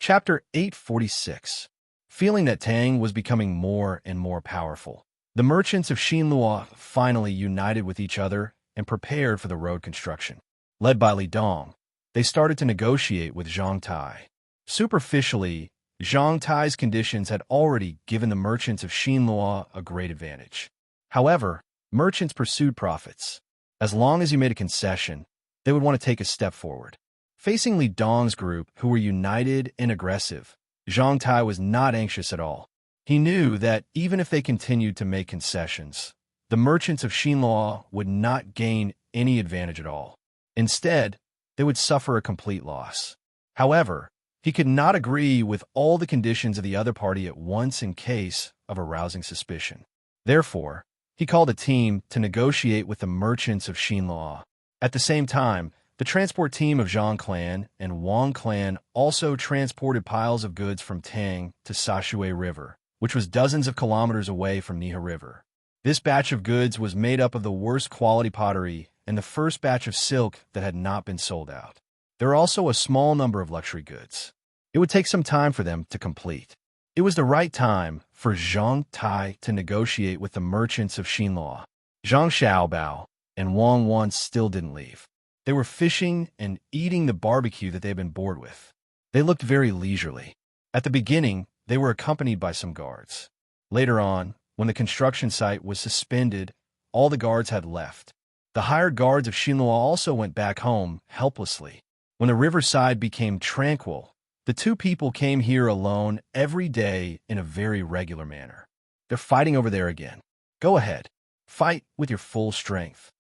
Chapter 846. Feeling that Tang was becoming more and more powerful, the merchants of Xinlua finally united with each other and prepared for the road construction. Led by Li Dong, they started to negotiate with Zhang Tai. Superficially, Zhang Tai's conditions had already given the merchants of Xinlua a great advantage. However, merchants pursued profits. As long as you made a concession, they would want to take a step forward. Facing Li Dong's group, who were united and aggressive, Zhang Tai was not anxious at all. He knew that even if they continued to make concessions, the merchants of Xinlua would not gain any advantage at all. Instead, they would suffer a complete loss. However, he could not agree with all the conditions of the other party at once in case of arousing suspicion. Therefore, he called a team to negotiate with the merchants of Xinlua. At the same time, the transport team of Zhang Clan and Wang Clan also transported piles of goods from Tang to Sashui River, which was dozens of kilometers away from Niha River. This batch of goods was made up of the worst quality pottery and the first batch of silk that had not been sold out. There were also a small number of luxury goods. It would take some time for them to complete. It was the right time for Zhang Tai to negotiate with the merchants of Xinlua. Zhang Xiaobao and Wang Wan still didn't leave. They were fishing and eating the barbecue that they had been bored with. They looked very leisurely. At the beginning, they were accompanied by some guards. Later on, when the construction site was suspended, all the guards had left. The hired guards of Xinlua also went back home helplessly. When the riverside became tranquil, the two people came here alone every day in a very regular manner. They're fighting over there again. Go ahead. Fight with your full strength.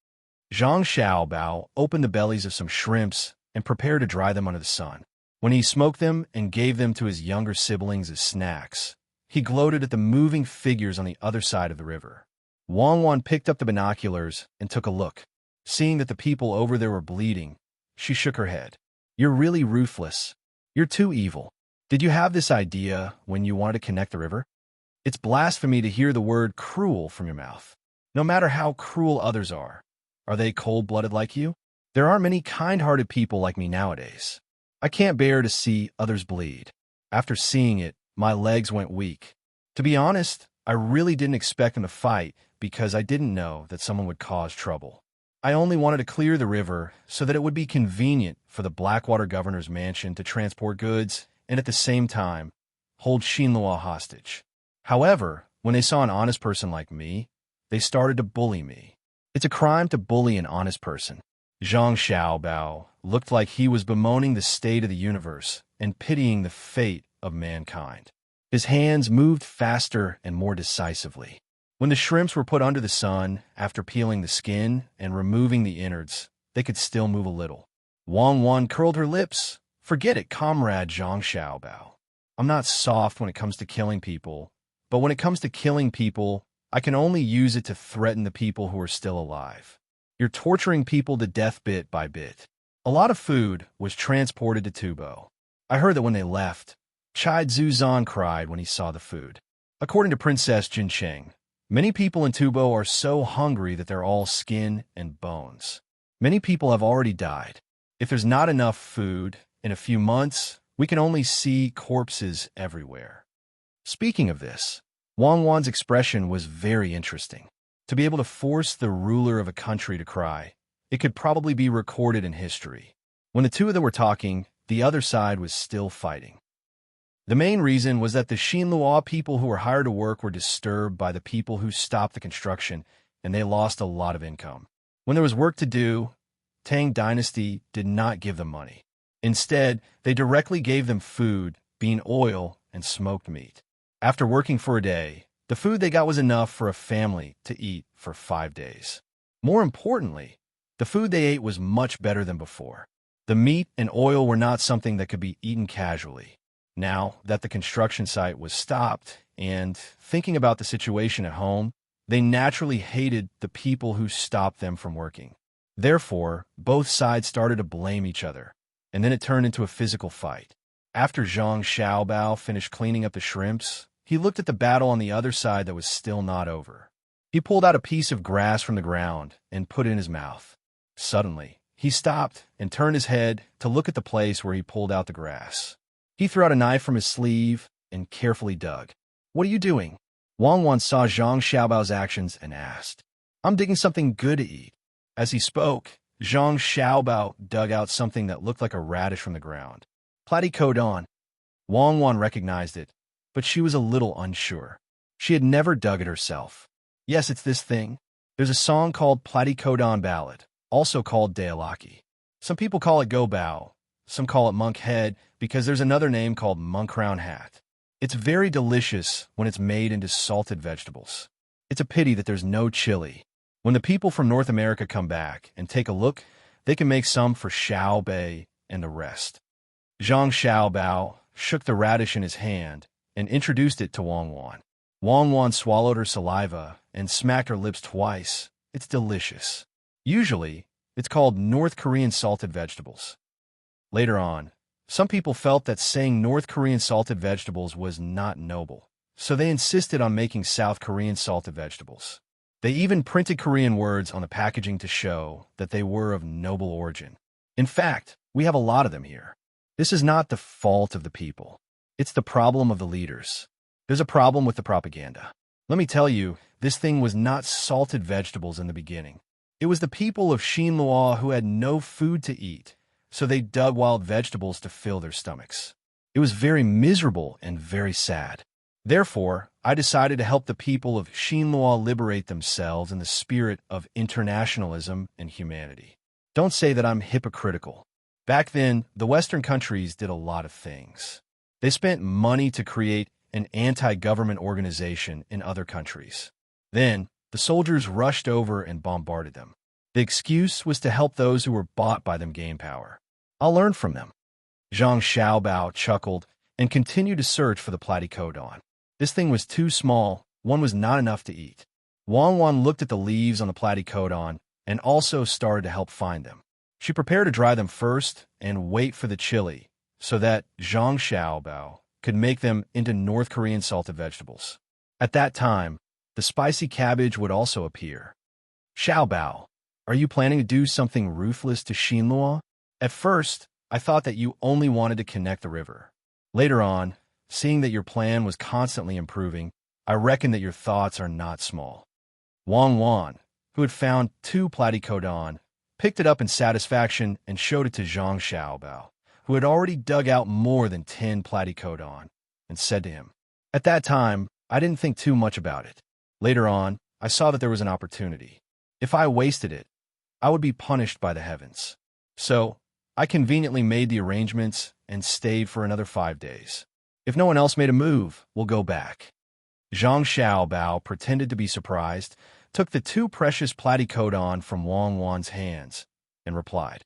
Zhang Xiaobao opened the bellies of some shrimps and prepared to dry them under the sun. When he smoked them and gave them to his younger siblings as snacks, he gloated at the moving figures on the other side of the river. Wang Wan picked up the binoculars and took a look. Seeing that the people over there were bleeding, she shook her head. You're really ruthless. You're too evil. Did you have this idea when you wanted to connect the river? It's blasphemy to hear the word cruel from your mouth. No matter how cruel others are they cold-blooded like you? There aren't many kind-hearted people like me nowadays. I can't bear to see others bleed. After seeing it, my legs went weak. To be honest, I really didn't expect them to fight because I didn't know that someone would cause trouble. I only wanted to clear the river so that it would be convenient for the Blackwater Governor's mansion to transport goods and at the same time hold Xinlua hostage. However, when they saw an honest person like me, they started to bully me. It's a crime to bully an honest person. Zhang Xiaobao looked like he was bemoaning the state of the universe and pitying the fate of mankind. His hands moved faster and more decisively. When the shrimps were put under the sun, after peeling the skin and removing the innards, they could still move a little. Wang Wan curled her lips. Forget it, comrade Zhang Xiaobao. I'm not soft when it comes to killing people, but when it comes to killing people, I can only use it to threaten the people who are still alive. You're torturing people to death bit by bit. A lot of food was transported to Tubo. I heard that when they left, Chai Zuzan cried when he saw the food. According to Princess Jincheng, many people in Tubo are so hungry that they're all skin and bones. Many people have already died. If there's not enough food, in a few months, we can only see corpses everywhere. Speaking of this, Wang Wan's expression was very interesting. To be able to force the ruler of a country to cry, it could probably be recorded in history. When the two of them were talking, the other side was still fighting. The main reason was that the Xinlua people who were hired to work were disturbed by the people who stopped the construction, and they lost a lot of income. When there was work to do, Tang Dynasty did not give them money. Instead, they directly gave them food, bean oil, and smoked meat. After working for a day, the food they got was enough for a family to eat for 5 days. More importantly, the food they ate was much better than before. The meat and oil were not something that could be eaten casually. Now that the construction site was stopped and thinking about the situation at home, they naturally hated the people who stopped them from working. Therefore, both sides started to blame each other, and then it turned into a physical fight. After Zhang Xiaobao finished cleaning up the shrimps, he looked at the battle on the other side that was still not over. He pulled out a piece of grass from the ground and put it in his mouth. Suddenly, he stopped and turned his head to look at the place where he pulled out the grass. He threw out a knife from his sleeve and carefully dug. "What are you doing?" Wang Wan saw Zhang Xiaobao's actions and asked. "I'm digging something good to eat." As he spoke, Zhang Xiaobao dug out something that looked like a radish from the ground. Platycodon. Wang Wan recognized it, but she was a little unsure. She had never dug it herself. "Yes, it's this thing. There's a song called Platycodon Ballad, also called Dealaki. Some people call it Go Bao, some call it Monk Head, because there's another name called Monk Crown Hat. It's very delicious when it's made into salted vegetables. It's a pity that there's no chili. When the people from North America come back and take a look, they can make some for Xiao Bei and the rest." Zhang Xiaobao shook the radish in his hand and introduced it to Wang Wan. Wang Wan swallowed her saliva and smacked her lips twice. "It's delicious. Usually, it's called North Korean salted vegetables." Later on, some people felt that saying North Korean salted vegetables was not noble, so they insisted on making South Korean salted vegetables. They even printed Korean words on the packaging to show that they were of noble origin. In fact, we have a lot of them here. This is not the fault of the people. It's the problem of the leaders. There's a problem with the propaganda. Let me tell you, this thing was not salted vegetables in the beginning. It was the people of Xinlua who had no food to eat, so they dug wild vegetables to fill their stomachs. It was very miserable and very sad. Therefore, I decided to help the people of Xinlua liberate themselves in the spirit of internationalism and humanity. Don't say that I'm hypocritical. Back then, the Western countries did a lot of things. They spent money to create an anti-government organization in other countries. Then, the soldiers rushed over and bombarded them. The excuse was to help those who were bought by them gain power. I'll learn from them. Zhang Xiaobao chuckled and continued to search for the platycodon. This thing was too small, one was not enough to eat. Wang Wan looked at the leaves on the platycodon and also started to help find them. She prepared to dry them first and wait for the chili, so that Zhang Xiaobao could make them into North Korean salted vegetables. At that time, the spicy cabbage would also appear. "Xiaobao, are you planning to do something ruthless to Xinlua? At first, I thought that you only wanted to connect the river. Later on, seeing that your plan was constantly improving, I reckon that your thoughts are not small." Wang Wan, who had found 2 platycodon, picked it up in satisfaction and showed it to Zhang Xiaobao, who had already dug out more than 10 platycodon, and said to him, "At that time, I didn't think too much about it. Later on, I saw that there was an opportunity. If I wasted it, I would be punished by the heavens. So, I conveniently made the arrangements and stayed for another 5 days. If no one else made a move, we'll go back." Zhang Xiaobao pretended to be surprised, took the 2 precious platycodon from Wang Wan's hands, and replied.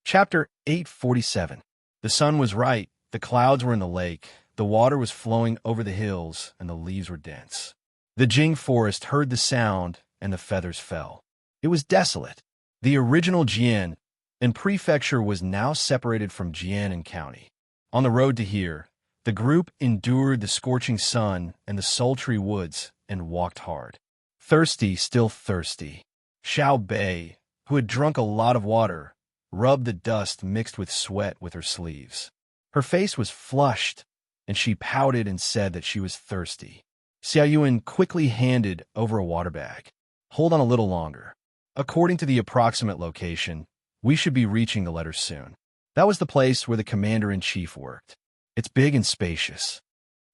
Chapter 847. The sun was right, the clouds were in the lake, the water was flowing over the hills, and the leaves were dense. The Jing forest heard the sound, and the feathers fell. It was desolate. The original Jian and prefecture was now separated from Jian and county. On the road to here, the group endured the scorching sun and the sultry woods and walked hard. Thirsty, still thirsty. Xiao Bei, who had drunk a lot of water, rubbed the dust mixed with sweat with her sleeves. Her face was flushed, and she pouted and said that she was thirsty. Xia Yuan quickly handed over a water bag. "Hold on a little longer. According to the approximate location, we should be reaching the letters soon." That was the place where the commander-in-chief worked. "It's big and spacious.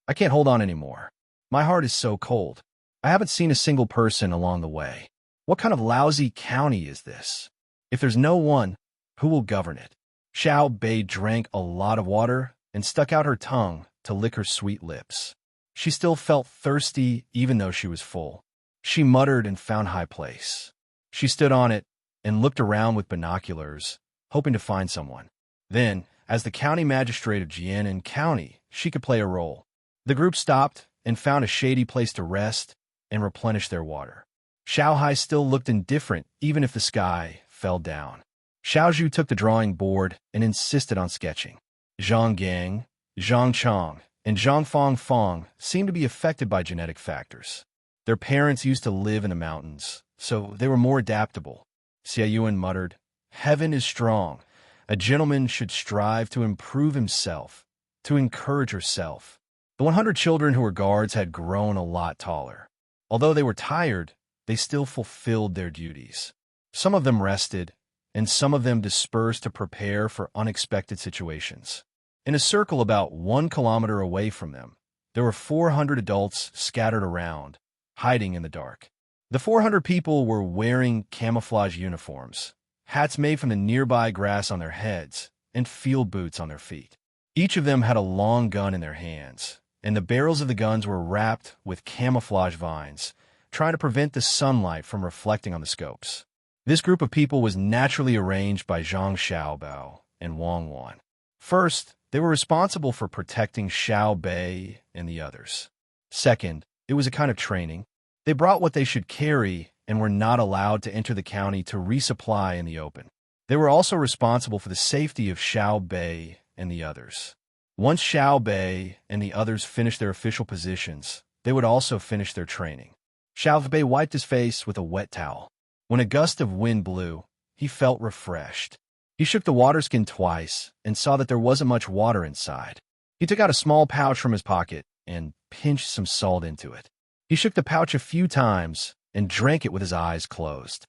I can't hold on anymore. My heart is so cold. I haven't seen a single person along the way. What kind of lousy county is this? If there's no one, who will govern it?" Xiao Bei drank a lot of water and stuck out her tongue to lick her sweet lips. She still felt thirsty even though she was full. She muttered and found high place. She stood on it and looked around with binoculars, hoping to find someone. Then, as the county magistrate of Jianan County, she could play a role. The group stopped and found a shady place to rest and replenish their water. Xiao Hai still looked indifferent even if the sky fell down. Xiao Zhu took the drawing board and insisted on sketching. Zhang Gang, Zhang Chong, and Zhang Fong seemed to be affected by genetic factors. Their parents used to live in the mountains, so they were more adaptable. Xia Yuan muttered, "Heaven is strong. A gentleman should strive to improve himself, to encourage herself. The 100 children who were guards had grown a lot taller. Although they were tired, they still fulfilled their duties. Some of them rested, and some of them dispersed to prepare for unexpected situations. In a circle about 1 kilometer away from them, there were 400 adults scattered around, hiding in the dark. The 400 people were wearing camouflage uniforms, hats made from the nearby grass on their heads, and field boots on their feet. Each of them had a long gun in their hands, and the barrels of the guns were wrapped with camouflage vines, trying to prevent the sunlight from reflecting on the scopes. This group of people was naturally arranged by Zhang Xiaobao and Wang Wan. First, they were responsible for protecting Xiao Bei and the others. Second, it was a kind of training. They brought what they should carry and were not allowed to enter the county to resupply in the open. They were also responsible for the safety of Xiao Bei and the others. Once Xiao Bei and the others finished their official positions, they would also finish their training. Xiao Bei wiped his face with a wet towel. When a gust of wind blew, he felt refreshed. He shook the water skin twice and saw that there wasn't much water inside. He took out a small pouch from his pocket and pinched some salt into it. He shook the pouch a few times and drank it with his eyes closed.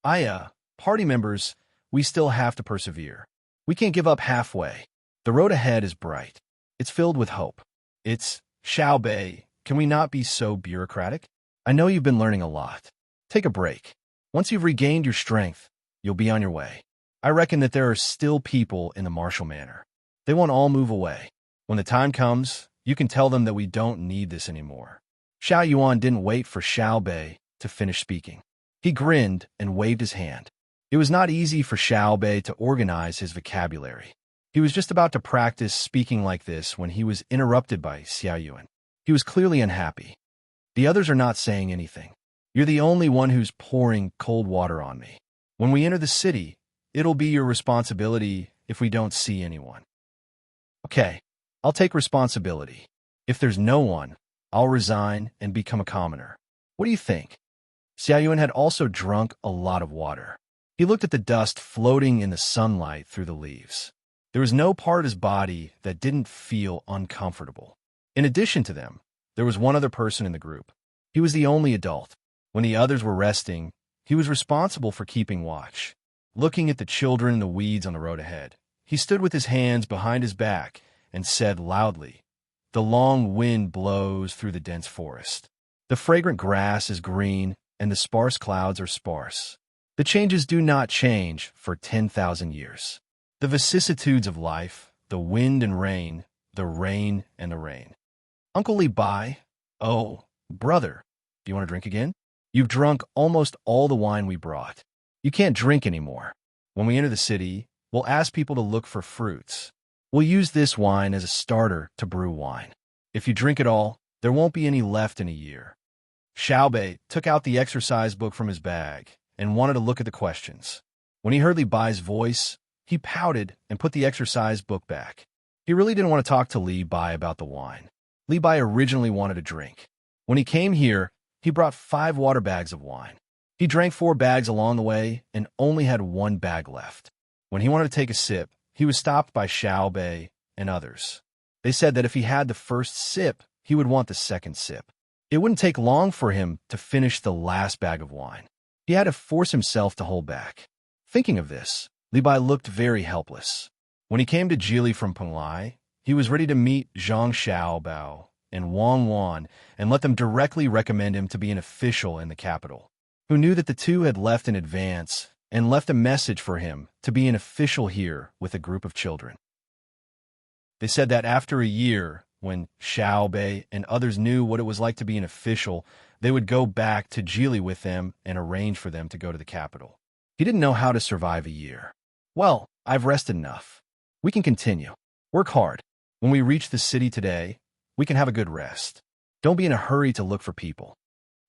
Party members, we still have to persevere. We can't give up halfway. The road ahead is bright. It's filled with hope. It's Xiao Bei. Can we not be so bureaucratic? I know you've been learning a lot. Take a break. Once you've regained your strength, you'll be on your way. I reckon that there are still people in the martial manner. They won't all move away. When the time comes, you can tell them that we don't need this anymore. Xiao Yuan didn't wait for Xiao Bei to finish speaking. He grinned and waved his hand. It was not easy for Xiao Bei to organize his vocabulary. He was just about to practice speaking like this when he was interrupted by Xiao Yuan. He was clearly unhappy. The others are not saying anything. You're the only one who's pouring cold water on me. When we enter the city, it'll be your responsibility if we don't see anyone. Okay, I'll take responsibility. If there's no one, I'll resign and become a commoner. What do you think? Xiao Yuan had also drunk a lot of water. He looked at the dust floating in the sunlight through the leaves. There was no part of his body that didn't feel uncomfortable. In addition to them, there was one other person in the group. He was the only adult. When the others were resting, he was responsible for keeping watch. Looking at the children and the weeds on the road ahead, he stood with his hands behind his back and said loudly, "The long wind blows through the dense forest. The fragrant grass is green and the sparse clouds are sparse. The changes do not change for 10,000 years. The vicissitudes of life, the wind and rain, the rain and the rain." Uncle Li Bai, "Oh, brother, do you want to drink again? You've drunk almost all the wine we brought. You can't drink anymore. When we enter the city, we'll ask people to look for fruits. We'll use this wine as a starter to brew wine. If you drink it all, there won't be any left in a year." Xiao Bei took out the exercise book from his bag and wanted to look at the questions. When he heard Li Bai's voice, he pouted and put the exercise book back. He really didn't want to talk to Li Bai about the wine. Li Bai originally wanted a drink. When he came here, he brought 5 water bags of wine. He drank 4 bags along the way and only had 1 bag left. When he wanted to take a sip, he was stopped by Xiao Bei and others. They said that if he had the first sip, he would want the second sip. It wouldn't take long for him to finish the last bag of wine. He had to force himself to hold back. Thinking of this, Li Bai looked very helpless. When he came to Jili from Penglai, he was ready to meet Zhang Xiaobao and Wang Wan and let them directly recommend him to be an official in the capital, who knew that the two had left in advance and left a message for him to be an official here with a group of children. They said that after a year, when Xiao Bei and others knew what it was like to be an official, they would go back to Jili with them and arrange for them to go to the capital. He didn't know how to survive a year. "Well, I've rested enough. We can continue. Work hard. When we reach the city today, we can have a good rest. Don't be in a hurry to look for people."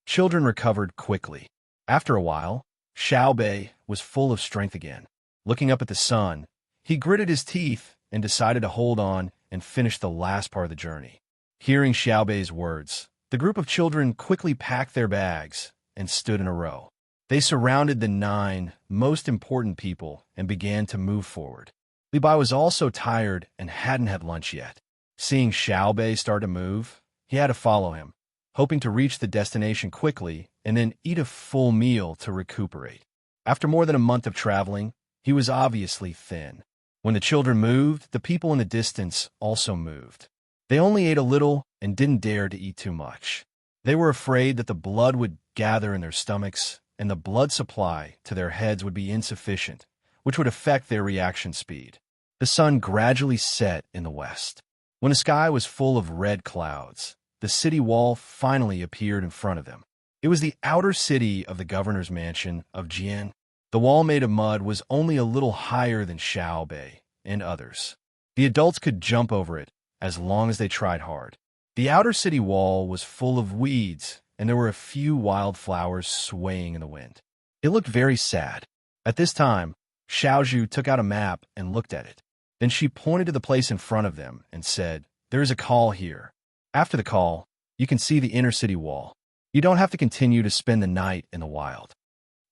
Children recovered quickly. After a while, Xiao Bei was full of strength again. Looking up at the sun, he gritted his teeth and decided to hold on and finish the last part of the journey. Hearing Xiao Bei's words, the group of children quickly packed their bags and stood in a row. They surrounded the 9 most important people and began to move forward. Li Bai was also tired and hadn't had lunch yet. Seeing Xiao Bei start to move, he had to follow him, hoping to reach the destination quickly and then eat a full meal to recuperate. After more than a month of traveling, he was obviously thin. When the children moved, the people in the distance also moved. They only ate a little and didn't dare to eat too much. They were afraid that the blood would gather in their stomachs and the blood supply to their heads would be insufficient, which would affect their reaction speed. The sun gradually set in the west. When the sky was full of red clouds, the city wall finally appeared in front of them. It was the outer city of the governor's mansion of Jian. The wall made of mud was only a little higher than Xiao Bei and others. The adults could jump over it as long as they tried hard. The outer city wall was full of weeds, and there were a few wildflowers swaying in the wind. It looked very sad. At this time, Xiaozhu took out a map and looked at it. Then she pointed to the place in front of them and said, "There is a call here. After the call, you can see the inner city wall. You don't have to continue to spend the night in the wild."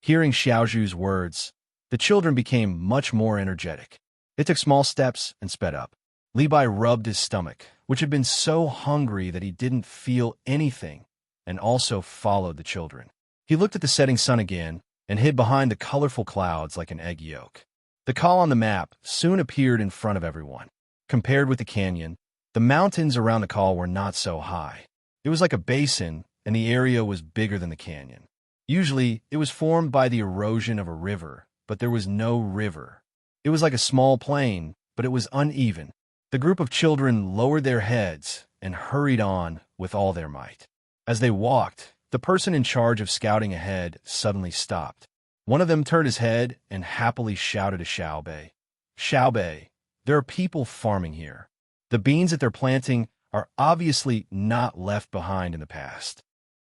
Hearing Xiaozhu's words, the children became much more energetic. They took small steps and sped up. Li Bai rubbed his stomach, which had been so hungry that he didn't feel anything, and also followed the children. He looked at the setting sun again and hid behind the colorful clouds like an egg yolk. The call on the map soon appeared in front of everyone. Compared with the canyon, the mountains around the call were not so high. It was like a basin, and the area was bigger than the canyon. Usually, it was formed by the erosion of a river, but there was no river. It was like a small plain, but it was uneven. The group of children lowered their heads and hurried on with all their might. As they walked, the person in charge of scouting ahead suddenly stopped. One of them turned his head and happily shouted to Xiao Bei, "Xiao Bei, there are people farming here. The beans that they're planting are obviously not left behind in the past."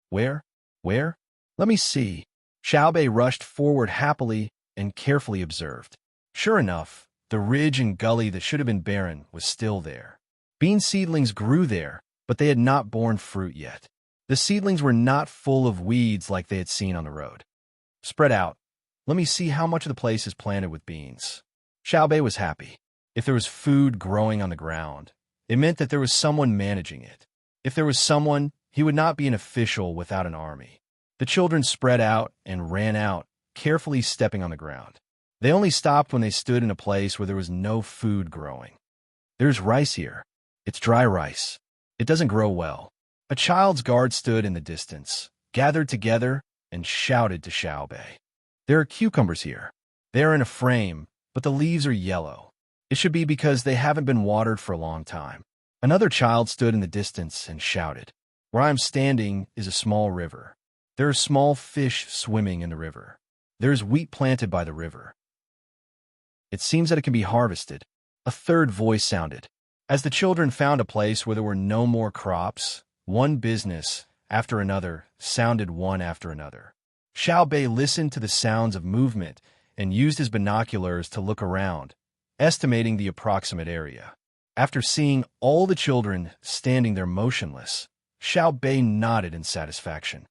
"Where? Where? Let me see." Xiao Bei rushed forward happily and carefully observed. Sure enough, the ridge and gully that should have been barren was still there. Bean seedlings grew there, but they had not borne fruit yet. The seedlings were not full of weeds like they had seen on the road. "Spread out. Let me see how much of the place is planted with beans." Xiao Bei was happy. If there was food growing on the ground, it meant that there was someone managing it. If there was someone, he would not be an official without an army. The children spread out and ran out, carefully stepping on the ground. They only stopped when they stood in a place where there was no food growing. "There's rice here. It's dry rice. It doesn't grow well." A child's guard stood in the distance, gathered together, and shouted to Xiao Bei, "There are cucumbers here. They are in a frame, but the leaves are yellow. It should be because they haven't been watered for a long time." Another child stood in the distance and shouted, "Where I am standing is a small river. There are small fish swimming in the river. There is wheat planted by the river. It seems that it can be harvested." A third voice sounded. As the children found a place where there were no more crops, one business after another sounded one after another. Xiao Bei listened to the sounds of movement and used his binoculars to look around, estimating the approximate area. After seeing all the children standing there motionless, Xiao Bei nodded in satisfaction.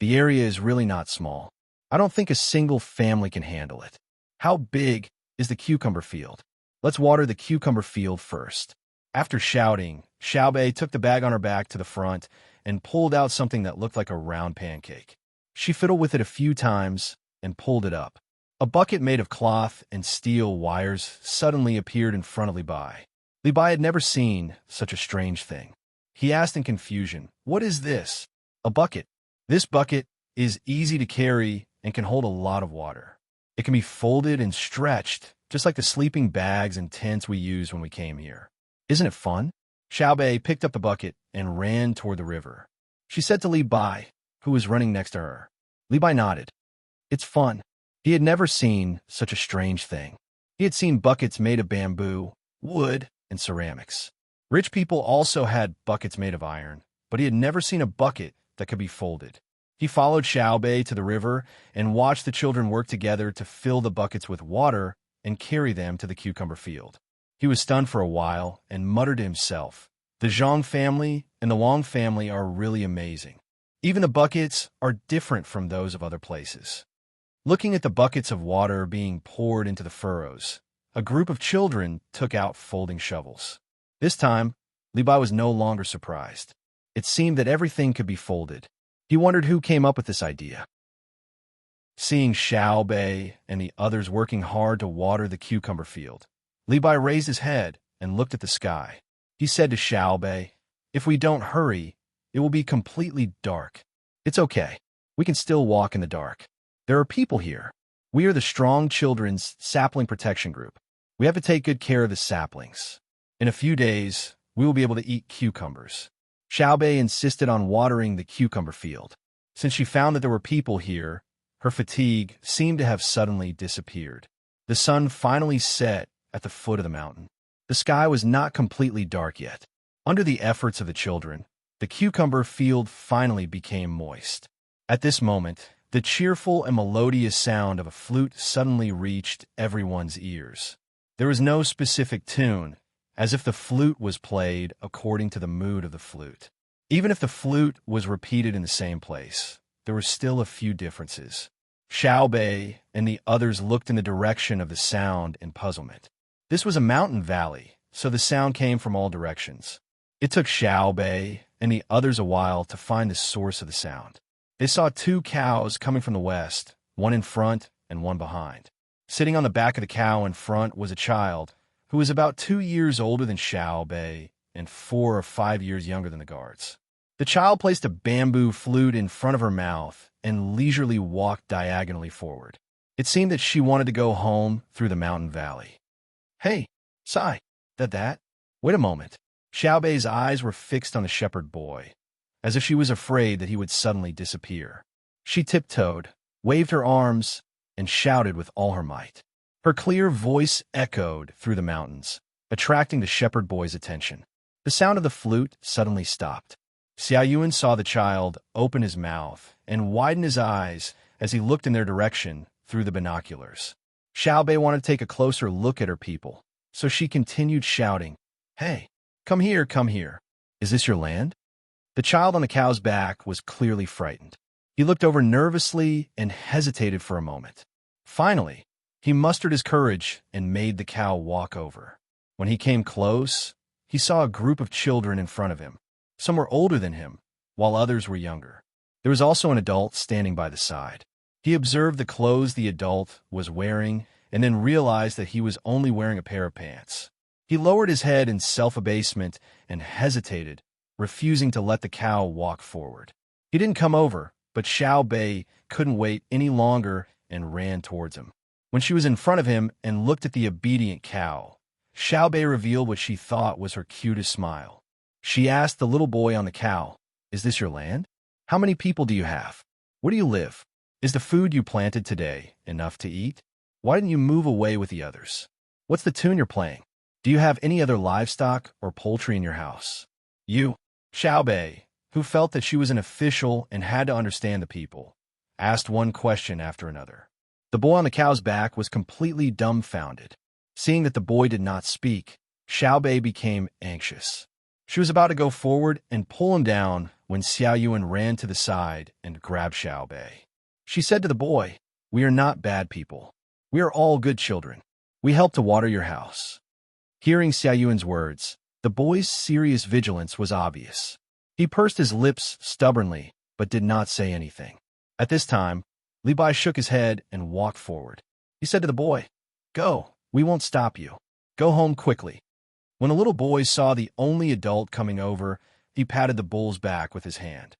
"The area is really not small. I don't think a single family can handle it. How big is the cucumber field? Let's water the cucumber field first." After shouting, Xiao Bei took the bag on her back to the front and pulled out something that looked like a round pancake. She fiddled with it a few times and pulled it up. A bucket made of cloth and steel wires suddenly appeared in front of Li Bai. Li Bai had never seen such a strange thing. He asked in confusion, "What is this?" "A bucket. This bucket is easy to carry and can hold a lot of water. It can be folded and stretched, just like the sleeping bags and tents we used when we came here. Isn't it fun?" Xiao Bei picked up the bucket and ran toward the river. She said to Li Bai, who was running next to her. Li Bai nodded. It's fun. He had never seen such a strange thing. He had seen buckets made of bamboo, wood, and ceramics. Rich people also had buckets made of iron, but he had never seen a bucket that could be folded. He followed Xiao Bei to the river and watched the children work together to fill the buckets with water and carry them to the cucumber field. He was stunned for a while and muttered to himself, "The Zhang family and the Wang family are really amazing. Even the buckets are different from those of other places." Looking at the buckets of water being poured into the furrows, a group of children took out folding shovels. This time, Li Bai was no longer surprised. It seemed that everything could be folded. He wondered who came up with this idea. Seeing Xiao Bei and the others working hard to water the cucumber field, Li Bai raised his head and looked at the sky. He said to Xiao Bei, "If we don't hurry, it will be completely dark. It's okay. We can still walk in the dark. There are people here. We are the Strong Children's Sapling Protection Group. We have to take good care of the saplings. In a few days, we will be able to eat cucumbers." Xiao Bei insisted on watering the cucumber field. Since she found that there were people here, her fatigue seemed to have suddenly disappeared. The sun finally set at the foot of the mountain. The sky was not completely dark yet. Under the efforts of the children, the cucumber field finally became moist. At this moment, the cheerful and melodious sound of a flute suddenly reached everyone's ears. There was no specific tune, as if the flute was played according to the mood of the flute. Even if the flute was repeated in the same place, there were still a few differences. Xiao Bei and the others looked in the direction of the sound in puzzlement. This was a mountain valley, so the sound came from all directions. It took Xiao Bei and the others a while to find the source of the sound. They saw two cows coming from the west, one in front and one behind. Sitting on the back of the cow in front was a child who was about 2 years older than Xiao Bei and 4 or 5 years younger than the guards. The child placed a bamboo flute in front of her mouth and leisurely walked diagonally forward. It seemed that she wanted to go home through the mountain valley. "Hey, Sai, that? Wait a moment." Xiao Bei's eyes were fixed on the shepherd boy, as if she was afraid that he would suddenly disappear. She tiptoed, waved her arms, and shouted with all her might. Her clear voice echoed through the mountains, attracting the shepherd boy's attention. The sound of the flute suddenly stopped. Xia Yuan saw the child open his mouth and widen his eyes as he looked in their direction through the binoculars. Xiao Bei wanted to take a closer look at her people, so she continued shouting, "Hey, come here, come here. Is this your land?" The child on the cow's back was clearly frightened. He looked over nervously and hesitated for a moment. Finally, he mustered his courage and made the cow walk over. When he came close, he saw a group of children in front of him. Some were older than him, while others were younger. There was also an adult standing by the side. He observed the clothes the adult was wearing and then realized that he was only wearing a pair of pants. He lowered his head in self-abasement and hesitated, refusing to let the cow walk forward. He didn't come over, but Xiao Bei couldn't wait any longer and ran towards him. When she was in front of him and looked at the obedient cow, Xiao Bei revealed what she thought was her cutest smile. She asked the little boy on the cow, "Is this your land? How many people do you have? Where do you live? Is the food you planted today enough to eat? Why didn't you move away with the others? What's the tune you're playing? Do you have any other livestock or poultry in your house?" Xiao Bei, who felt that she was an official and had to understand the people, asked one question after another. The boy on the cow's back was completely dumbfounded. Seeing that the boy did not speak, Xiao Bei became anxious. She was about to go forward and pull him down when Xia Yuan ran to the side and grabbed Xiao Bei. She said to the boy, "We are not bad people. We are all good children. We help to water your house." Hearing Xia Yuan's words, the boy's serious vigilance was obvious. He pursed his lips stubbornly, but did not say anything. At this time, Li Bai shook his head and walked forward. He said to the boy, "Go, we won't stop you. Go home quickly." When the little boy saw the only adult coming over, he patted the bull's back with his hand.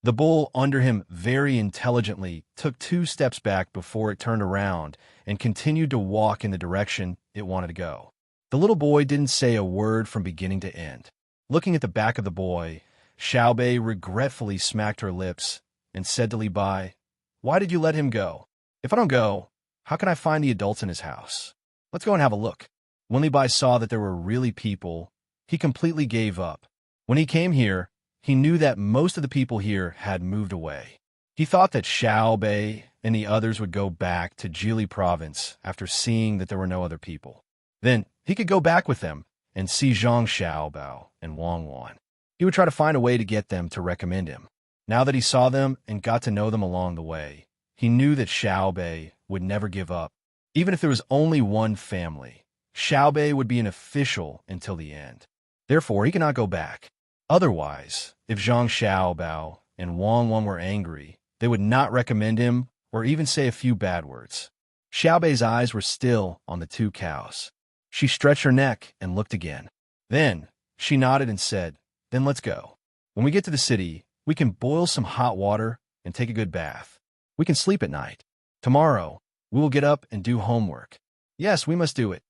The bull under him very intelligently took 2 steps back before it turned around and continued to walk in the direction it wanted to go. The little boy didn't say a word from beginning to end. Looking at the back of the boy, Xiao Bei regretfully smacked her lips and said to Li Bai, "Why did you let him go? If I don't go, how can I find the adults in his house? Let's go and have a look." When Li Bai saw that there were really people, he completely gave up. When he came here, he knew that most of the people here had moved away. He thought that Xiao Bei and the others would go back to Jili province after seeing that there were no other people. Then he could go back with them and see Zhang Xiaobao and Wang Wan. He would try to find a way to get them to recommend him. Now that he saw them and got to know them along the way, he knew that Xiao Bei would never give up Even if there was only one family, Xiaobei would be an official until the end. Therefore, he cannot go back. Otherwise, if Zhang Xiaobao and Wang Wan were angry, they would not recommend him or even say a few bad words. Xiaobei's eyes were still on the two cows. She stretched her neck and looked again. Then, she nodded and said, "Then let's go. When we get to the city, we can boil some hot water and take a good bath. We can sleep at night. Tomorrow, we will get up and do homework." "Yes, we must do it."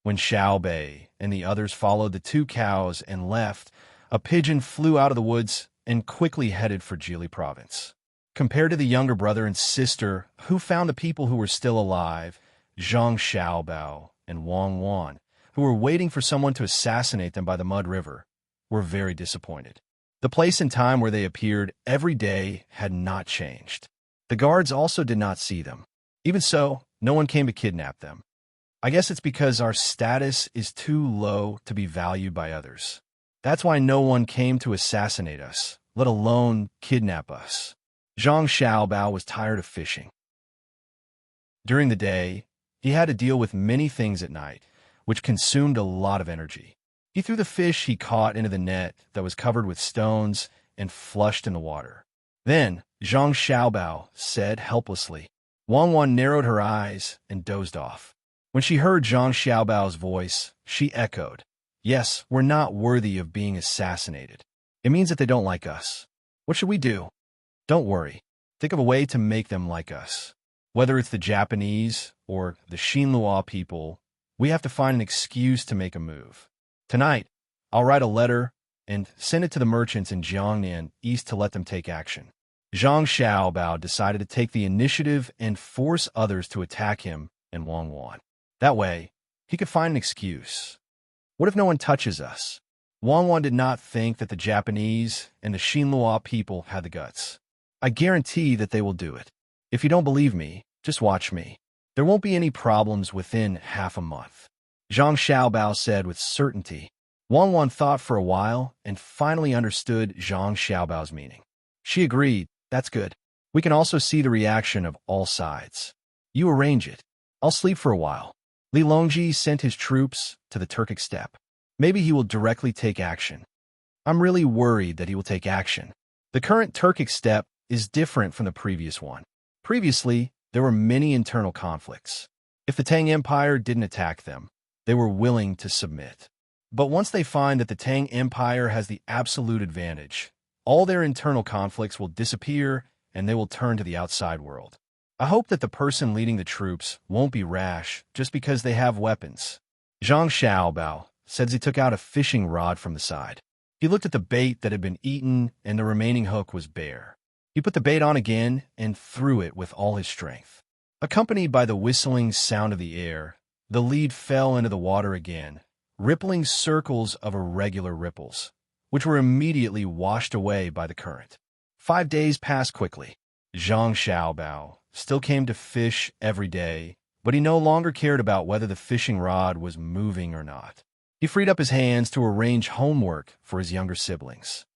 When Xiaobei and the others followed the two cows and left, a pigeon flew out of the woods and quickly headed for Jili province. Compared to the younger brother and sister who found the people who were still alive, Zhang Xiaobao and Wang Wan, who were waiting for someone to assassinate them by the Mud River, were very disappointed. The place and time where they appeared every day had not changed. The guards also did not see them. Even so, no one came to kidnap them. I guess it's because our status is too low to be valued by others. That's why no one came to assassinate us, let alone kidnap us. Zhang Xiaobao was tired of fishing. During the day, he had to deal with many things at night, which consumed a lot of energy. He threw the fish he caught into the net that was covered with stones and flushed in the water. Then, Zhang Xiaobao said helplessly. Wang Wan narrowed her eyes and dozed off. When she heard Zhang Xiaobao's voice, she echoed, "Yes, we're not worthy of being assassinated. It means that they don't like us. What should we do?" "Don't worry. Think of a way to make them like us. Whether it's the Japanese or the Xinlua people, we have to find an excuse to make a move. Tonight, I'll write a letter and send it to the merchants in Jiangnan East to let them take action." Zhang Xiaobao decided to take the initiative and force others to attack him and Wang Wan. That way, he could find an excuse. What if no one touches us? Wang Wan did not think that the Japanese and the Xinlua people had the guts. "I guarantee that they will do it. If you don't believe me, just watch me. There won't be any problems within half a month," Zhang Xiaobao said with certainty. Wang Wan thought for a while and finally understood Zhang Xiaobao's meaning. She agreed, "That's good. We can also see the reaction of all sides. You arrange it. I'll sleep for a while." Li Longji sent his troops to the Turkic steppe. Maybe he will directly take action. I'm really worried that he will take action. The current Turkic steppe is different from the previous one. Previously, there were many internal conflicts. If the Tang Empire didn't attack them, they were willing to submit. But once they find that the Tang Empire has the absolute advantage, all their internal conflicts will disappear and they will turn to the outside world. I hope that the person leading the troops won't be rash just because they have weapons. Zhang Xiaobao said as he took out a fishing rod from the side. He looked at the bait that had been eaten and the remaining hook was bare. He put the bait on again and threw it with all his strength. Accompanied by the whistling sound of the air, the lead fell into the water again, rippling circles of irregular ripples, which were immediately washed away by the current. 5 days passed quickly. Zhang Xiaobao still came to fish every day, but he no longer cared about whether the fishing rod was moving or not. He freed up his hands to arrange homework for his younger siblings.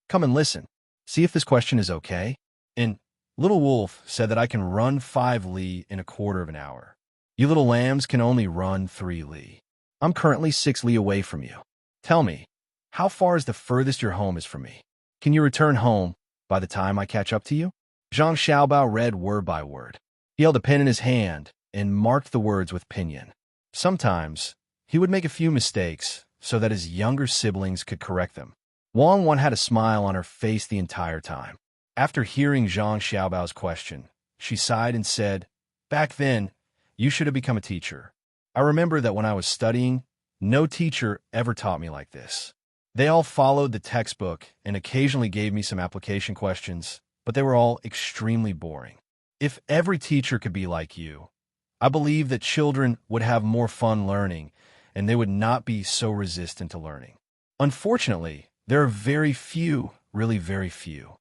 "Come and listen. See if this question is okay." And Little Wolf said that I can run 5 li in a quarter of an hour. You little lambs can only run 3 li. I'm currently 6 li away from you. Tell me, how far is the furthest your home is from me? Can you return home by the time I catch up to you? Zhang Xiaobao read word by word. He held a pen in his hand and marked the words with pinyin. Sometimes, he would make a few mistakes so that his younger siblings could correct them. Wang Wan had a smile on her face the entire time. After hearing Zhang Xiaobao's question, she sighed and said, "Back then, you should have become a teacher. I remember that when I was studying, no teacher ever taught me like this. They all followed the textbook and occasionally gave me some application questions, but they were all extremely boring. If every teacher could be like you, I believe that children would have more fun learning and they would not be so resistant to learning. Unfortunately, there are very few, really very few.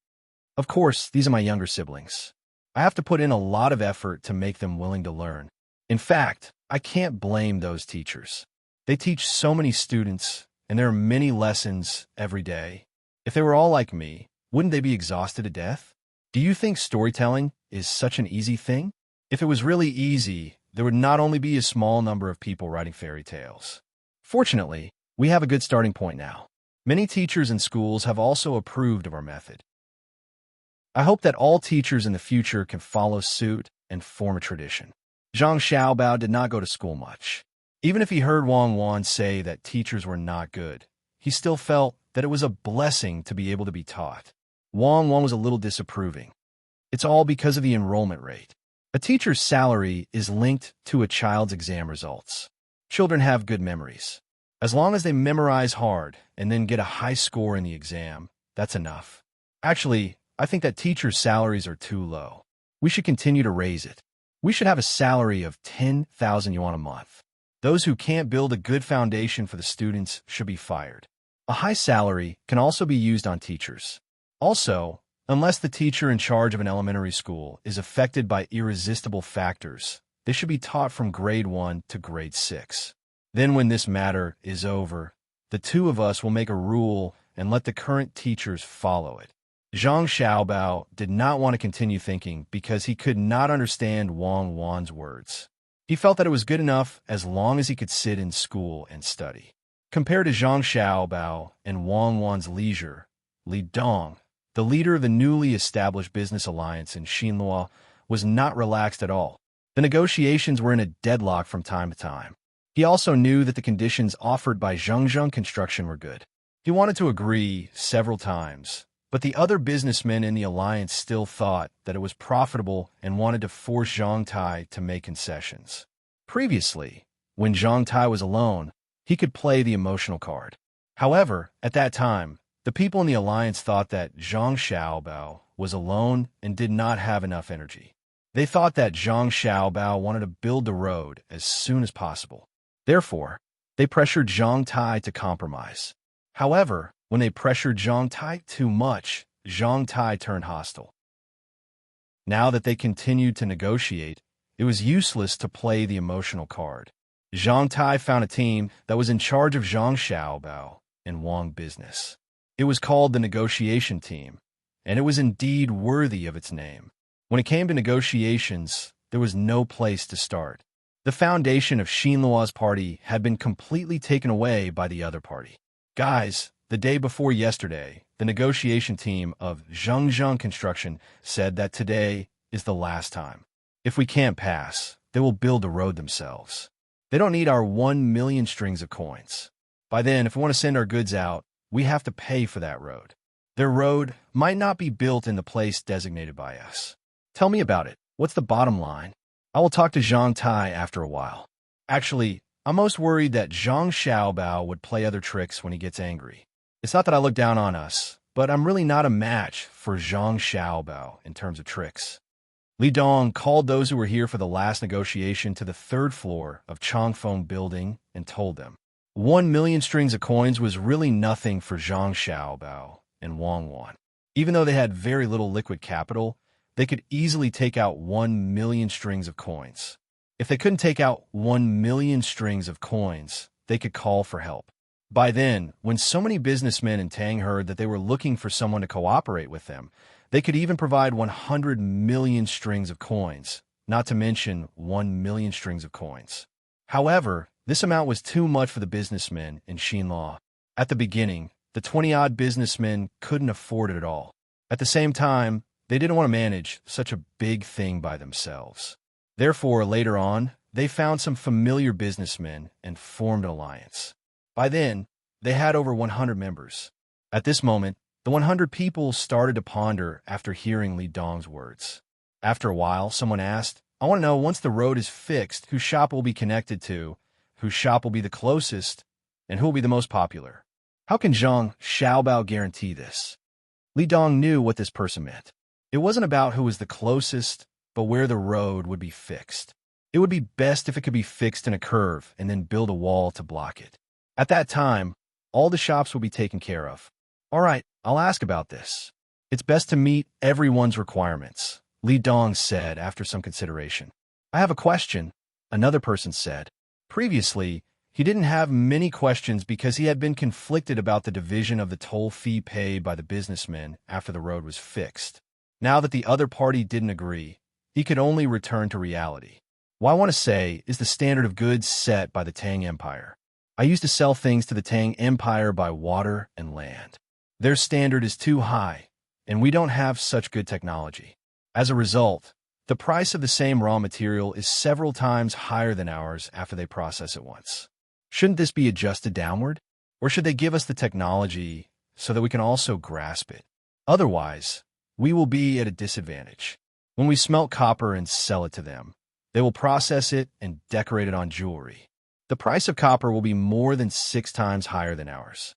Of course, these are my younger siblings. I have to put in a lot of effort to make them willing to learn. In fact, I can't blame those teachers. They teach so many students, and there are many lessons every day. If they were all like me, wouldn't they be exhausted to death? Do you think storytelling is such an easy thing? If it was really easy, there would not only be a small number of people writing fairy tales. Fortunately, we have a good starting point now. Many teachers and schools have also approved of our method. I hope that all teachers in the future can follow suit and form a tradition. Zhang Xiaobao did not go to school much. Even if he heard Wang Wan say that teachers were not good, he still felt that it was a blessing to be able to be taught. Wang Wan was a little disapproving. It's all because of the enrollment rate. A teacher's salary is linked to a child's exam results. Children have good memories. As long as they memorize hard and then get a high score in the exam, that's enough. Actually, I think that teachers' salaries are too low. We should continue to raise it. We should have a salary of 10,000 yuan a month. Those who can't build a good foundation for the students should be fired. A high salary can also be used on teachers. Also, unless the teacher in charge of an elementary school is affected by irresistible factors, they should be taught from grade 1 to grade 6. Then when this matter is over, the two of us will make a rule and let the current teachers follow it. Zhang Xiaobao did not want to continue thinking because he could not understand Wang Wan's words. He felt that it was good enough as long as he could sit in school and study. Compared to Zhang Xiaobao and Wang Wan's leisure, Li Dong, the leader of the newly established business alliance in Xinluo, was not relaxed at all. The negotiations were in a deadlock from time to time. He also knew that the conditions offered by Zhengzheng Construction were good. He wanted to agree several times, but the other businessmen in the alliance still thought that it was profitable and wanted to force Zhang Tai to make concessions. Previously, when Zhang Tai was alone, he could play the emotional card. However, at that time, the people in the alliance thought that Zhang Xiaobao was alone and did not have enough energy. They thought that Zhang Xiaobao wanted to build the road as soon as possible. Therefore, they pressured Zhang Tai to compromise. However, when they pressured Zhang Tai too much, Zhang Tai turned hostile. Now that they continued to negotiate, it was useless to play the emotional card. Zhang Tai found a team that was in charge of Zhang Xiaobao and Wang business. It was called the negotiation team, and it was indeed worthy of its name. When it came to negotiations, there was no place to start. The foundation of Xinluo's party had been completely taken away by the other party. Guys, the day before yesterday, the negotiation team of Zhengzheng Construction said that today is the last time. If we can't pass, they will build the road themselves. They don't need our 1 million strings of coins. By then, if we want to send our goods out, we have to pay for that road. Their road might not be built in the place designated by us. Tell me about it. What's the bottom line? I will talk to Zhang Tai after a while. Actually, I'm most worried that Zhang Xiaobao would play other tricks when he gets angry. It's not that I look down on us, but I'm really not a match for Zhang Xiaobao in terms of tricks. Li Dong called those who were here for the last negotiation to the 3rd floor of Changfeng Building and told them 1 million strings of coins was really nothing for Zhang Xiaobao and Wang Wan. Even though they had very little liquid capital, they could easily take out 1 million strings of coins. If they couldn't take out 1 million strings of coins, they could call for help. By then, when so many businessmen in Tang heard that they were looking for someone to cooperate with them, they could even provide 100 million strings of coins, not to mention 1 million strings of coins. However, this amount was too much for the businessmen in Xinluo. At the beginning, the 20-odd businessmen couldn't afford it at all. At the same time, they didn't want to manage such a big thing by themselves. Therefore, later on, they found some familiar businessmen and formed an alliance. By then, they had over 100 members. At this moment, the 100 people started to ponder after hearing Li Dong's words. After a while, someone asked, I want to know, once the road is fixed, whose shop will be connected to, whose shop will be the closest, and who will be the most popular. How can Zhang Xiaobao guarantee this? Li Dong knew what this person meant. It wasn't about who was the closest, but where the road would be fixed. It would be best if it could be fixed in a curve and then build a wall to block it. At that time, all the shops will be taken care of. All right, I'll ask about this. It's best to meet everyone's requirements, Li Dong said after some consideration. I have a question, another person said. Previously, he didn't have many questions because he had been conflicted about the division of the toll fee paid by the businessmen after the road was fixed. Now that the other party didn't agree, he could only return to reality. What I want to say is the standard of goods set by the Tang Empire. I used to sell things to the Tang Empire by water and land. Their standard is too high, and we don't have such good technology. As a result, the price of the same raw material is several times higher than ours after they process it once. Shouldn't this be adjusted downward? Or should they give us the technology so that we can also grasp it? Otherwise, we will be at a disadvantage. When we smelt copper and sell it to them, they will process it and decorate it on jewelry. The price of copper will be more than 6 times higher than ours.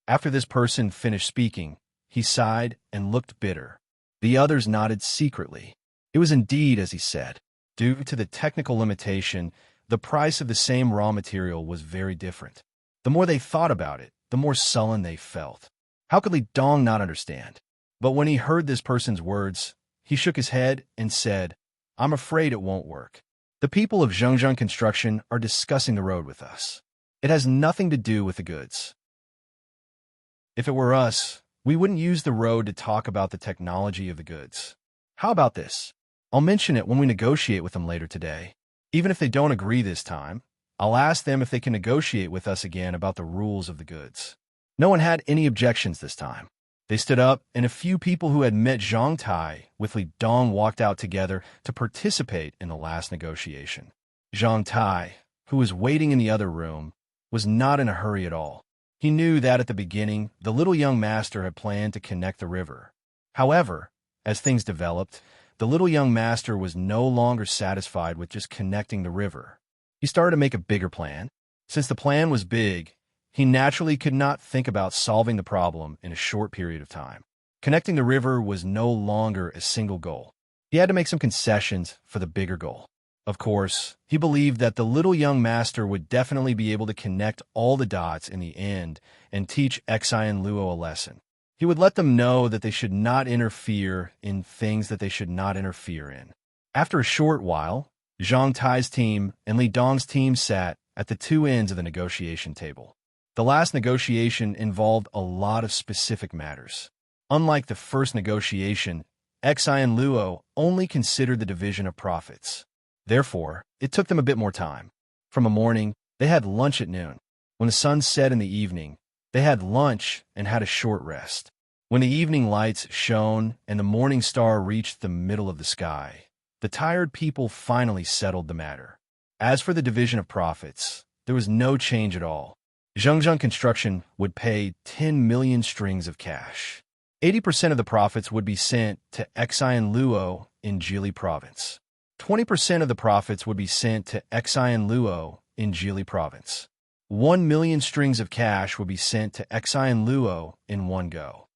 After this person finished speaking, he sighed and looked bitter. The others nodded secretly. It was indeed as he said. Due to the technical limitation, the price of the same raw material was very different. The more they thought about it, the more sullen they felt. How could Li Dong not understand? But when he heard this person's words, he shook his head and said, "I'm afraid it won't work. The people of Zhengzheng Construction are discussing the road with us. It has nothing to do with the goods. If it were us, we wouldn't use the road to talk about the technology of the goods. How about this? I'll mention it when we negotiate with them later today. Even if they don't agree this time, I'll ask them if they can negotiate with us again about the rules of the goods." No one had any objections this time. They stood up, and a few people who had met Zhang Tai with Li Dong walked out together to participate in the last negotiation. Zhang Tai, who was waiting in the other room, was not in a hurry at all. He knew that at the beginning, the little young master had planned to connect the river. However, as things developed, the little young master was no longer satisfied with just connecting the river. He started to make a bigger plan. Since the plan was big, he naturally could not think about solving the problem in a short period of time. Connecting the river was no longer a single goal. He had to make some concessions for the bigger goal. Of course, he believed that the little young master would definitely be able to connect all the dots in the end and teach Xi and Luo a lesson. He would let them know that they should not interfere in things that they should not interfere in. After a short while, Zhang Tai's team and Li Dong's team sat at the two ends of the negotiation table. The last negotiation involved a lot of specific matters. Unlike the first negotiation, Xi and Luo only considered the division of profits. Therefore, it took them a bit more time. From a morning, they had lunch at noon. When the sun set in the evening, they had lunch and had a short rest. When the evening lights shone and the morning star reached the middle of the sky, the tired people finally settled the matter. As for the division of profits, there was no change at all. Zhengzheng Construction would pay 10 million strings of cash. 80% of the profits would be sent to Xi and Luo in Jili Province. 20% of the profits would be sent to Xi and Luo in Jili Province. 1 million strings of cash would be sent to Xi and Luo in one go.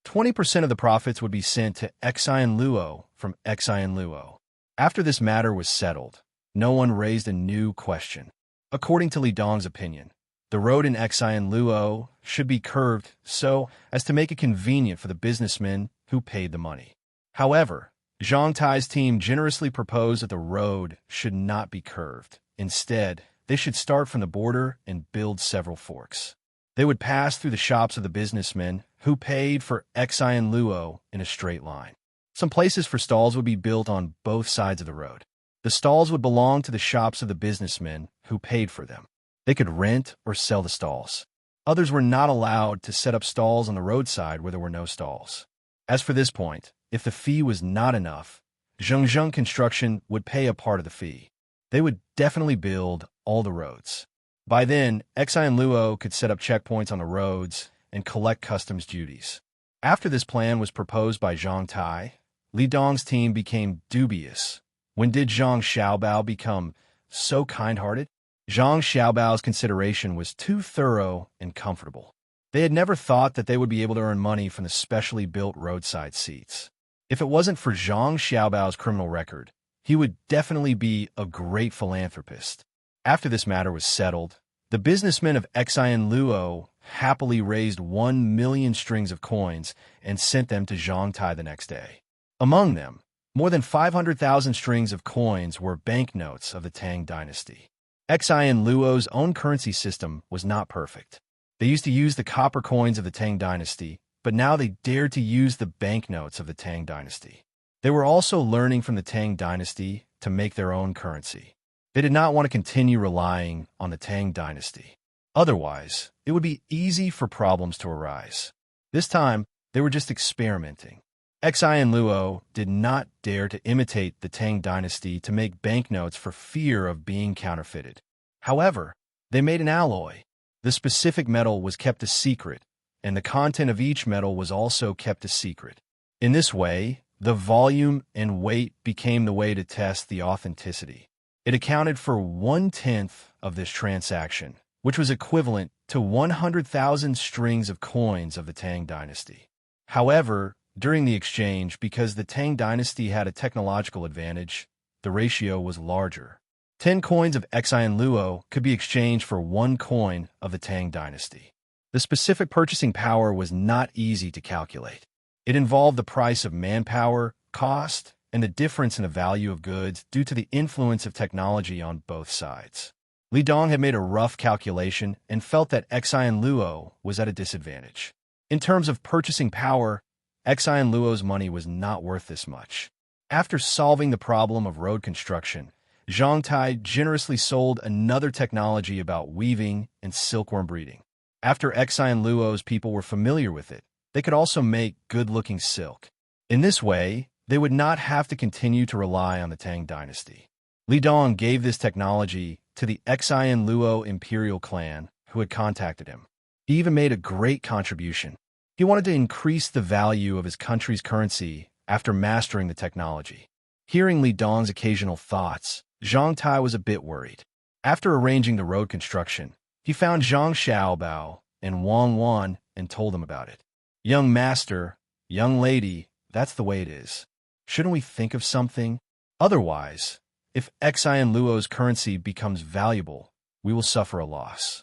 20% of the profits would be sent to Xi and Luo from Xi and Luo. After this matter was settled, no one raised a new question. According to Li Dong's opinion, the road in Xi and Luo should be curved so as to make it convenient for the businessmen who paid the money. However, Zhang Tai's team generously proposed that the road should not be curved. Instead, they should start from the border and build several forks. They would pass through the shops of the businessmen who paid for Xi and Luo in a straight line. Some places for stalls would be built on both sides of the road. The stalls would belong to the shops of the businessmen who paid for them. They could rent or sell the stalls. Others were not allowed to set up stalls on the roadside where there were no stalls. As for this point, if the fee was not enough, Zhengzheng Construction would pay a part of the fee. They would definitely build all the roads. By then, Xi and Luo could set up checkpoints on the roads and collect customs duties. After this plan was proposed by Zhang Tai, Li Dong's team became dubious. When did Zhang Xiaobao become so kind-hearted? Zhang Xiaobao's consideration was too thorough and comfortable. They had never thought that they would be able to earn money from the specially built roadside seats. If it wasn't for Zhang Xiaobao's criminal record, he would definitely be a great philanthropist. After this matter was settled, the businessmen of Xi and Luo happily raised 1 million strings of coins and sent them to Zhang Tai the next day. Among them, more than 500,000 strings of coins were banknotes of the Tang dynasty. Xi and Luo's own currency system was not perfect. They used to use the copper coins of the Tang dynasty, but now they dared to use the banknotes of the Tang dynasty. They were also learning from the Tang dynasty to make their own currency. They did not want to continue relying on the Tang dynasty. Otherwise, it would be easy for problems to arise. This time, they were just experimenting. Xi and Luo did not dare to imitate the Tang dynasty to make banknotes for fear of being counterfeited. However, they made an alloy. The specific metal was kept a secret, and the content of each metal was also kept a secret. In this way, the volume and weight became the way to test the authenticity. It accounted for 1/10 of this transaction, which was equivalent to 100,000 strings of coins of the Tang dynasty. However, during the exchange, because the Tang dynasty had a technological advantage, the ratio was larger. 10 coins of Xi and Luo could be exchanged for 1 coin of the Tang dynasty. The specific purchasing power was not easy to calculate. It involved the price of manpower, cost, and the difference in the value of goods due to the influence of technology on both sides. Li Dong had made a rough calculation and felt that Xi and Luo was at a disadvantage. In terms of purchasing power, Xi and Luo's money was not worth this much. After solving the problem of road construction, Zhang Tai generously sold another technology about weaving and silkworm breeding. After Xi and Luo's people were familiar with it, they could also make good-looking silk. In this way, they would not have to continue to rely on the Tang dynasty. Li Dong gave this technology to the Xi and Luo imperial clan who had contacted him. He even made a great contribution. He wanted to increase the value of his country's currency after mastering the technology. Hearing Li Dong's occasional thoughts, Zhang Tai was a bit worried. After arranging the road construction, he found Zhang Xiaobao and Wang Wan and told them about it. Young master, young lady, that's the way it is. Shouldn't we think of something? Otherwise, if Xi and Luo's currency becomes valuable, we will suffer a loss.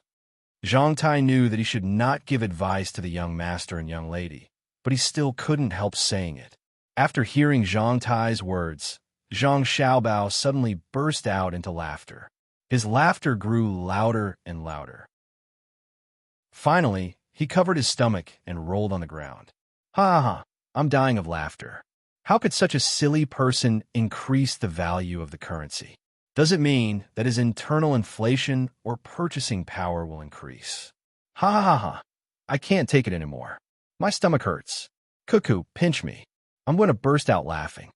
Zhang Tai knew that he should not give advice to the young master and young lady, but he still couldn't help saying it. After hearing Zhang Tai's words, Zhang Xiaobao suddenly burst out into laughter. His laughter grew louder and louder. Finally, he covered his stomach and rolled on the ground. Ha ha ha, I'm dying of laughter. How could such a silly person increase the value of the currency? Does it mean that his internal inflation or purchasing power will increase? Ha ha ha ha, I can't take it anymore. My stomach hurts. Cuckoo, pinch me. I'm going to burst out laughing.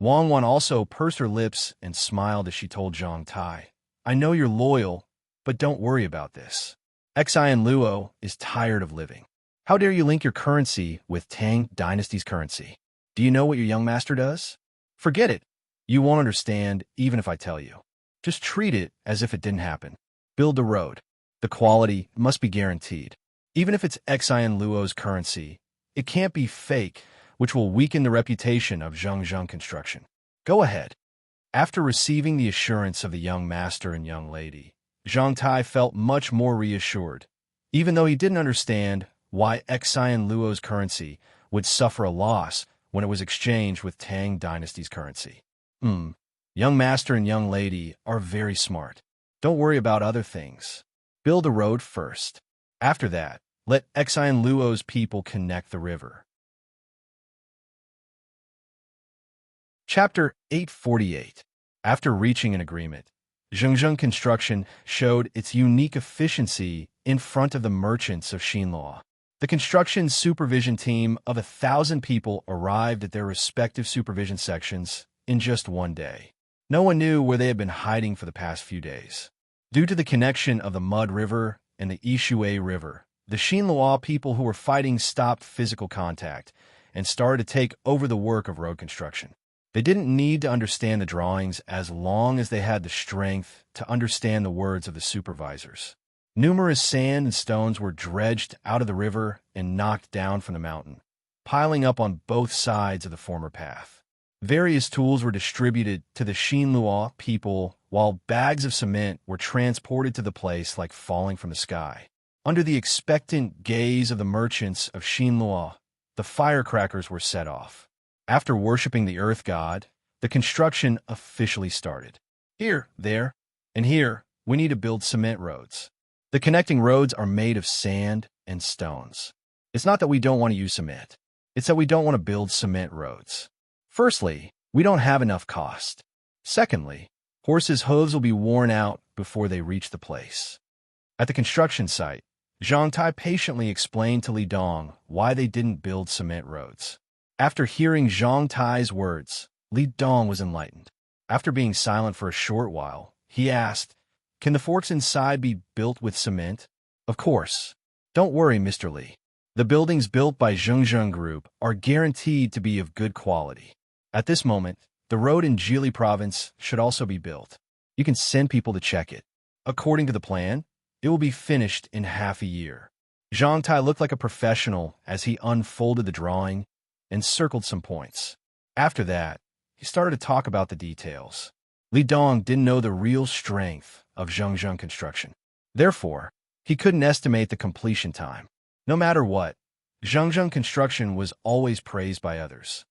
Wang Wan also pursed her lips and smiled as she told Zhang Tai, I know you're loyal, but don't worry about this. Xi and Luo is tired of living. How dare you link your currency with Tang Dynasty's currency? Do you know what your young master does? Forget it. You won't understand even if I tell you. Just treat it as if it didn't happen. Build the road. The quality must be guaranteed. Even if it's Xi and Luo's currency, it can't be fake, which will weaken the reputation of Zhengzheng construction. Go ahead. After receiving the assurance of the young master and young lady, Zhang Tai felt much more reassured, even though he didn't understand why Xi and Luo's currency would suffer a loss when it was exchanged with Tang Dynasty's currency. Young master and young lady are very smart. Don't worry about other things. Build a road first. After that, let Xi and Luo's people connect the river. Chapter 848. After reaching an agreement, Zhengzheng Construction showed its unique efficiency in front of the merchants of Xinluo. The construction supervision team of 1,000 people arrived at their respective supervision sections in just one day. No one knew where they had been hiding for the past few days. Due to the connection of the Mud River and the Yishui River, the Xinluo people who were fighting stopped physical contact and started to take over the work of road construction. They didn't need to understand the drawings as long as they had the strength to understand the words of the supervisors. Numerous sand and stones were dredged out of the river and knocked down from the mountain, piling up on both sides of the former path. Various tools were distributed to the Xinluo people, while bags of cement were transported to the place like falling from the sky. Under the expectant gaze of the merchants of Xinluo, the firecrackers were set off. After worshipping the earth god, the construction officially started. Here, there, and here, we need to build cement roads. The connecting roads are made of sand and stones. It's not that we don't want to use cement. It's that we don't want to build cement roads. Firstly, we don't have enough cost. Secondly, horses' hooves will be worn out before they reach the place. At the construction site, Zhang Tai patiently explained to Li Dong why they didn't build cement roads. After hearing Zhang Tai's words, Li Dong was enlightened. After being silent for a short while, he asked, "Can the forts inside be built with cement?" "Of course. Don't worry, Mr. Li. The buildings built by Zhengzheng Group are guaranteed to be of good quality. At this moment, the road in Jili province should also be built. You can send people to check it. According to the plan, it will be finished in half a year." Zhang Tai looked like a professional as he unfolded the drawing and circled some points. After that, he started to talk about the details. Li Dong didn't know the real strength of Zhengzheng construction. Therefore, he couldn't estimate the completion time. No matter what, Zhengzheng construction was always praised by others.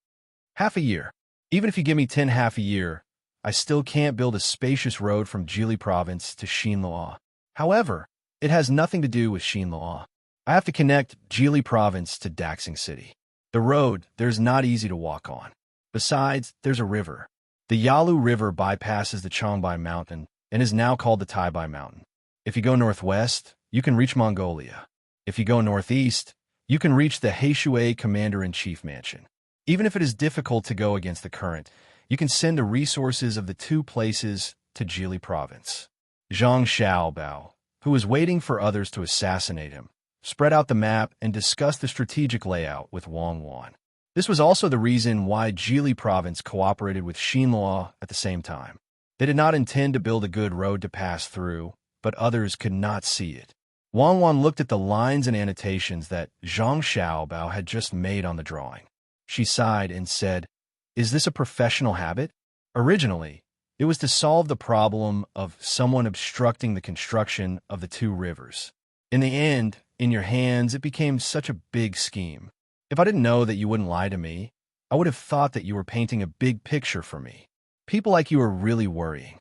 Half a year. Even if you give me 10 half a year, I still can't build a spacious road from Jili province to Xinluo. However, it has nothing to do with Xinluo. I have to connect Jili province to Daxing City. The road there's not easy to walk on. Besides, there's a river. The Yalu River bypasses the Chongbai Mountain and is now called the Taibai Mountain. If you go northwest, you can reach Mongolia. If you go northeast, you can reach the Heishui Commander-in-Chief Mansion. Even if it is difficult to go against the current, you can send the resources of the two places to Jili province. Zhang Xiaobao, who was waiting for others to assassinate him, spread out the map and discussed the strategic layout with Wang Wan. This was also the reason why Jili province cooperated with Xinluo at the same time. They did not intend to build a good road to pass through, but others could not see it. Wang Wan looked at the lines and annotations that Zhang Xiaobao had just made on the drawing. She sighed and said, "Is this a professional habit?" Originally, it was to solve the problem of someone obstructing the construction of the two rivers. In the end, in your hands, it became such a big scheme. If I didn't know that you wouldn't lie to me, I would have thought that you were painting a big picture for me. People like you are really worrying.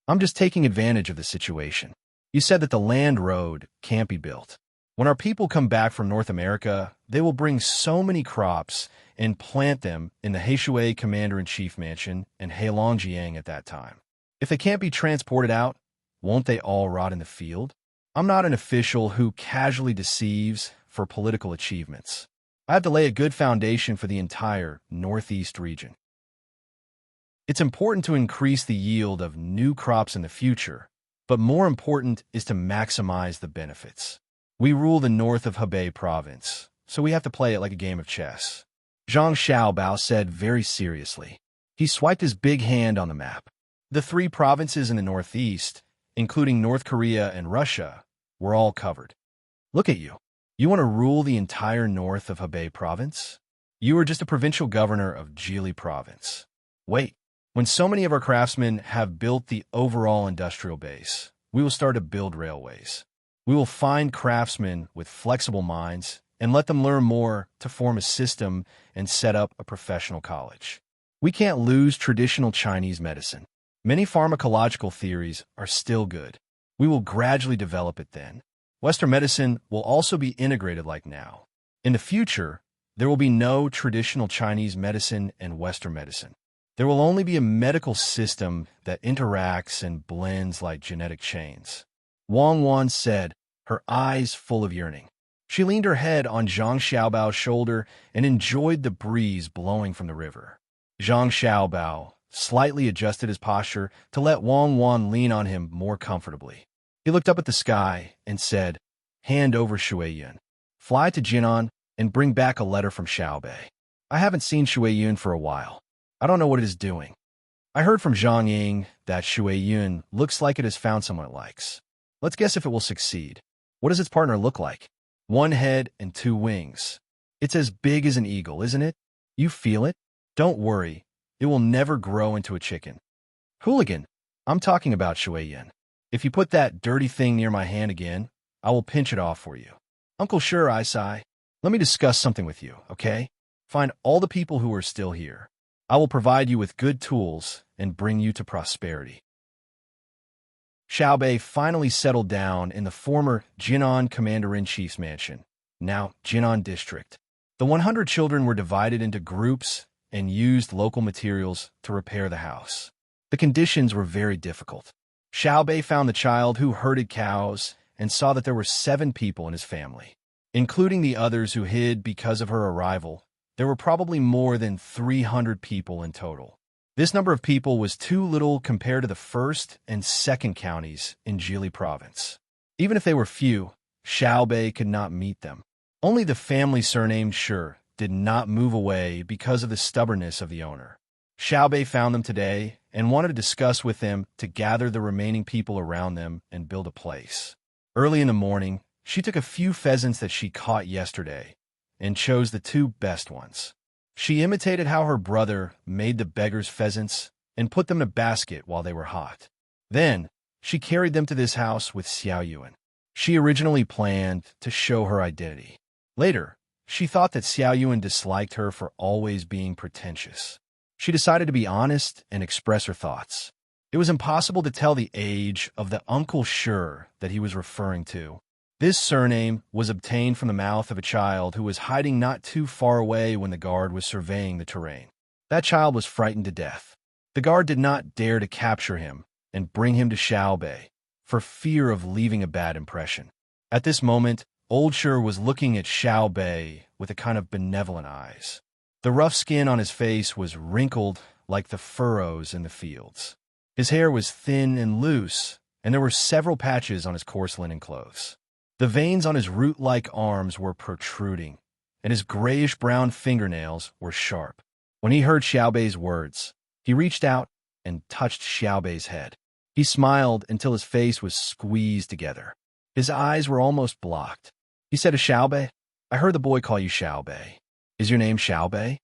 I'm just taking advantage of the situation. You said that the land road can't be built. When our people come back from North America, they will bring so many crops and plant them in the Heishui Commander-in-Chief Mansion and Heilongjiang at that time. If they can't be transported out, won't they all rot in the field? I'm not an official who casually deceives for political achievements. I have to lay a good foundation for the entire Northeast region. It's important to increase the yield of new crops in the future, but more important is to maximize the benefits. We rule the north of Hebei province, so we have to play it like a game of chess. Zhang Xiaobao said very seriously. He swiped his big hand on the map. The three provinces in the northeast, including North Korea and Russia, were all covered. Look at you. You want to rule the entire north of Hebei province? You are just a provincial governor of Jili province. Wait, when so many of our craftsmen have built the overall industrial base, we will start to build railways. We will find craftsmen with flexible minds and let them learn more to form a system and set up a professional college. We can't lose traditional Chinese medicine. Many pharmacological theories are still good. We will gradually develop it then. Western medicine will also be integrated like now. In the future, there will be no traditional Chinese medicine and Western medicine. There will only be a medical system that interacts and blends like genetic chains. Wang Wan said, her eyes full of yearning. She leaned her head on Zhang Xiaobao's shoulder and enjoyed the breeze blowing from the river. Zhang Xiaobao slightly adjusted his posture to let Wang Wan lean on him more comfortably. He looked up at the sky and said, "Hand over Shuiyun. Fly to Jinan and bring back a letter from Xiaobei. I haven't seen Shuiyun for a while. I don't know what it is doing. I heard from Zhang Ying that Shuiyun looks like it has found someone it likes. Let's guess if it will succeed. What does its partner look like? One head and two wings. It's as big as an eagle, isn't it? You feel it? Don't worry. It will never grow into a chicken." "Hooligan, I'm talking about Shuiyun. If you put that dirty thing near my hand again, I will pinch it off for you." "Uncle Sure, I sigh. Let me discuss something with you, okay? Find all the people who are still here. I will provide you with good tools and bring you to prosperity." Xiaobei finally settled down in the former Jinan Commander-in-Chief's mansion, now Jinan District. The 100 children were divided into groups and used local materials to repair the house. The conditions were very difficult. Xiaobei found the child who herded cows and saw that there were 7 people in his family. Including the others who hid because of her arrival, there were probably more than 300 people in total. This number of people was too little compared to the first and second counties in Jili province. Even if they were few, Xiaobei could not meet them. Only the family surnamed Shi did not move away because of the stubbornness of the owner. Xiaobei found them today and wanted to discuss with them to gather the remaining people around them and build a place. Early in the morning, she took a few pheasants that she caught yesterday and chose the 2 best ones. She imitated how her brother made the beggar's pheasants and put them in a basket while they were hot. Then, she carried them to this house with Xiao Yuan. She originally planned to show her identity. Later, she thought that Xiao Yuan disliked her for always being pretentious. She decided to be honest and express her thoughts. It was impossible to tell the age of the Uncle Shi that he was referring to. This surname was obtained from the mouth of a child who was hiding not too far away when the guard was surveying the terrain. That child was frightened to death. The guard did not dare to capture him and bring him to Xiaobei for fear of leaving a bad impression. At this moment, Old Shi was looking at Xiaobei with a kind of benevolent eyes. The rough skin on his face was wrinkled like the furrows in the fields. His hair was thin and loose, and there were several patches on his coarse linen clothes. The veins on his root-like arms were protruding, and his grayish-brown fingernails were sharp. When he heard Xiaobei's words, he reached out and touched Xiaobei's head. He smiled until his face was squeezed together. His eyes were almost blocked. He said to Xiaobei, "I heard the boy call you Xiaobei. Is your name Xiaobei?"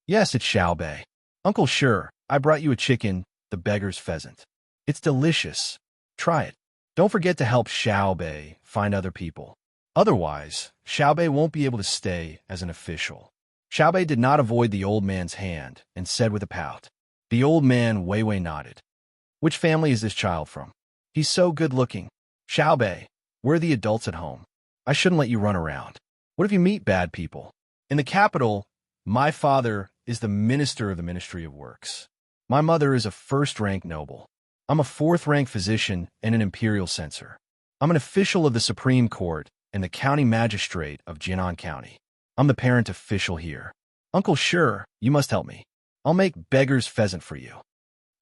"Yes, it's Xiaobei. Uncle Shi, I brought you a chicken, the beggar's pheasant. It's delicious. Try it. Don't forget to help Xiaobei find other people. Otherwise, Xiaobei won't be able to stay as an official." Xiaobei did not avoid the old man's hand and said with a pout. The old man Weiwei nodded. "Which family is this child from? He's so good-looking. Xiaobei, we're the adults at home. I shouldn't let you run around. What if you meet bad people? In the capital, my father is the minister of the Ministry of Works. My mother is a first-rank noble. I'm a 4th-rank physician and an imperial censor. I'm an official of the Supreme Court and the county magistrate of Jinan County. I'm the parent official here. Uncle Shi, you must help me. I'll make beggar's pheasant for you."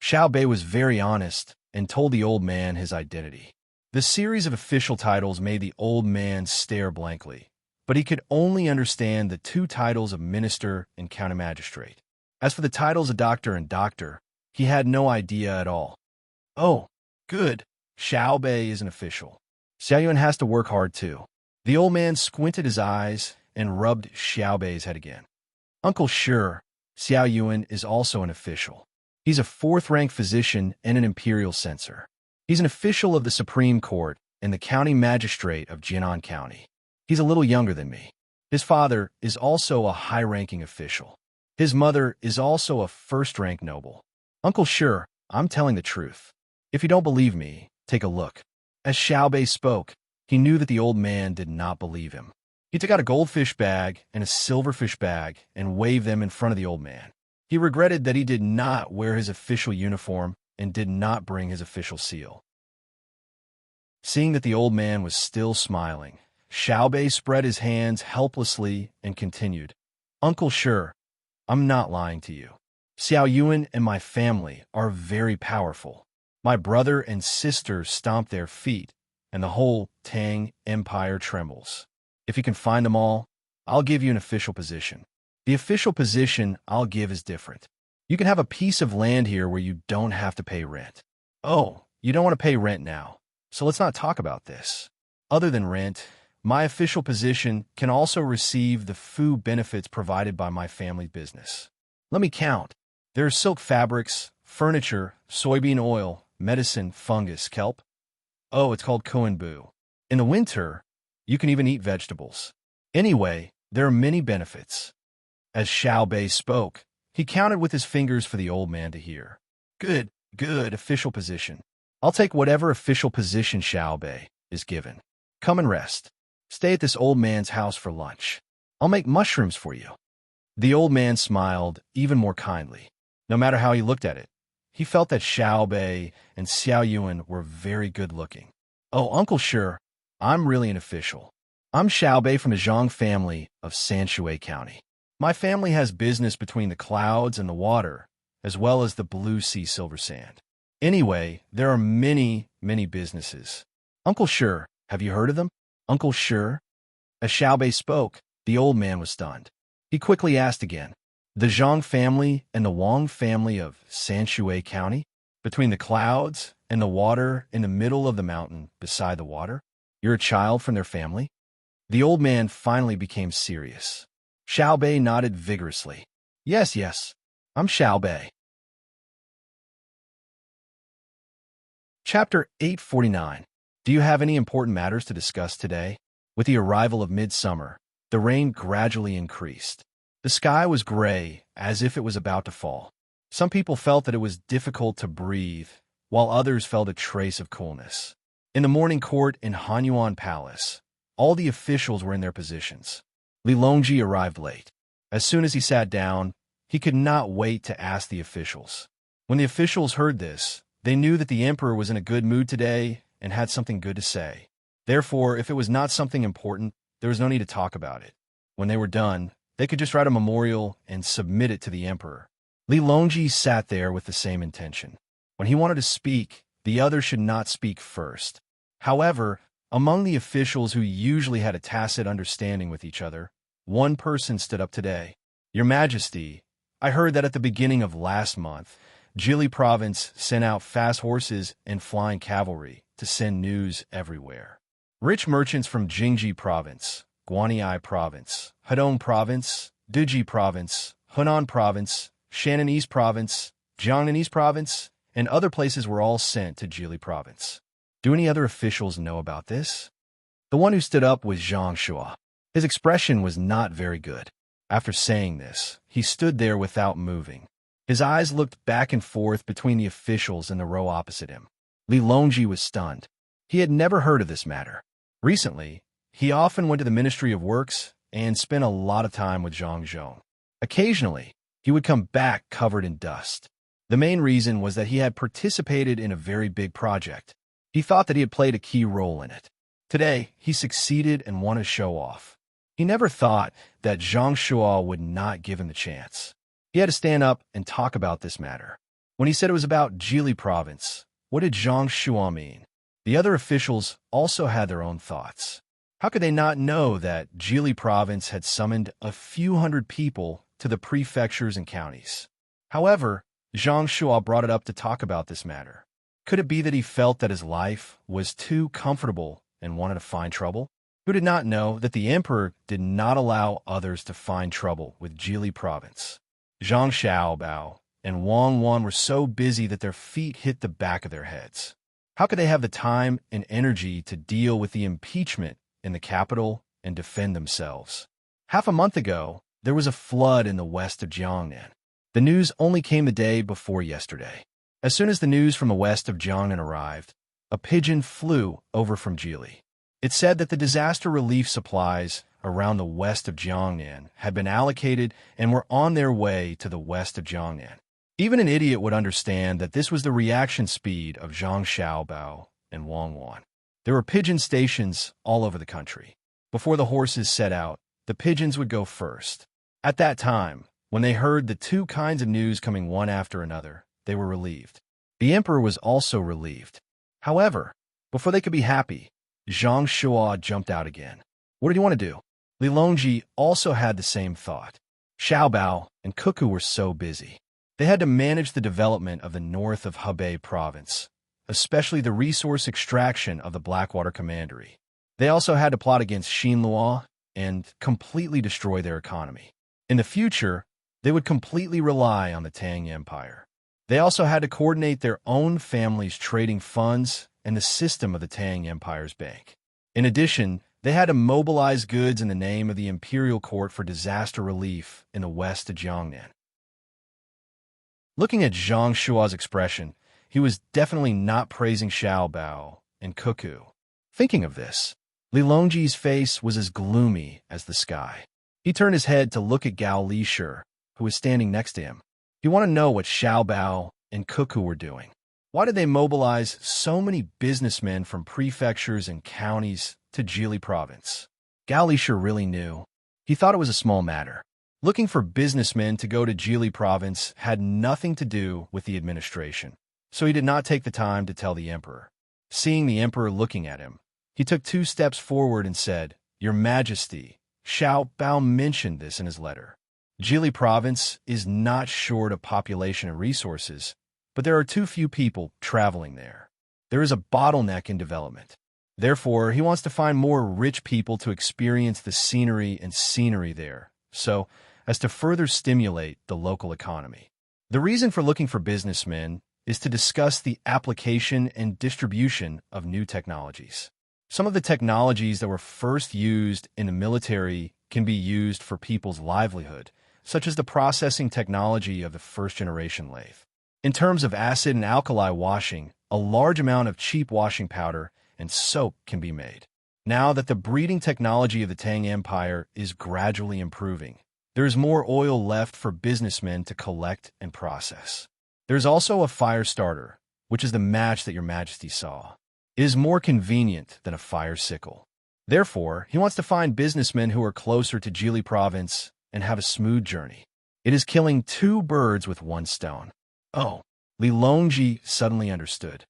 Xiaobei was very honest and told the old man his identity. The series of official titles made the old man stare blankly, but he could only understand the 2 titles of minister and county magistrate. As for the titles of doctor and doctor, he had no idea at all. "Oh, good. Xiaobei is an official. Xiao Yuan has to work hard too." The old man squinted his eyes and rubbed Xiaobei's head again. "Uncle Shi, Xiao Yuan is also an official. He's a 4th-rank physician and an imperial censor. He's an official of the Supreme Court and the county magistrate of Jinan County. He's a little younger than me. His father is also a high-ranking official. His mother is also a 1st-rank noble. Uncle Shi, I'm telling the truth. If you don't believe me, take a look." As Xiaobei spoke, he knew that the old man did not believe him. He took out a goldfish bag and a silverfish bag and waved them in front of the old man. He regretted that he did not wear his official uniform and did not bring his official seal. Seeing that the old man was still smiling, Xiaobei spread his hands helplessly and continued, "Uncle Shi, I'm not lying to you. Xiao Yuan and my family are very powerful. My brother and sister stomp their feet, and the whole Tang Empire trembles. If you can find them all, I'll give you an official position. The official position I'll give is different. You can have a piece of land here where you don't have to pay rent." "Oh, you don't want to pay rent now, so let's not talk about this. Other than rent, my official position can also receive the food benefits provided by my family business. Let me count. There are silk fabrics, furniture, soybean oil, medicine, fungus, kelp. Oh, it's called koenbu. In the winter, you can even eat vegetables. Anyway, there are many benefits." As Xiaobei spoke, he counted with his fingers for the old man to hear. Good, official position. I'll take whatever official position Xiaobei is given. Come and rest. Stay at this old man's house for lunch. I'll make mushrooms for you." The old man smiled even more kindly. No matter how he looked at it, he felt that Xiao Bei and Xiao Yuan were very good-looking. "Oh, Uncle Sure, I'm really an official. I'm Xiao Bei from the Zhang family of Sanshui County. My family has business between the clouds and the water, as well as the blue sea silver sand. Anyway, there are many, many businesses. Uncle Sure, have you heard of them? Uncle Sure?" As Xiao Bei spoke, the old man was stunned. He quickly asked again, "The Zhang family and the Wang family of Sanshui County? Between the clouds and the water in the middle of the mountain beside the water? You're a child from their family?" The old man finally became serious. Xiao Bei nodded vigorously. Yes, yes, I'm Xiao Bei." Chapter 849. Do you have any important matters to discuss today? With the arrival of midsummer, the rain gradually increased. The sky was gray, as if it was about to fall. Some people felt that it was difficult to breathe, while others felt a trace of coolness. In the morning court in Hanyuan Palace, all the officials were in their positions. Li Longji arrived late. As soon as he sat down, he could not wait to ask the officials. When the officials heard this, they knew that the emperor was in a good mood today and had something good to say. Therefore, if it was not something important, there was no need to talk about it. When they were done, they could just write a memorial and submit it to the emperor. Li Longji sat there with the same intention. When he wanted to speak, the other should not speak first. However, among the officials who usually had a tacit understanding with each other, one person stood up today. "Your Majesty, I heard that at the beginning of last month, Jili province sent out fast horses and flying cavalry to send news everywhere. Rich merchants from Jingji province, Guanyi province, Hedong province, Duji province, Hunan province, Shannonese province, Jiangnan province, and other places were all sent to Jili province. Do any other officials know about this?" The one who stood up was Zhang Shua. His expression was not very good. After saying this, he stood there without moving. His eyes looked back and forth between the officials in the row opposite him. Li Longji was stunned. He had never heard of this matter. Recently, he often went to the Ministry of Works and spent a lot of time with Zhang Zhong. Occasionally, he would come back covered in dust. The main reason was that he had participated in a very big project. He thought that he had played a key role in it. Today, he succeeded and won a show-off. He never thought that Zhang Shua would not give him the chance. He had to stand up and talk about this matter. When he said it was about Jili province, what did Zhang Shua mean? The other officials also had their own thoughts. How could they not know that Jili province had summoned a few hundred people to the prefectures and counties? However, Zhang Shua brought it up to talk about this matter. Could it be that he felt that his life was too comfortable and wanted to find trouble? Who did not know that the emperor did not allow others to find trouble with Jili province? Zhang Xiaobao and Wang Wan were so busy that their feet hit the back of their heads. How could they have the time and energy to deal with the impeachment in the capital and defend themselves? Half a month ago, there was a flood in the west of Jiangnan. The news only came the day before yesterday. As soon as the news from the west of Jiangnan arrived, a pigeon flew over from Jili. It said that the disaster relief supplies around the west of Jiangnan had been allocated and were on their way to the west of Jiangnan. Even an idiot would understand that this was the reaction speed of Zhang Xiaobao and Wang Wan. There were pigeon stations all over the country. Before the horses set out, the pigeons would go first. At that time, when they heard the two kinds of news coming one after another, they were relieved. The emperor was also relieved. However, before they could be happy, Zhang Shua jumped out again. What did he want to do? Li Longji also had the same thought. Xiaobao and Cuckoo were so busy. They had to manage the development of the north of Hebei province, especially the resource extraction of the Blackwater Commandery. They also had to plot against Xinlua and completely destroy their economy. In the future, they would completely rely on the Tang Empire. They also had to coordinate their own family's trading funds and the system of the Tang Empire's bank. In addition, they had to mobilize goods in the name of the imperial court for disaster relief in the west of Jiangnan. Looking at Zhang Shua's expression, he was definitely not praising Xiaobao and Cuckoo. Thinking of this, Li Longji's face was as gloomy as the sky. He turned his head to look at Gao Lishur, who was standing next to him. He wanted to know what Xiao Bao and Cuckoo were doing. Why did they mobilize so many businessmen from prefectures and counties to Jili province? Gao Lishur really knew. He thought it was a small matter. Looking for businessmen to go to Jili province had nothing to do with the administration, so he did not take the time to tell the emperor. Seeing the emperor looking at him, he took 2 steps forward and said, "Your Majesty, Xiao Bao mentioned this in his letter. Jili province is not short of population and resources, but there are too few people traveling there. There is a bottleneck in development. Therefore, he wants to find more rich people to experience the scenery there, so as to further stimulate the local economy. The reason for looking for businessmen is to discuss the application and distribution of new technologies. Some of the technologies that were first used in the military can be used for people's livelihood, such as the processing technology of the first-generation lathe. In terms of acid and alkali washing, a large amount of cheap washing powder and soap can be made. Now that the breeding technology of the Tang Empire is gradually improving, there is more oil left for businessmen to collect and process. There is also a fire starter, which is the match that your Majesty saw. It is more convenient than a fire sickle. Therefore, he wants to find businessmen who are closer to Jili province and have a smooth journey. It is killing 2 birds with 1 stone. Oh, Li Longji suddenly understood.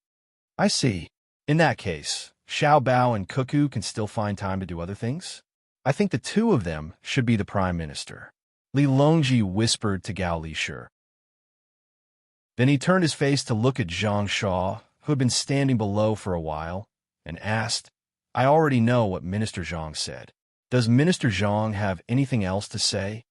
I see. In that case, Xiao Bao and Cuckoo can still find time to do other things? I think the 2 of them should be the prime minister. Li Longji whispered to Gao Lishur. Then he turned his face to look at Zhang Shaw, who had been standing below for a while, and asked, I already know what Minister Zhang said. Does Minister Zhang have anything else to say?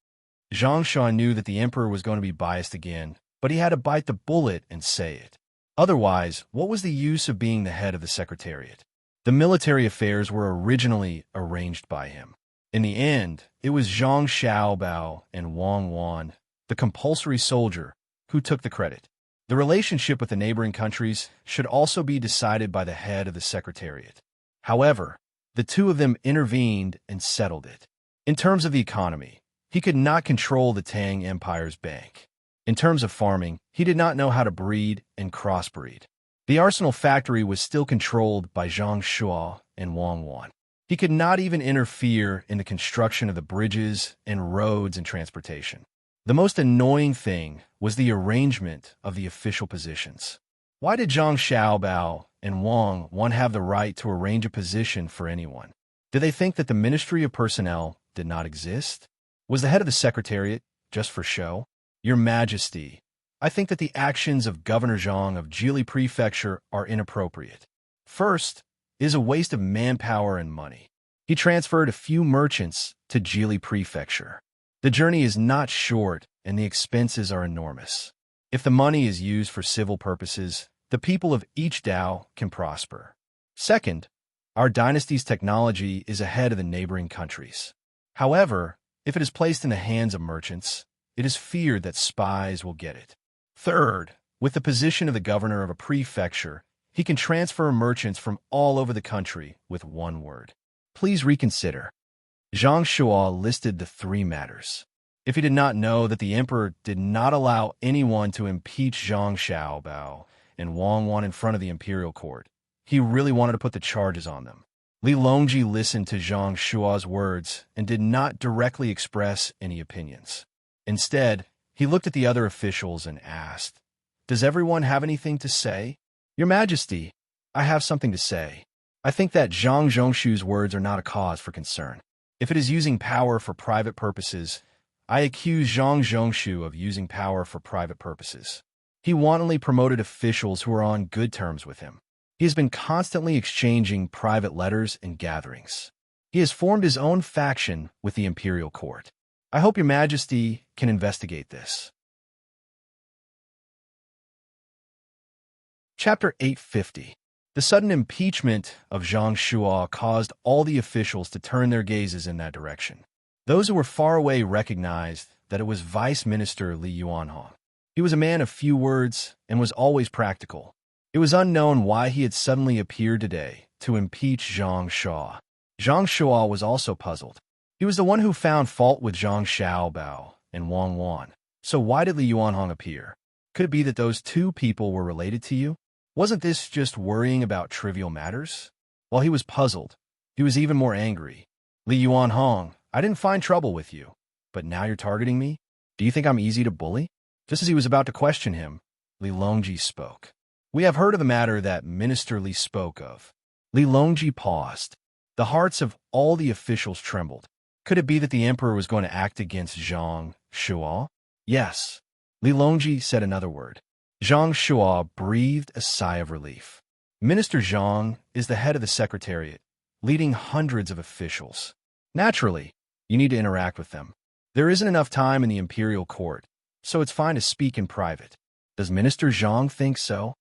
Zhang Shaw knew that the emperor was going to be biased again, but he had to bite the bullet and say it. Otherwise, what was the use of being the head of the secretariat? The military affairs were originally arranged by him. In the end, it was Zhang Xiaobao and Wang Wan, the compulsory soldier, who took the credit. The relationship with the neighboring countries should also be decided by the head of the secretariat. However, the 2 of them intervened and settled it. In terms of the economy, he could not control the Tang Empire's bank. In terms of farming, he did not know how to breed and crossbreed. The arsenal factory was still controlled by Zhang Shuo and Wang Wan. He could not even interfere in the construction of the bridges and roads and transportation. The most annoying thing was the arrangement of the official positions. Why did Zhang Xiaobao and Wang Wan have the right to arrange a position for anyone? Did they think that the Ministry of Personnel did not exist? Was the head of the Secretariat just for show? Your Majesty, I think that the actions of Governor Zhang of Jili Prefecture are inappropriate. First, it is a waste of manpower and money. He transferred a few merchants to Jili Prefecture. The journey is not short and the expenses are enormous. If the money is used for civil purposes, the people of each Dao can prosper. Second, our dynasty's technology is ahead of the neighboring countries. However, if it is placed in the hands of merchants, it is feared that spies will get it. Third, with the position of the governor of a prefecture, he can transfer merchants from all over the country with 1 word. Please reconsider. Zhang Shuo listed the 3 matters. If he did not know that the emperor did not allow anyone to impeach Zhang Xiaobao and Wang Wan in front of the imperial court, he really wanted to put the charges on them. Li Longji listened to Zhang Shuo's words and did not directly express any opinions. Instead, he looked at the other officials and asked, Does everyone have anything to say? Your Majesty, I have something to say. I think that Zhang Zhongshu's words are not a cause for concern. If it is using power for private purposes, I accuse Zhang Zhongshu of using power for private purposes. He wantonly promoted officials who are on good terms with him. He has been constantly exchanging private letters and gatherings. He has formed his own faction with the imperial court. I hope your Majesty can investigate this. Chapter 850. The sudden impeachment of Zhang Shuo caused all the officials to turn their gazes in that direction. Those who were far away recognized that it was Vice Minister Li Yuanhong. He was a man of few words and was always practical. It was unknown why he had suddenly appeared today to impeach Zhang Shuo. Zhang Shuo was also puzzled. He was the one who found fault with Zhang Xiaobao and Wang Wan. So why did Li Yuanhong appear? Could it be that those two people were related to you? Wasn't this just worrying about trivial matters? While he was puzzled, he was even more angry. Li Yuanhong, I didn't find trouble with you, but now you're targeting me? Do you think I'm easy to bully? Just as he was about to question him, Li Longji spoke. We have heard of the matter that Minister Li spoke of. Li Longji paused. The hearts of all the officials trembled. Could it be that the emperor was going to act against Zhang Shuo? Yes. Li Longji said another word. Zhang Shuo breathed a sigh of relief. Minister Zhang is the head of the secretariat, leading hundreds of officials. Naturally, you need to interact with them. There isn't enough time in the imperial court, so it's fine to speak in private. Does Minister Zhang think so?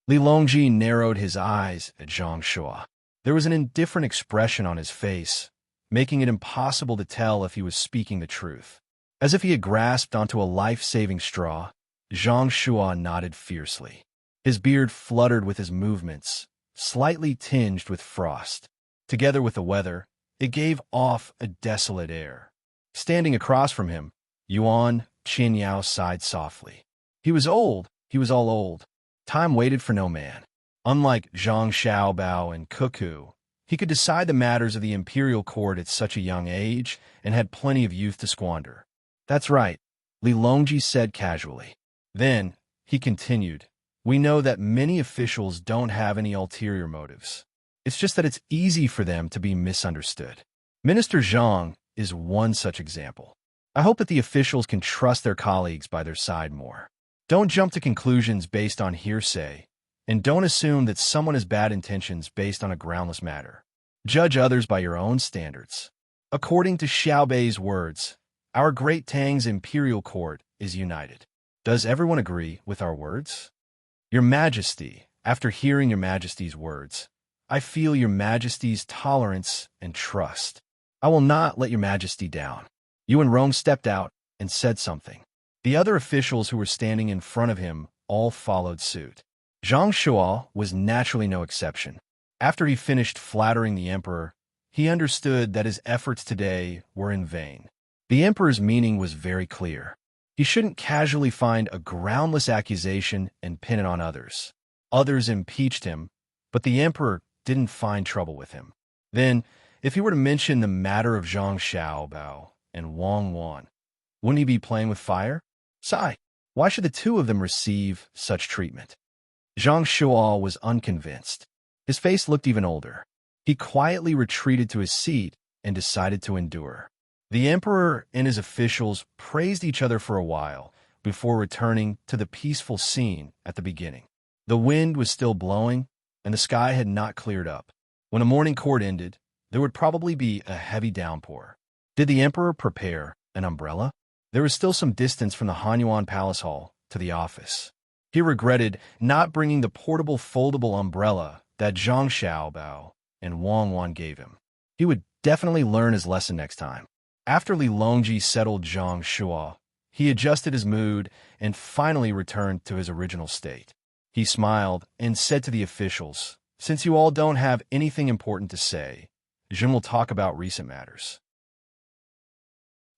Li Longji narrowed his eyes at Zhang Shuo. There was an indifferent expression on his face, making it impossible to tell if he was speaking the truth. As if he had grasped onto a life-saving straw, Zhang Shuo nodded fiercely. His beard fluttered with his movements, slightly tinged with frost. Together with the weather, it gave off a desolate air. Standing across from him, Yuan Qinyao sighed softly. He was old, he was all old. Time waited for no man. Unlike Zhang Xiaobao and Cuckoo, he could decide the matters of the imperial court at such a young age and had plenty of youth to squander. That's right, Li Longji said casually. Then, he continued, we know that many officials don't have any ulterior motives. It's just that it's easy for them to be misunderstood. Minister Zhang is one such example. I hope that the officials can trust their colleagues by their side more. Don't jump to conclusions based on hearsay, and don't assume that someone has bad intentions based on a groundless matter. Judge others by your own standards. According to Xiaobei's words, our great Tang's imperial court is united. Does everyone agree with our words? Your Majesty, after hearing your Majesty's words, I feel your Majesty's tolerance and trust. I will not let your Majesty down. Yuan Rong stepped out and said something. The other officials who were standing in front of him all followed suit. Zhang Shuo was naturally no exception. After he finished flattering the emperor, he understood that his efforts today were in vain. The emperor's meaning was very clear. He shouldn't casually find a groundless accusation and pin it on others. Others impeached him, but the emperor didn't find trouble with him. Then, if he were to mention the matter of Zhang Xiaobao and Wang Wan, wouldn't he be playing with fire? Sigh, why should the two of them receive such treatment? Zhang Shuo was unconvinced. His face looked even older. He quietly retreated to his seat and decided to endure. The emperor and his officials praised each other for a while before returning to the peaceful scene at the beginning. The wind was still blowing, and the sky had not cleared up. When the morning court ended, there would probably be a heavy downpour. Did the emperor prepare an umbrella? There was still some distance from the Hanyuan Palace Hall to the office. He regretted not bringing the portable foldable umbrella that Zhang Xiaobao and Wang Wan gave him. He would definitely learn his lesson next time. After Li Longji settled Zhang Shuo, he adjusted his mood and finally returned to his original state. He smiled and said to the officials, since you all don't have anything important to say, Jun will talk about recent matters.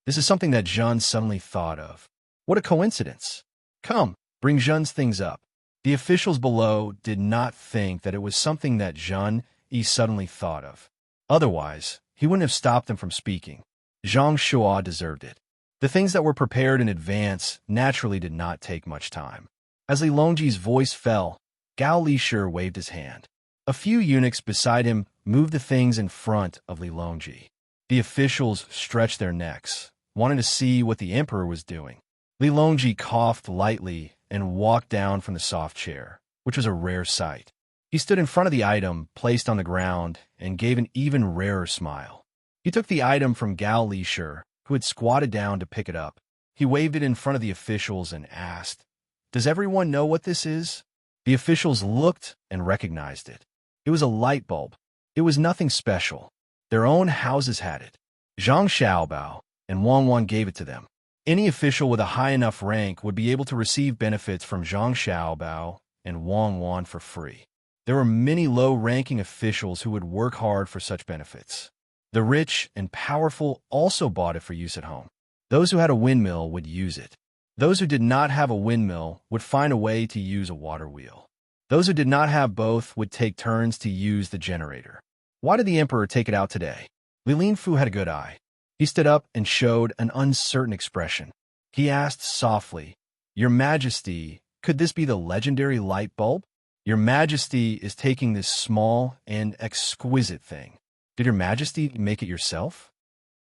This is something that Jun suddenly thought of. What a coincidence. Come, bring Jun's things up. The officials below did not think that it was something that Jun suddenly thought of. Otherwise, he wouldn't have stopped them from speaking. Zhang Shuo deserved it. The things that were prepared in advance naturally did not take much time. As Li Longji's voice fell, Gao Lishir waved his hand. A few eunuchs beside him moved the things in front of Li Longji. The officials stretched their necks, wanting to see what the emperor was doing. Li Longji coughed lightly and walked down from the soft chair, which was a rare sight. He stood in front of the item placed on the ground and gave an even rarer smile. He took the item from Gao Lishir, who had squatted down to pick it up. He waved it in front of the officials and asked, "Does everyone know what this is?" The officials looked and recognized it. It was a light bulb. It was nothing special. Their own houses had it. Zhang Xiaobao and Wang Wan gave it to them. Any official with a high enough rank would be able to receive benefits from Zhang Xiaobao and Wang Wan for free. There were many low-ranking officials who would work hard for such benefits. The rich and powerful also bought it for use at home. Those who had a windmill would use it. Those who did not have a windmill would find a way to use a water wheel. Those who did not have both would take turns to use the generator. Why did the emperor take it out today? Li Linfu had a good eye. He stood up and showed an uncertain expression. He asked softly, "Your Majesty, could this be the legendary light bulb? Your Majesty is taking this small and exquisite thing. Did Your Majesty make it yourself?"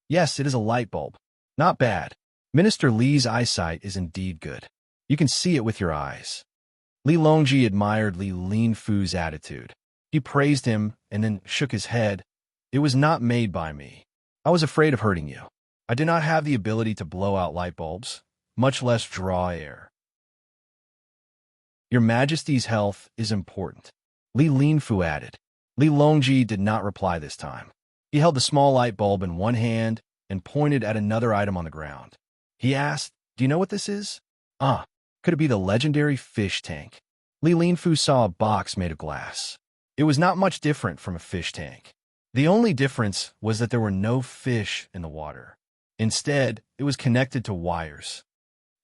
"Yes, it is a light bulb." "Not bad. Minister Li's eyesight is indeed good. You can see it with your eyes." Li Longji admired Li Linfu's attitude. He praised him and then shook his head. "It was not made by me. I was afraid of hurting you. I do not have the ability to blow out light bulbs, much less draw air." "Your Majesty's health is important," Li Linfu added. Li Longji did not reply this time. He held the small light bulb in one hand and pointed at another item on the ground. He asked, "Do you know what this is?" "Ah, could it be the legendary fish tank?" Li Linfu saw a box made of glass. It was not much different from a fish tank. The only difference was that there were no fish in the water. Instead, it was connected to wires.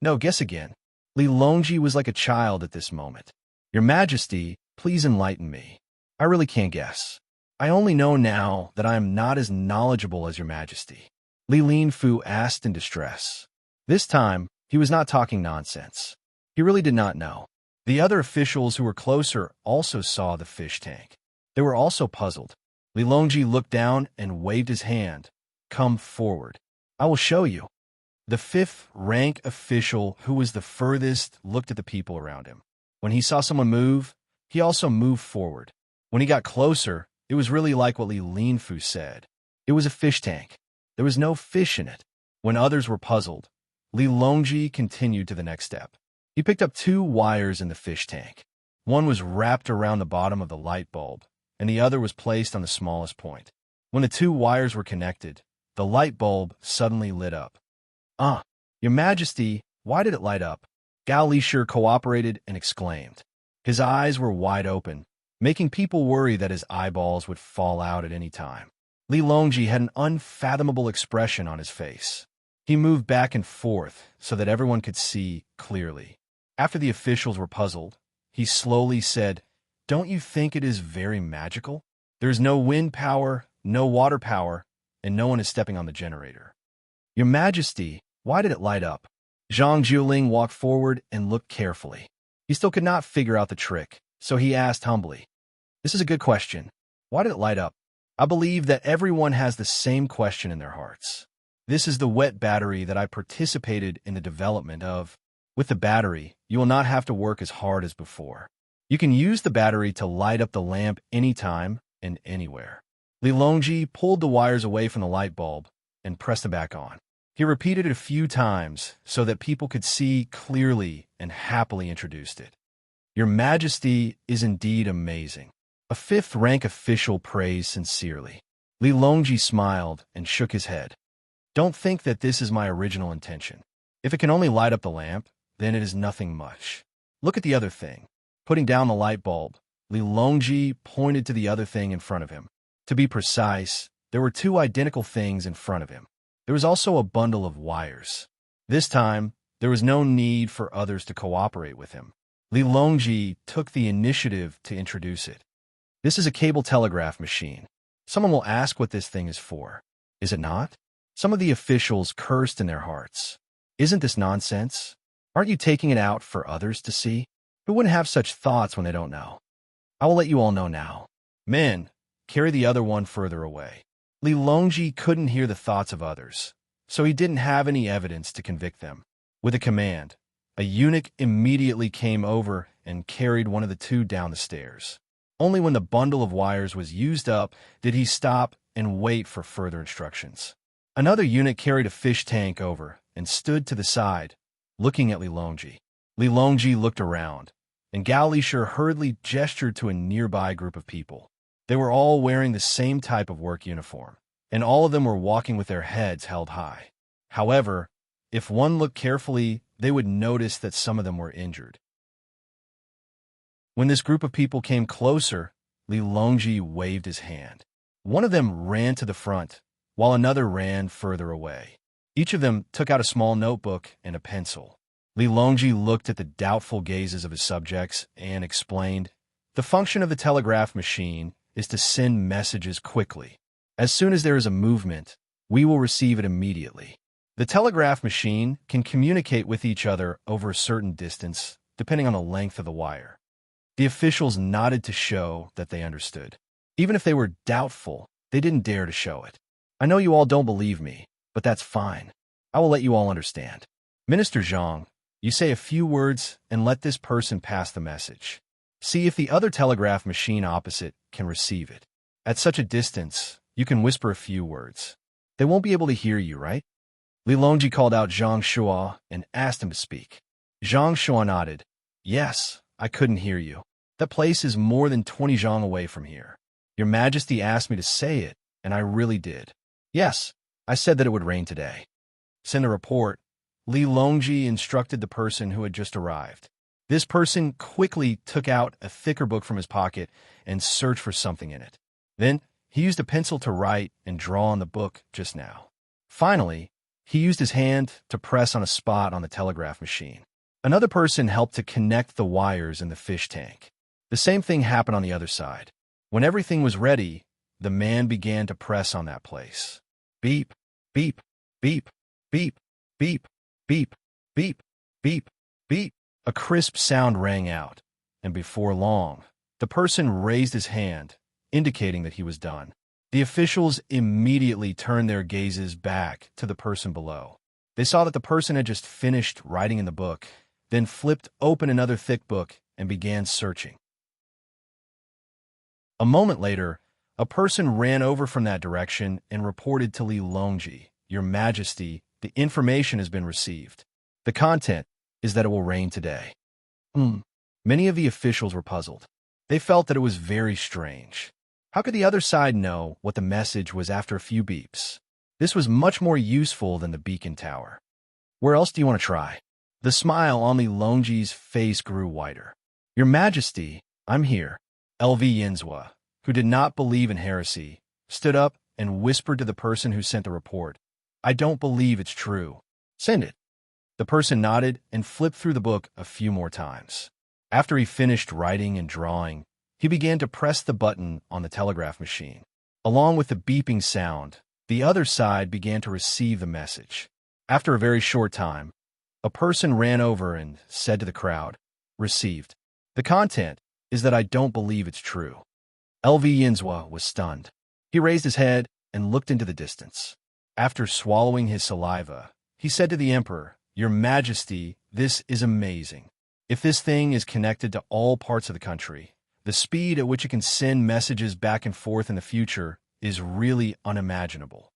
"No, guess again." Li Longji was like a child at this moment. "Your Majesty, please enlighten me. I really can't guess. I only know now that I am not as knowledgeable as Your Majesty." Li Linfu asked in distress. This time, he was not talking nonsense. He really did not know. The other officials who were closer also saw the fish tank. They were also puzzled. Li Longji looked down and waved his hand. "Come forward. I will show you." The fifth rank official, who was the furthest, looked at the people around him. When he saw someone move, he also moved forward. When he got closer, it was really like what Li Linfu said. It was a fish tank. There was no fish in it. When others were puzzled, Li Longji continued to the next step. He picked up 2 wires in the fish tank. One was wrapped around the bottom of the light bulb, and the other was placed on the smallest point. When the 2 wires were connected, the light bulb suddenly lit up. "Ah, Your Majesty, why did it light up?" Gao Lishir cooperated and exclaimed. His eyes were wide open, making people worry that his eyeballs would fall out at any time. Li Longji had an unfathomable expression on his face. He moved back and forth so that everyone could see clearly. After the officials were puzzled, he slowly said, "Don't you think it is very magical? There is no wind power, no water power, and no one is stepping on the generator." "Your Majesty, why did it light up?" Zhang Jiuling walked forward and looked carefully. He still could not figure out the trick, so he asked humbly, "This is a good question. Why did it light up?" I believe that everyone has the same question in their hearts. This is the wet battery that I participated in the development of. With the battery, you will not have to work as hard as before. You can use the battery to light up the lamp anytime and anywhere. Li Longji pulled the wires away from the light bulb and pressed them back on. He repeated it a few times so that people could see clearly and happily introduced it. "Your Majesty is indeed amazing." A 5th rank official praised sincerely. Li Longji smiled and shook his head. "Don't think that this is my original intention. If it can only light up the lamp, then it is nothing much. Look at the other thing." Putting down the light bulb, Li Longji pointed to the other thing in front of him. To be precise, there were 2 identical things in front of him. There was also a bundle of wires. This time, there was no need for others to cooperate with him. Li Longji took the initiative to introduce it. "This is a cable telegraph machine. Someone will ask what this thing is for. Is it not?" Some of the officials cursed in their hearts. "Isn't this nonsense? Aren't you taking it out for others to see? Who wouldn't have such thoughts when they don't know? I will let you all know now. Men, carry the other one further away." Li Longji couldn't hear the thoughts of others, so he didn't have any evidence to convict them. With a command, a eunuch immediately came over and carried one of the 2 down the stairs. Only when the bundle of wires was used up did he stop and wait for further instructions. Another eunuch carried a fish tank over and stood to the side, looking at Li Longji. Li Longji looked around, and Gao Lishir hurriedly gestured to a nearby group of people. They were all wearing the same type of work uniform, and all of them were walking with their heads held high. However, if one looked carefully, they would notice that some of them were injured. When this group of people came closer, Li Longji waved his hand. One of them ran to the front while another ran further away. Each of them took out a small notebook and a pencil. Li Longji looked at the doubtful gazes of his subjects and explained, "The function of the telegraph machine is to send messages quickly. As soon as there is a movement, we will receive it immediately. The telegraph machine can communicate with each other over a certain distance, depending on the length of the wire." The officials nodded to show that they understood. Even if they were doubtful, they didn't dare to show it. "I know you all don't believe me, but that's fine. I will let you all understand. Minister Zhang, you say a few words and let this person pass the message. See if the other telegraph machine opposite can receive it. At such a distance, you can whisper a few words. They won't be able to hear you, right?" Li Longji called out Zhang Shua and asked him to speak. Zhang Shua nodded. "Yes, I couldn't hear you. That place is more than 20 zhang away from here. Your Majesty asked me to say it, and I really did. Yes, I said that it would rain today. Send a report." Li Longji instructed the person who had just arrived. This person quickly took out a thicker book from his pocket and searched for something in it. Then, he used a pencil to write and draw on the book just now. Finally, he used his hand to press on a spot on the telegraph machine. Another person helped to connect the wires in the fish tank. The same thing happened on the other side. When everything was ready, the man began to press on that place. Beep, beep, beep, beep, beep, beep, beep, beep, beep. A crisp sound rang out, and before long, the person raised his hand, indicating that he was done. The officials immediately turned their gazes back to the person below. They saw that the person had just finished writing in the book, then flipped open another thick book and began searching. A moment later, a person ran over from that direction and reported to Li Longji, "Your Majesty, the information has been received. The content is that it will rain today." Many of the officials were puzzled. They felt that it was very strange. How could the other side know what the message was after a few beeps? This was much more useful than the beacon tower. "Where else do you want to try?" The smile on Li Longji's face grew wider. "Your Majesty, I'm here." LV Yinzhua, who did not believe in heresy, stood up and whispered to the person who sent the report, "I don't believe it's true. Send it." The person nodded and flipped through the book a few more times. After he finished writing and drawing, he began to press the button on the telegraph machine. Along with the beeping sound, the other side began to receive the message. After a very short time, a person ran over and said to the crowd, "Received. The content is that I don't believe it's true." LV Yinzhua was stunned. He raised his head and looked into the distance. After swallowing his saliva, he said to the emperor, "Your Majesty, this is amazing. If this thing is connected to all parts of the country, the speed at which it can send messages back and forth in the future is really unimaginable."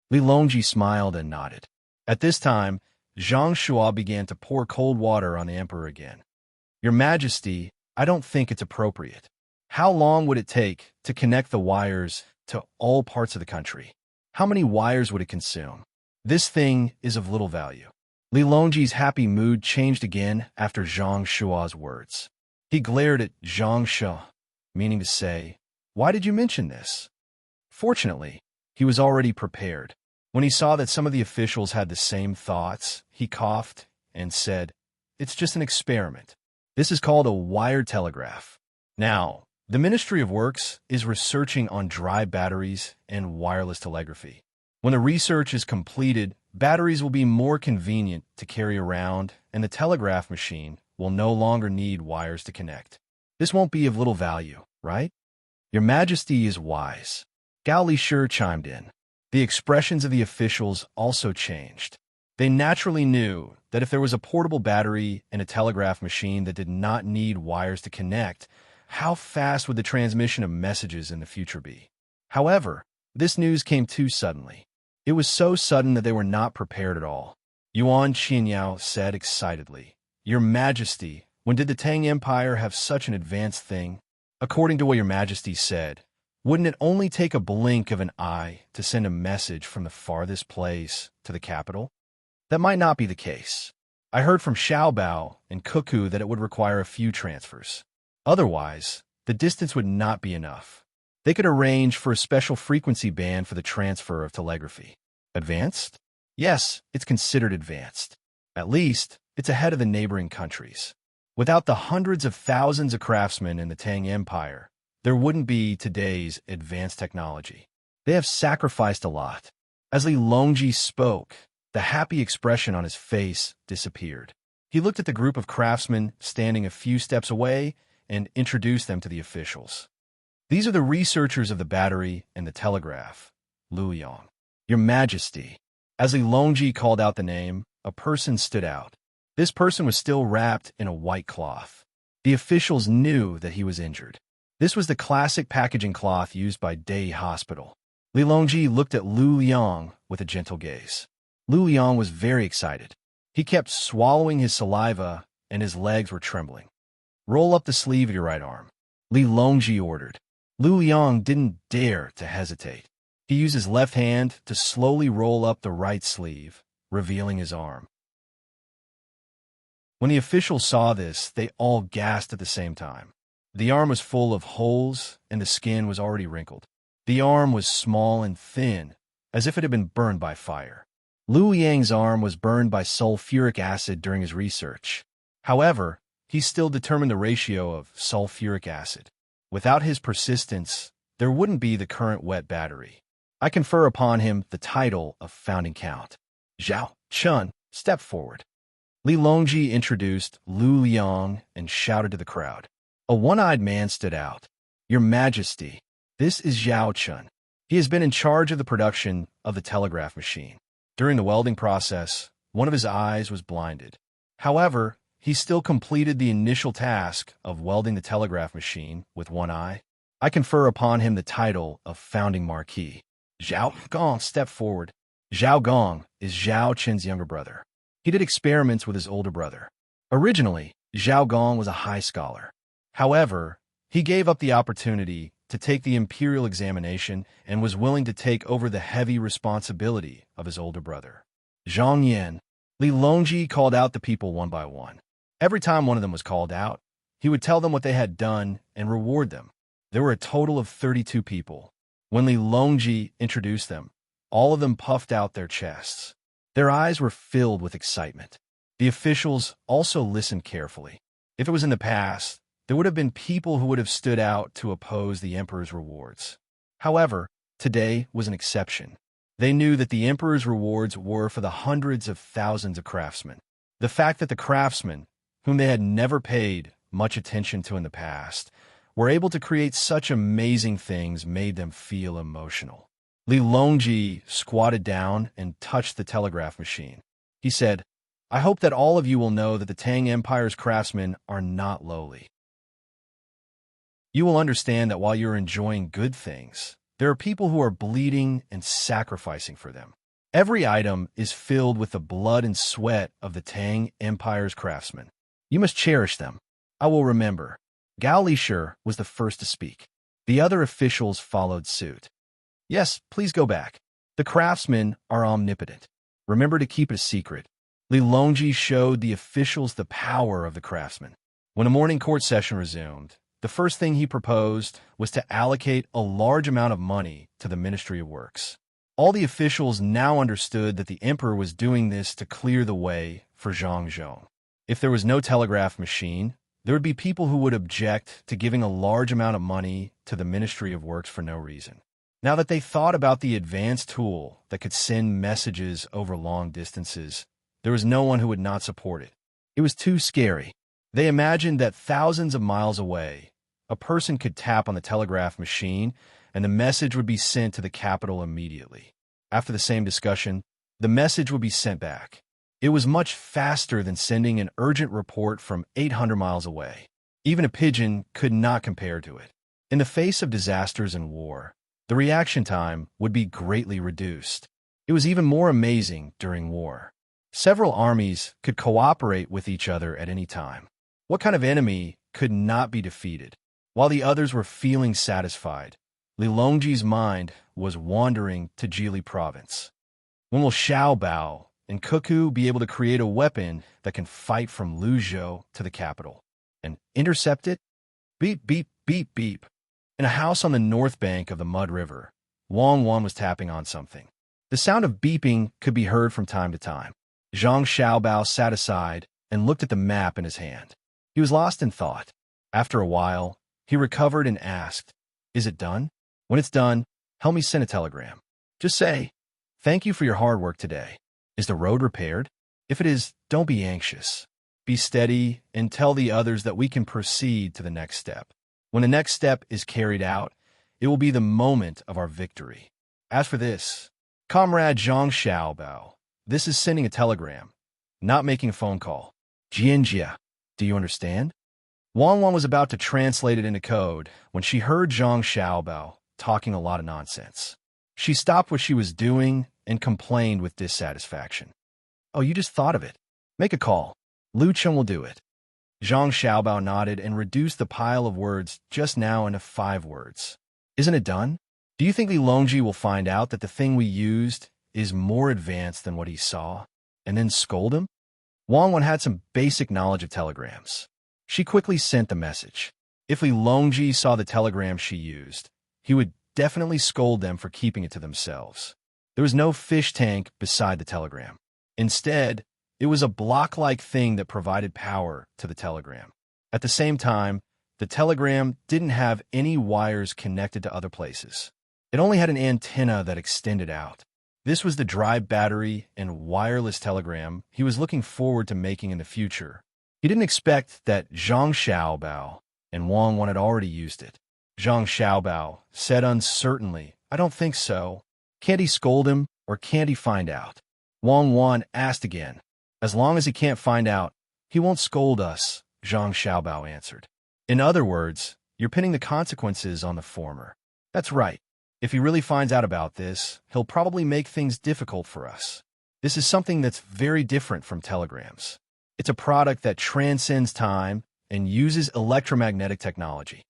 Li Longji smiled and nodded. At this time, Zhang Shua began to pour cold water on the emperor again. "Your Majesty, I don't think it's appropriate. How long would it take to connect the wires to all parts of the country? How many wires would it consume? This thing is of little value." Li Longji's happy mood changed again after Zhang Shua's words. He glared at Zhang Shua, meaning to say, "Why did you mention this?" Fortunately, he was already prepared. When he saw that some of the officials had the same thoughts, he coughed and said, "It's just an experiment. This is called a wired telegraph. Now, the Ministry of Works is researching on dry batteries and wireless telegraphy. When the research is completed, batteries will be more convenient to carry around, and the telegraph machine will no longer need wires to connect. This won't be of little value, right?" "Your Majesty is wise." Gao Lishur chimed in. The expressions of the officials also changed. They naturally knew that if there was a portable battery and a telegraph machine that did not need wires to connect, how fast would the transmission of messages in the future be? However, this news came too suddenly. It was so sudden that they were not prepared at all. Yuan Qinyao said excitedly, "Your Majesty, when did the Tang Empire have such an advanced thing? According to what Your Majesty said, wouldn't it only take a blink of an eye to send a message from the farthest place to the capital?" "That might not be the case. I heard from Xiaobao and Cuckoo that it would require a few transfers. Otherwise, the distance would not be enough. They could arrange for a special frequency band for the transfer of telegraphy. Advanced? Yes, it's considered advanced. At least, it's ahead of the neighboring countries. Without the hundreds of thousands of craftsmen in the Tang Empire, there wouldn't be today's advanced technology. They have sacrificed a lot. As Li Longji spoke, the happy expression on his face disappeared. He looked at the group of craftsmen standing a few steps away and introduced them to the officials. These are the researchers of the battery and the telegraph, Lu Yong. Your Majesty. As Li Longji called out the name, a person stood out. This person was still wrapped in a white cloth. The officials knew that he was injured. This was the classic packaging cloth used by Dei Hospital. Li Longji looked at Lu Yong with a gentle gaze. Lu Yong was very excited. He kept swallowing his saliva, and his legs were trembling. Roll up the sleeve of your right arm, Li Longji ordered. Lu Yong didn't dare to hesitate. He used his left hand to slowly roll up the right sleeve, revealing his arm. When the officials saw this, they all gasped at the same time. The arm was full of holes, and the skin was already wrinkled. The arm was small and thin, as if it had been burned by fire. Lu Yang's arm was burned by sulfuric acid during his research. However, he still determined the ratio of sulfuric acid. Without his persistence, there wouldn't be the current wet battery. I confer upon him the title of Founding Count. Zhao Chun, step forward. Li Longji introduced Lu Liang and shouted to the crowd. A one-eyed man stood out. Your Majesty, this is Zhao Chun. He has been in charge of the production of the telegraph machine. During the welding process, one of his eyes was blinded. However, he still completed the initial task of welding the telegraph machine with one eye. I confer upon him the title of Founding Marquis. Zhao Gong stepped forward. Zhao Gong is Zhao Chen's younger brother. He did experiments with his older brother. Originally, Zhao Gong was a high scholar. However, he gave up the opportunity to take the imperial examination and was willing to take over the heavy responsibility of his older brother. Zhang Yan. Li Longji called out the people one by one. Every time one of them was called out, he would tell them what they had done and reward them. There were a total of 32 people. When Li Longji introduced them, all of them puffed out their chests. Their eyes were filled with excitement. The officials also listened carefully. If it was in the past, there would have been people who would have stood out to oppose the emperor's rewards. However, today was an exception. They knew that the emperor's rewards were for the hundreds of thousands of craftsmen. The fact that the craftsmen, whom they had never paid much attention to in the past, were able to create such amazing things made them feel emotional. Li Longji squatted down and touched the telegraph machine. He said, I hope that all of you will know that the Tang Empire's craftsmen are not lowly. You will understand that while you're enjoying good things, there are people who are bleeding and sacrificing for them. Every item is filled with the blood and sweat of the Tang Empire's craftsmen. You must cherish them. I will remember. Gao Lishir was the first to speak. The other officials followed suit. Yes, please go back. The craftsmen are omnipotent. Remember to keep it a secret. Li Longji showed the officials the power of the craftsmen. When a morning court session resumed, the first thing he proposed was to allocate a large amount of money to the Ministry of Works. All the officials now understood that the emperor was doing this to clear the way for Zhang Zhong. If there was no telegraph machine, there would be people who would object to giving a large amount of money to the Ministry of Works for no reason. Now that they thought about the advanced tool that could send messages over long distances, there was no one who would not support it. It was too scary. They imagined that thousands of miles away, a person could tap on the telegraph machine and the message would be sent to the capital immediately. After the same discussion, the message would be sent back. It was much faster than sending an urgent report from 800 miles away. Even a pigeon could not compare to it. In the face of disasters and war, the reaction time would be greatly reduced. It was even more amazing during war. Several armies could cooperate with each other at any time. What kind of enemy could not be defeated? While the others were feeling satisfied, Li Longji's mind was wandering to Jili province. When will Xiao Bao and Cuckoo be able to create a weapon that can fight from Luzhou to the capital and intercept it? Beep, beep, beep, beep. In a house on the north bank of the Mud River, Wang Wan was tapping on something. The sound of beeping could be heard from time to time. Zhang Xiaobao sat aside and looked at the map in his hand. He was lost in thought. After a while, he recovered and asked, "Is it done? When it's done, help me send a telegram. Just say, 'Thank you for your hard work today.' Is the road repaired? If it is, don't be anxious. Be steady and tell the others that we can proceed to the next step. When the next step is carried out, it will be the moment of our victory. As for this, Comrade Zhang Xiaobao, this is sending a telegram, not making a phone call. Jianjia, do you understand?" Wang Wan was about to translate it into code when she heard Zhang Xiaobao talking a lot of nonsense. She stopped what she was doing and complained with dissatisfaction. "Oh, you just thought of it. Make a call. Lu Cheng will do it." Zhang Xiaobao nodded and reduced the pile of words just now into 5 words. "Isn't it done? Do you think Li Longji will find out that the thing we used is more advanced than what he saw, and then scold him?" Wang Wan had some basic knowledge of telegrams. She quickly sent the message. If Li Longji saw the telegram she used, he would definitely scold them for keeping it to themselves. There was no fish tank beside the telegram. Instead, it was a block-like thing that provided power to the telegram. At the same time, the telegram didn't have any wires connected to other places. It only had an antenna that extended out. This was the dry battery and wireless telegram he was looking forward to making in the future. He didn't expect that Zhang Xiaobao and Wang Wan had already used it. Zhang Xiaobao said uncertainly, "I don't think so. Can't he scold him, or can't he find out?" Wang Wan asked again. "As long as he can't find out, he won't scold us," Zhang Xiaobao answered. "In other words, you're pinning the consequences on the former." "That's right. If he really finds out about this, he'll probably make things difficult for us. This is something that's very different from telegrams. It's a product that transcends time and uses electromagnetic technology.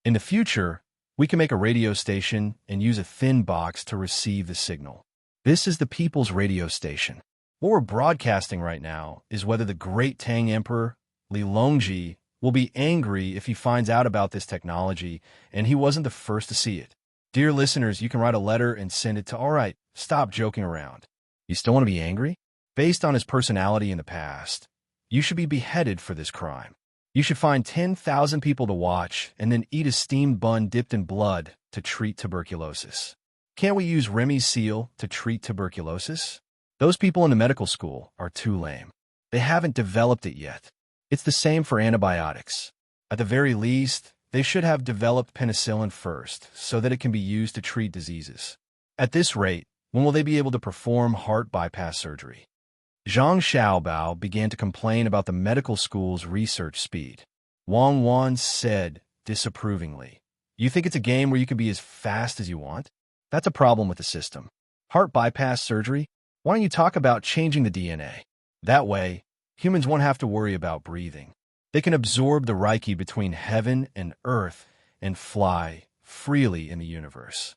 In the future, we can make a radio station and use a thin box to receive the signal. This is the people's radio station. What we're broadcasting right now is whether the great Tang Emperor, Li Longji, will be angry if he finds out about this technology and he wasn't the first to see it. Dear listeners, you can write a letter and send it to, all right, stop joking around. You still want to be angry? Based on his personality in the past, you should be beheaded for this crime. You should find 10,000 people to watch and then eat a steamed bun dipped in blood to treat tuberculosis. Can't we use Remy's seal to treat tuberculosis? Those people in the medical school are too lame. They haven't developed it yet. It's the same for antibiotics. At the very least, they should have developed penicillin first so that it can be used to treat diseases. At this rate, when will they be able to perform heart bypass surgery? Zhang Xiaobao began to complain about the medical school's research speed. Wang Wan said disapprovingly, "You think it's a game where you can be as fast as you want? That's a problem with the system. Heart bypass surgery? Why don't you talk about changing the DNA? That way, humans won't have to worry about breathing. They can absorb the Reiki between heaven and earth and fly freely in the universe."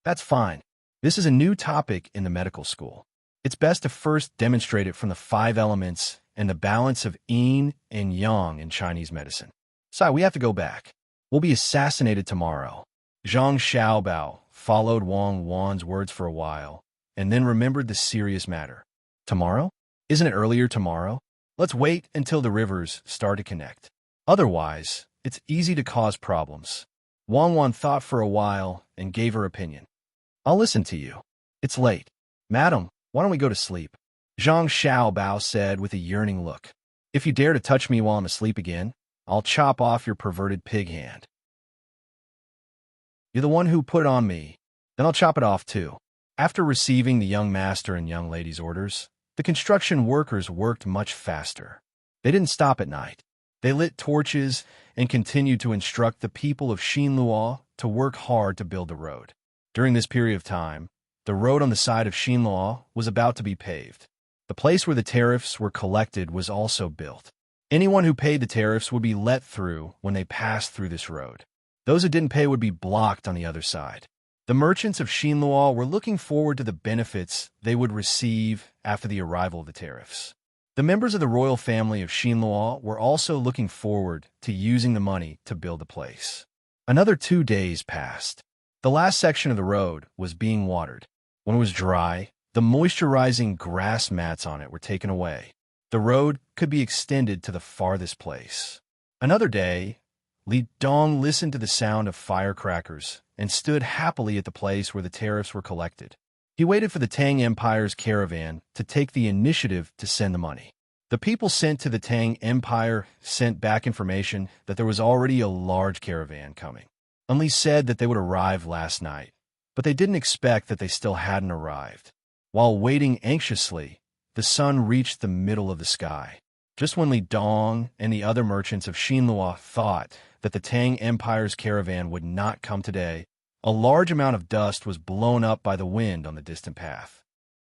That's fine. This is a new topic in the medical school. It's best to first demonstrate it from the 5 elements and the balance of yin and yang in Chinese medicine. Sai, we have to go back. We'll be assassinated tomorrow. Zhang Xiaobao followed Wang Wan's words for a while and then remembered the serious matter. Tomorrow? Isn't it earlier tomorrow? Let's wait until the rivers start to connect. Otherwise, it's easy to cause problems. Wang Wan thought for a while and gave her opinion. "I'll listen to you. It's late. Madam, why don't we go to sleep?" Zhang Xiaobao said with a yearning look. "If you dare to touch me while I'm asleep again, I'll chop off your perverted pig hand. You're the one who put it on me. Then I'll chop it off too." After receiving the young master and young lady's orders, the construction workers worked much faster. They didn't stop at night. They lit torches and continued to instruct the people of Xinluo to work hard to build the road. During this period of time, the road on the side of Xinluo was about to be paved. The place where the tariffs were collected was also built. Anyone who paid the tariffs would be let through when they passed through this road. Those who didn't pay would be blocked on the other side. The merchants of Xinluo were looking forward to the benefits they would receive after the arrival of the tariffs. The members of the royal family of Xinluo were also looking forward to using the money to build the place. Another 2 days passed. The last section of the road was being watered. When it was dry, the moisturizing grass mats on it were taken away. The road could be extended to the farthest place. Another day, Li Dong listened to the sound of firecrackers and stood happily at the place where the tariffs were collected. He waited for the Tang Empire's caravan to take the initiative to send the money. The people sent to the Tang Empire sent back information that there was already a large caravan coming. Li said that they would arrive last night, but they didn't expect that they still hadn't arrived. While waiting anxiously, the sun reached the middle of the sky. Just when Li Dong and the other merchants of Xinluo thought that the Tang Empire's caravan would not come today, a large amount of dust was blown up by the wind on the distant path.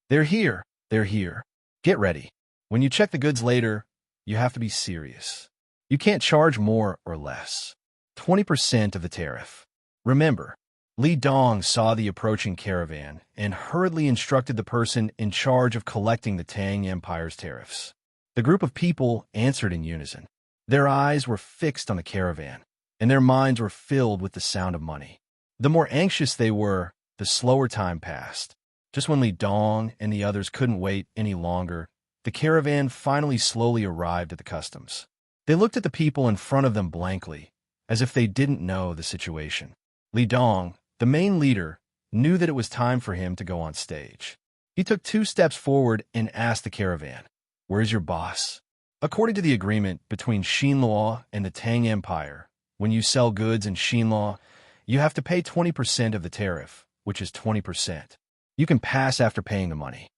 They're here. They're here. Get ready. When you check the goods later, you have to be serious. You can't charge more or less. 20% of the tariff. Remember, Li Dong saw the approaching caravan and hurriedly instructed the person in charge of collecting the Tang Empire's tariffs. The group of people answered in unison. Their eyes were fixed on the caravan, and their minds were filled with the sound of money. The more anxious they were, the slower time passed. Just when Li Dong and the others couldn't wait any longer, the caravan finally slowly arrived at the customs. They looked at the people in front of them blankly, as if they didn't know the situation. Li Dong, the main leader, knew that it was time for him to go on stage. He took 2 steps forward and asked the caravan, "Where's your boss?" According to the agreement between Xinluo and the Tang Empire, when you sell goods in Xinluo, you have to pay 20% of the tariff, which is 20%. You can pass after paying the money.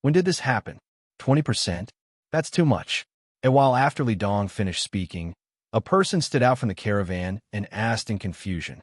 When did this happen? 20%? That's too much. A while after Li Dong finished speaking, a person stood out from the caravan and asked in confusion.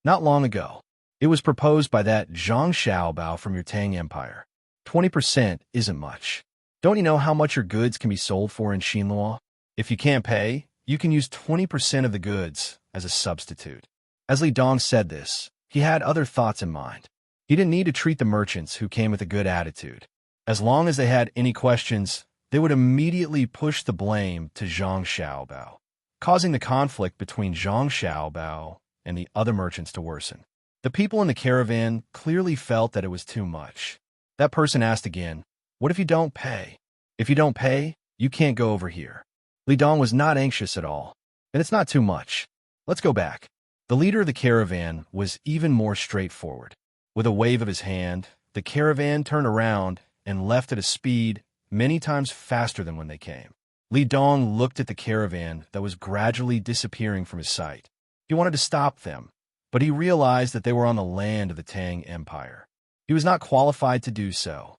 Not long ago, it was proposed by that Zhang Xiaobao from your Tang Empire. 20% isn't much. Don't you know how much your goods can be sold for in Xinluo? If you can't pay, you can use 20% of the goods as a substitute. As Li Dong said this, he had other thoughts in mind. He didn't need to treat the merchants who came with a good attitude. As long as they had any questions, they would immediately push the blame to Zhang Xiaobao, causing the conflict between Zhang Xiaobao and the other merchants to worsen. The people in the caravan clearly felt that it was too much. That person asked again, "What if you don't pay?" "If you don't pay, you can't go over here." Li Dong was not anxious at all. "And it's not too much. Let's go back." The leader of the caravan was even more straightforward. With a wave of his hand, the caravan turned around and left at a speed many times faster than when they came. Li Dong looked at the caravan that was gradually disappearing from his sight. He wanted to stop them, but he realized that they were on the land of the Tang Empire. He was not qualified to do so.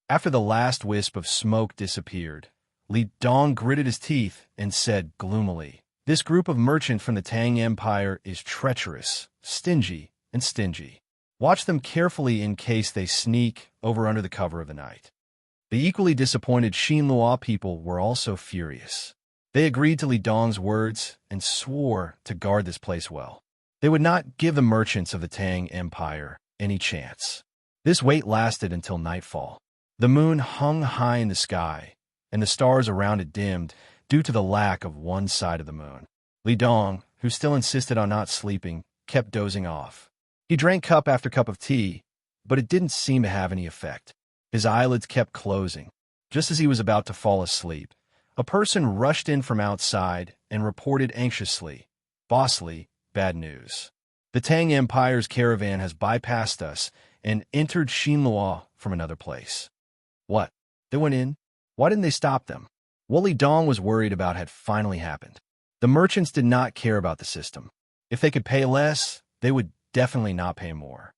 After the last wisp of smoke disappeared, Li Dong gritted his teeth and said gloomily, "This group of merchants from the Tang Empire is treacherous, stingy, and stingy. Watch them carefully in case they sneak over under the cover of the night." The equally disappointed Xinluo people were also furious. They agreed to Li Dong's words and swore to guard this place well. They would not give the merchants of the Tang Empire any chance. This wait lasted until nightfall. The moon hung high in the sky, and the stars around it dimmed due to the lack of one side of the moon. Li Dong, who still insisted on not sleeping, kept dozing off. He drank cup after cup of tea, but it didn't seem to have any effect. His eyelids kept closing. Just as he was about to fall asleep, a person rushed in from outside and reported anxiously, "Boss Li, bad news. The Tang Empire's caravan has bypassed us and entered Xinluo from another place." What? They went in? Why didn't they stop them? What Li Dong was worried about had finally happened. The merchants did not care about the system. If they could pay less, they would definitely not pay more.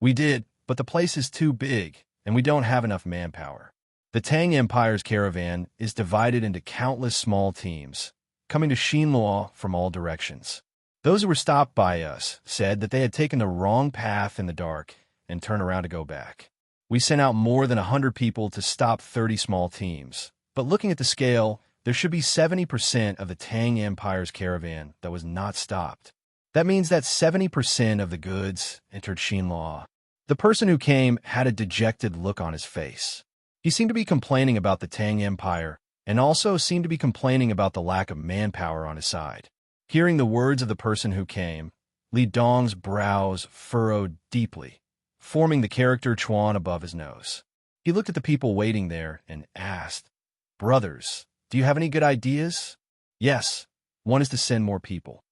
"We did, but the place is too big, and we don't have enough manpower." The Tang Empire's caravan is divided into countless small teams, coming to Xinluo from all directions. Those who were stopped by us said that they had taken the wrong path in the dark and turned around to go back. We sent out more than 100 people to stop 30 small teams, but looking at the scale, there should be 70% of the Tang Empire's caravan that was not stopped. That means that 70% of the goods entered Xinluo. The person who came had a dejected look on his face. He seemed to be complaining about the Tang Empire and also seemed to be complaining about the lack of manpower on his side. Hearing the words of the person who came, Li Dong's brows furrowed deeply, forming the character Chuan above his nose. He looked at the people waiting there and asked, "Brothers, do you have any good ideas?" "Yes, one is to send more people.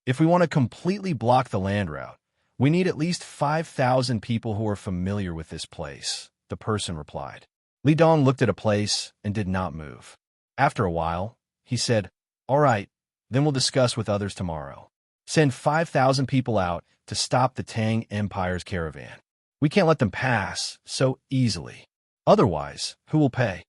If we want to completely block the land route, we need at least 5,000 people who are familiar with this place," the person replied. Li Dong looked at a place and did not move. After a while, he said, "All right, then we'll discuss with others tomorrow. Send 5,000 people out to stop the Tang Empire's caravan. We can't let them pass so easily. Otherwise, who will pay?"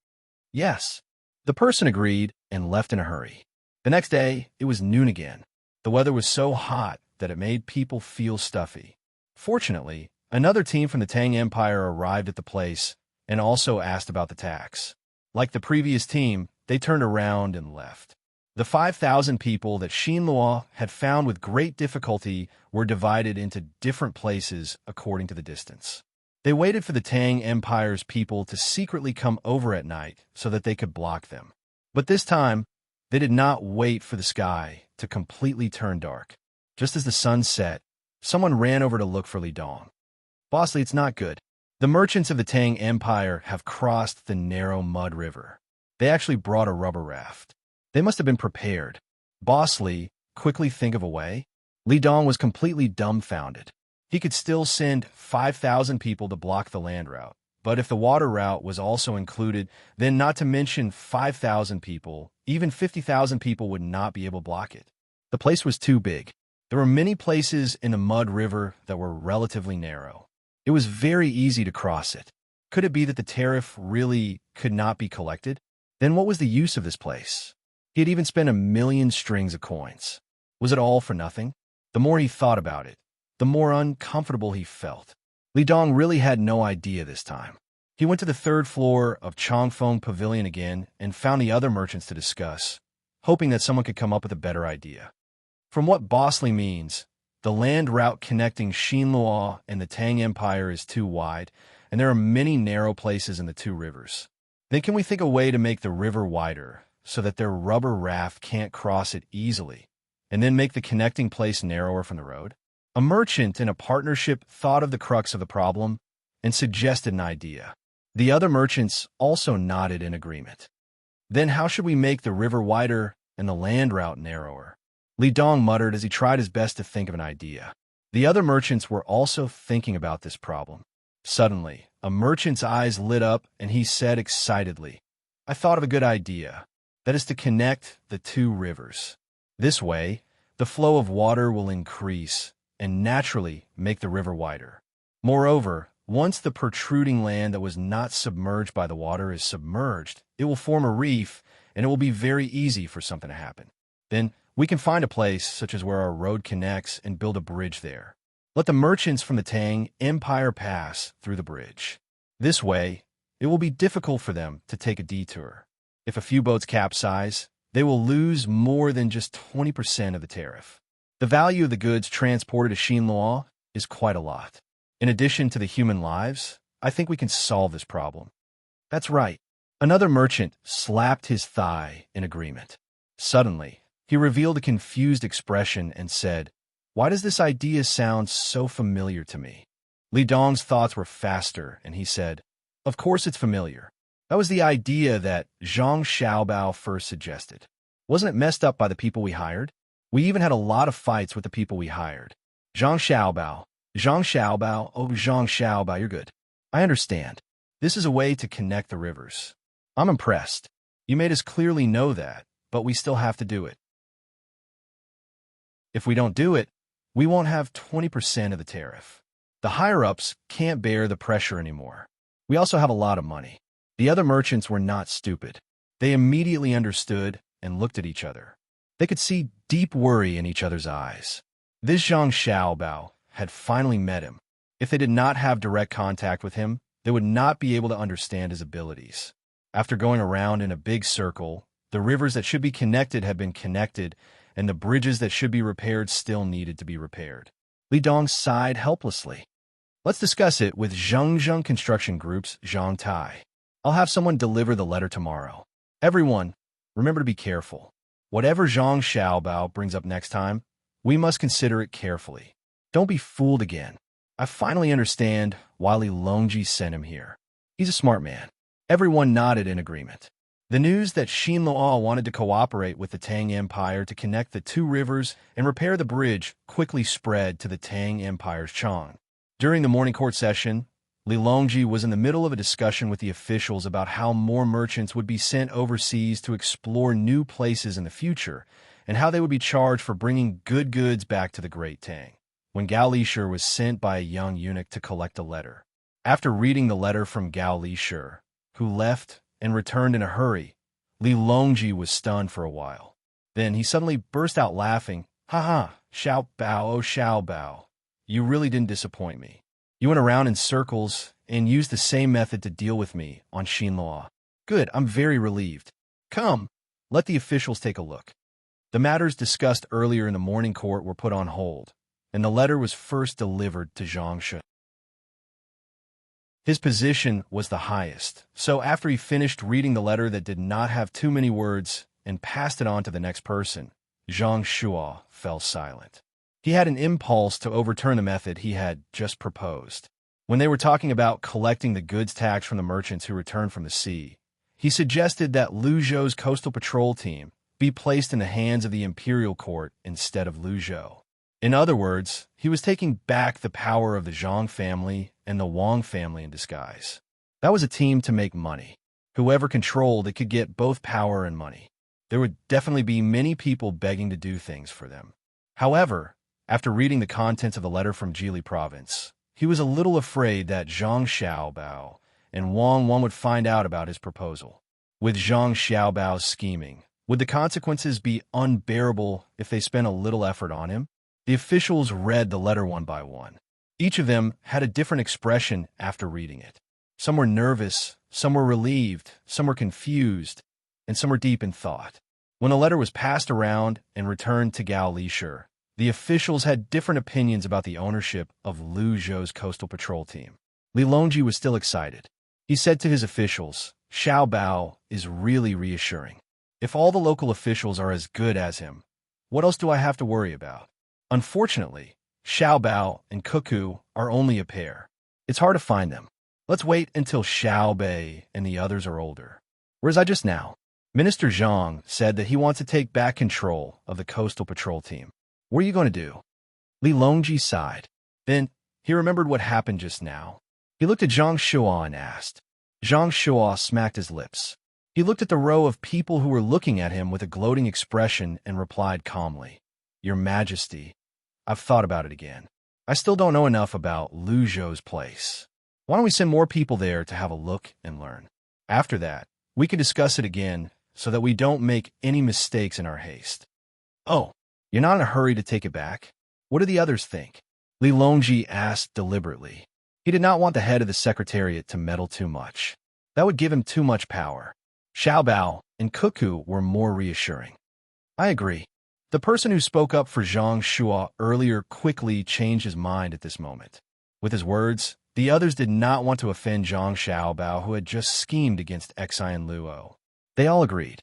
"Yes." The person agreed and left in a hurry. The next day, it was noon again. The weather was so hot that it made people feel stuffy. Fortunately, another team from the Tang Empire arrived at the place and also asked about the tax. Like the previous team, they turned around and left. The 5,000 people that Xinluo had found with great difficulty were divided into different places according to the distance. They waited for the Tang Empire's people to secretly come over at night so that they could block them. But this time, they did not wait for the sky to completely turn dark. Just as the sun set, someone ran over to look for Li Dong. "Boss Li, it's not good. The merchants of the Tang Empire have crossed the narrow mud river. They actually brought a rubber raft. They must have been prepared." Boss Li quickly think of a way. Li Dong was completely dumbfounded. He could still send 5,000 people to block the land route, but if the water route was also included, then not to mention 5,000 people, even 50,000 people would not be able to block it. The place was too big. There were many places in the mud river that were relatively narrow. It was very easy to cross it. Could it be that the tariff really could not be collected? Then what was the use of this place? He had even spent 1,000,000 strings of coins. Was it all for nothing? The more he thought about it, the more uncomfortable he felt. Li Dong really had no idea this time. He went to the third floor of Chongfeng Pavilion again and found the other merchants to discuss, hoping that someone could come up with a better idea. From what Boss Li means, the land route connecting Xinluo and the Tang Empire is too wide, and there are many narrow places in the two rivers. Then can we think a way to make the river wider so that their rubber raft can't cross it easily, and then make the connecting place narrower from the road? A merchant in a partnership thought of the crux of the problem and suggested an idea. The other merchants also nodded in agreement. Then how should we make the river wider and the land route narrower? Li Dong muttered as he tried his best to think of an idea. The other merchants were also thinking about this problem. Suddenly, a merchant's eyes lit up and he said excitedly, "I thought of a good idea. That is to connect the two rivers. This way, the flow of water will increase and naturally make the river wider. Moreover, once the protruding land that was not submerged by the water is submerged, it will form a reef and it will be very easy for something to happen. Then we can find a place such as where our road connects and build a bridge there. Let the merchants from the Tang Empire pass through the bridge. This way, it will be difficult for them to take a detour. If a few boats capsize, they will lose more than just 20% of the tariff. The value of the goods transported to Xinluo is quite a lot. In addition to the human lives, I think we can solve this problem." "That's right." Another merchant slapped his thigh in agreement. Suddenly, he revealed a confused expression and said, "Why does this idea sound so familiar to me?" Li Dong's thoughts were faster, and he said, "Of course it's familiar. That was the idea that Zhang Xiaobao first suggested. Wasn't it messed up by the people we hired? We even had a lot of fights with the people we hired. Zhang Xiaobao, oh Zhang Xiaobao, you're good. I understand. This is a way to connect the rivers. I'm impressed. You made us clearly know that, but we still have to do it. If we don't do it, we won't have 20% of the tariff. The higher-ups can't bear the pressure anymore. We also have a lot of money." The other merchants were not stupid. They immediately understood and looked at each other. They could see deep worry in each other's eyes. This Zhang Xiaobao had finally met him. If they did not have direct contact with him, they would not be able to understand his abilities. After going around in a big circle, the rivers that should be connected had been connected, and the bridges that should be repaired still needed to be repaired. Li Dong sighed helplessly. Let's discuss it with Zhengzheng Construction Group's Zhang Tai. I'll have someone deliver the letter tomorrow. Everyone, remember to be careful. Whatever Zhang Xiaobao brings up next time, we must consider it carefully. Don't be fooled again. I finally understand why Li Longji sent him here. He's a smart man. Everyone nodded in agreement. The news that Xin Luo wanted to cooperate with the Tang Empire to connect the two rivers and repair the bridge quickly spread to the Tang Empire's Chang. During the morning court session, Li Longji was in the middle of a discussion with the officials about how more merchants would be sent overseas to explore new places in the future and how they would be charged for bringing good goods back to the Great Tang, when Gao Lishur was sent by a young eunuch to collect a letter. After reading the letter from Gao Lishur, who left and returned in a hurry, Li Longji was stunned for a while. Then he suddenly burst out laughing. "Ha ha, Xiao Bao, oh Xiao Bao. You really didn't disappoint me. You went around in circles and used the same method to deal with me on Xinluo. Good, I'm very relieved. Come, let the officials take a look." The matters discussed earlier in the morning court were put on hold, and the letter was first delivered to Zhang Shi. His position was the highest, so after he finished reading the letter that did not have too many words and passed it on to the next person, Zhang Shuo fell silent. He had an impulse to overturn the method he had just proposed. When they were talking about collecting the goods tax from the merchants who returned from the sea, he suggested that Lu Zhou's coastal patrol team be placed in the hands of the imperial court instead of Lu Zhou. In other words, he was taking back the power of the Zhang family and the Wang family in disguise. That was a team to make money. Whoever controlled it could get both power and money. There would definitely be many people begging to do things for them. However, after reading the contents of the letter from Jili province, he was a little afraid that Zhang Xiaobao and Wang would find out about his proposal. With Zhang Xiaobao's scheming, would the consequences be unbearable if they spent a little effort on him? The officials read the letter one by one. Each of them had a different expression after reading it. Some were nervous, some were relieved, some were confused, and some were deep in thought. When the letter was passed around and returned to Gao Lishur, the officials had different opinions about the ownership of Lu Zhou's coastal patrol team. Li Longji was still excited. He said to his officials, "Xiao Bao is really reassuring. If all the local officials are as good as him, what else do I have to worry about?" Unfortunately, Xiao Bao and Cuckoo are only a pair. It's hard to find them. Let's wait until Xiao Bei and the others are older. Whereas I just now, Minister Zhang said that he wants to take back control of the coastal patrol team. What are you going to do? Li Longji sighed. Then he remembered what happened just now. He looked at Zhang Shuo and asked. Zhang Shuo smacked his lips. He looked at the row of people who were looking at him with a gloating expression and replied calmly, "Your Majesty, I've thought about it again. I still don't know enough about Lu Zhou's place. Why don't we send more people there to have a look and learn? After that, we can discuss it again so that we don't make any mistakes in our haste." "Oh, you're not in a hurry to take it back? What do the others think?" Li Longji asked deliberately. He did not want the head of the secretariat to meddle too much. That would give him too much power. Xiao Bao and Cuckoo were more reassuring. "I agree." The person who spoke up for Zhang Shuo earlier quickly changed his mind at this moment. With his words, the others did not want to offend Zhang Xiaobao, who had just schemed against Xian Luo. They all agreed.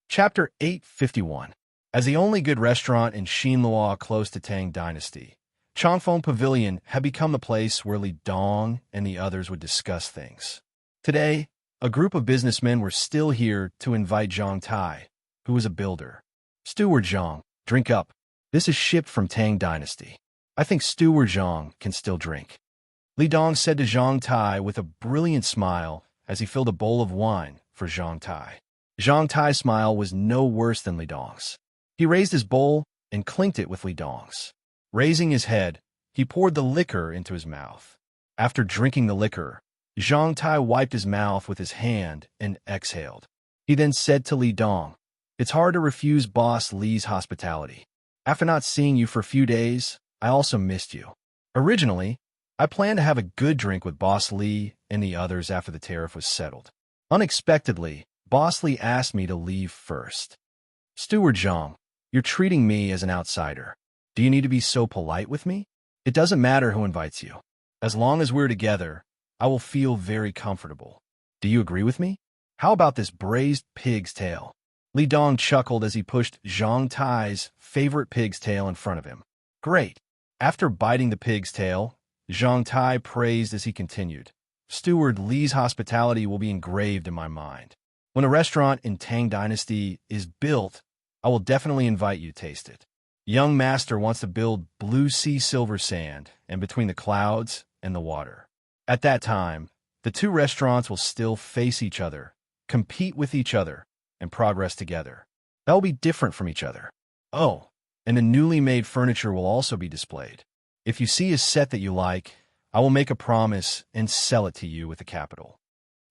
Chapter 851. As the only good restaurant in Xinluo close to Tang Dynasty, Changfeng Pavilion had become the place where Li Dong and the others would discuss things. Today, a group of businessmen were still here to invite Zhang Tai, who was a builder. "Steward Zhang, drink up. This is shipped from Tang Dynasty. I think Steward Zhang can still drink." Li Dong said to Zhang Tai with a brilliant smile as he filled a bowl of wine for Zhang Tai. Zhang Tai's smile was no worse than Li Dong's. He raised his bowl and clinked it with Li Dong's. Raising his head, he poured the liquor into his mouth. After drinking the liquor, Zhang Tai wiped his mouth with his hand and exhaled. He then said to Li Dong, "It's hard to refuse Boss Li's hospitality. After not seeing you for a few days, I also missed you. Originally, I planned to have a good drink with Boss Li and the others after the tariff was settled. Unexpectedly, Boss Li asked me to leave first. Steward Zhang, you're treating me as an outsider. Do you need to be so polite with me? It doesn't matter who invites you. As long as we're together, I will feel very comfortable. Do you agree with me? How about this braised pig's tail? Li Dong chuckled as he pushed Zhang Tai's favorite pig's tail in front of him. Great. After biting the pig's tail, Zhang Tai praised as he continued. Steward Li's hospitality will be engraved in my mind. When a restaurant in Tang Dynasty is built, I will definitely invite you to taste it. Young master wants to build blue sea silver sand and between the clouds and the water. At that time, the two restaurants will still face each other, compete with each other, and progress together. That will be different from each other. Oh, and the newly made furniture will also be displayed. If you see a set that you like, I will make a promise and sell it to you with a capital.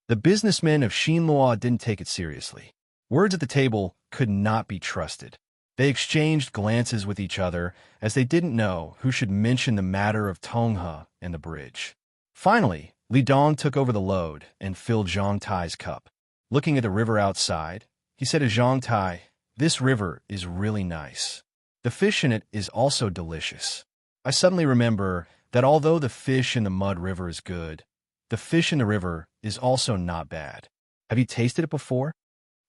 The businessmen of Xinlua didn't take it seriously. Words at the table could not be trusted. They exchanged glances with each other as they didn't know who should mention the matter of Tonghe and the bridge. Finally, Li Dong took over the load and filled Zhang Tai's cup. Looking at the river outside, he said to Zhang Tai, "This river is really nice. The fish in it is also delicious." I suddenly remember that although the fish in the mud river is good, the fish in the river is also not bad. Have you tasted it before?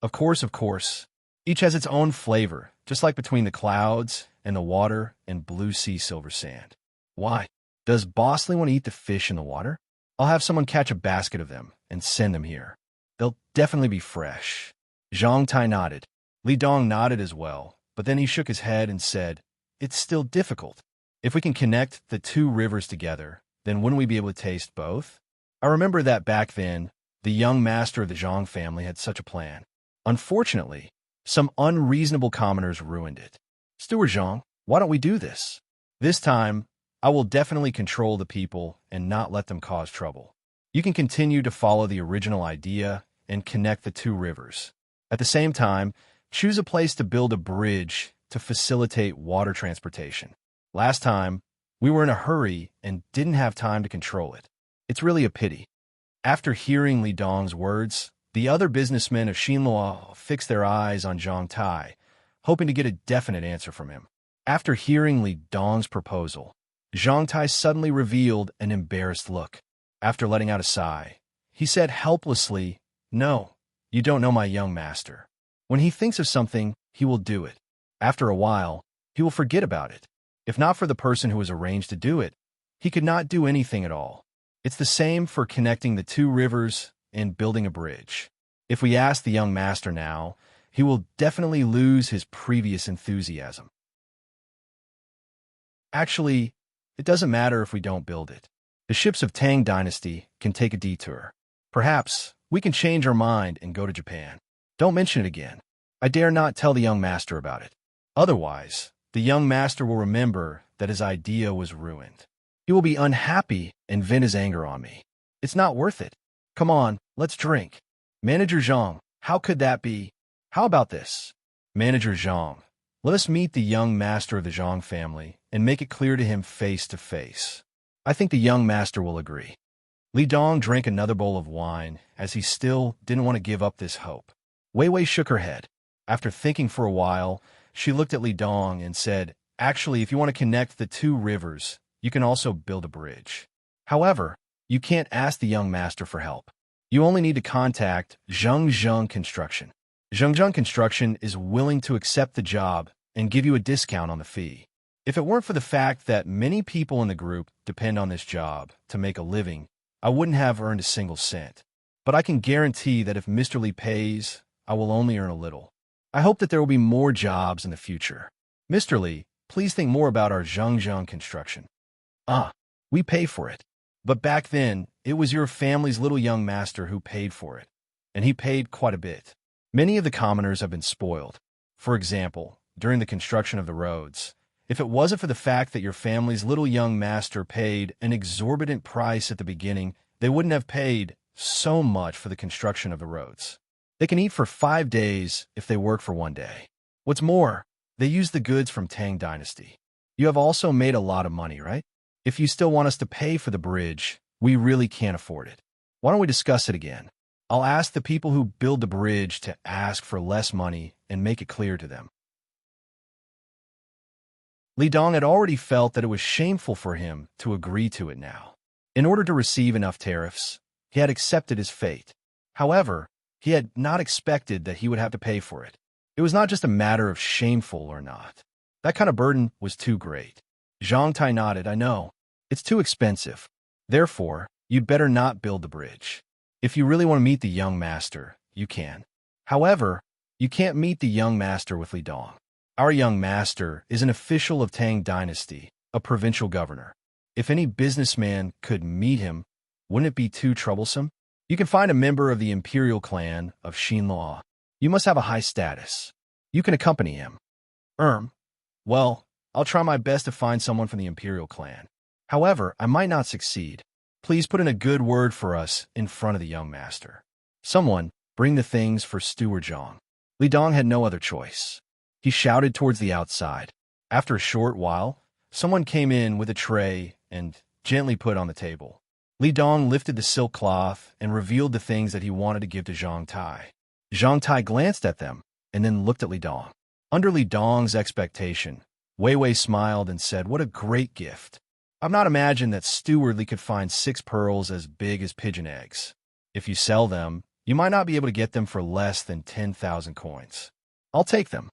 Of course. Each has its own flavor, just like between the clouds and the water and blue sea silver sand. Why? Does Bosley want to eat the fish in the water? I'll have someone catch a basket of them and send them here. They'll definitely be fresh. Zhang Tai nodded. Li Dong nodded as well, but then he shook his head and said, "It's still difficult. If we can connect the two rivers together, then wouldn't we be able to taste both?" I remember that back then, the young master of the Zhang family had such a plan. Unfortunately, some unreasonable commoners ruined it. Steward Zhang, why don't we do this? This time, I will definitely control the people and not let them cause trouble. You can continue to follow the original idea and connect the two rivers. At the same time, choose a place to build a bridge to facilitate water transportation. Last time, we were in a hurry and didn't have time to control it. It's really a pity. After hearing Li Dong's words, the other businessmen of Xinlua fixed their eyes on Zhang Tai, hoping to get a definite answer from him. After hearing Li Dong's proposal, Zhang Tai suddenly revealed an embarrassed look. After letting out a sigh, he said helplessly, "No, you don't know my young master. When he thinks of something, he will do it. After a while, he will forget about it. If not for the person who was arranged to do it, he could not do anything at all. It's the same for connecting the two rivers and building a bridge. If we ask the young master now, he will definitely lose his previous enthusiasm. Actually, it doesn't matter if we don't build it. The ships of Tang Dynasty can take a detour. Perhaps we can change our mind and go to Japan. Don't mention it again. I dare not tell the young master about it. Otherwise, the young master will remember that his idea was ruined. He will be unhappy and vent his anger on me. It's not worth it. Come on, let's drink. Manager Zhang, how could that be? How about this? Manager Zhang, let us meet the young master of the Zhang family and make it clear to him face to face. I think the young master will agree. Li Dong drank another bowl of wine as he still didn't want to give up this hope. Wei Wei shook her head. After thinking for a while, she looked at Li Dong and said, "Actually, if you want to connect the two rivers, you can also build a bridge. However, you can't ask the young master for help. You only need to contact Zhengzheng Construction. Zhengzheng Construction is willing to accept the job and give you a discount on the fee. If it weren't for the fact that many people in the group depend on this job to make a living, I wouldn't have earned a single cent. But I can guarantee that if Mr. Li pays, I will only earn a little. I hope that there will be more jobs in the future. Mr. Li, please think more about our Zhengzheng Construction." We pay for it. But back then, it was your family's little young master who paid for it, and he paid quite a bit. Many of the commoners have been spoiled. For example, during the construction of the roads, if it wasn't for the fact that your family's little young master paid an exorbitant price at the beginning, they wouldn't have paid so much for the construction of the roads. They can eat for 5 days if they work for 1 day. What's more, they use the goods from Tang Dynasty. You have also made a lot of money, right? If you still want us to pay for the bridge, we really can't afford it. Why don't we discuss it again? I'll ask the people who build the bridge to ask for less money and make it clear to them. Li Dong had already felt that it was shameful for him to agree to it now. In order to receive enough tariffs, he had accepted his fate. However, he had not expected that he would have to pay for it. It was not just a matter of shameful or not. That kind of burden was too great. Zhang Tai nodded. I know. It's too expensive. Therefore, you'd better not build the bridge. If you really want to meet the young master, you can. However, you can't meet the young master with Li Dong. Our young master is an official of Tang dynasty, a provincial governor. If any businessman could meet him, wouldn't it be too troublesome? You can find a member of the imperial clan of Xinluo. You must have a high status. You can accompany him. Well, I'll try my best to find someone from the imperial clan. However, I might not succeed. Please put in a good word for us in front of the young master. Someone, bring the things for Steward Zhang. Li Dong had no other choice. He shouted towards the outside. After a short while, someone came in with a tray and gently put on the table. Li Dong lifted the silk cloth and revealed the things that he wanted to give to Zhang Tai. Zhang Tai glanced at them and then looked at Li Dong. Under Li Dong's expectation, Wei Wei smiled and said, "What a great gift. I've not imagined that Steward Li could find 6 pearls as big as pigeon eggs. If you sell them, you might not be able to get them for less than 10,000 coins. I'll take them."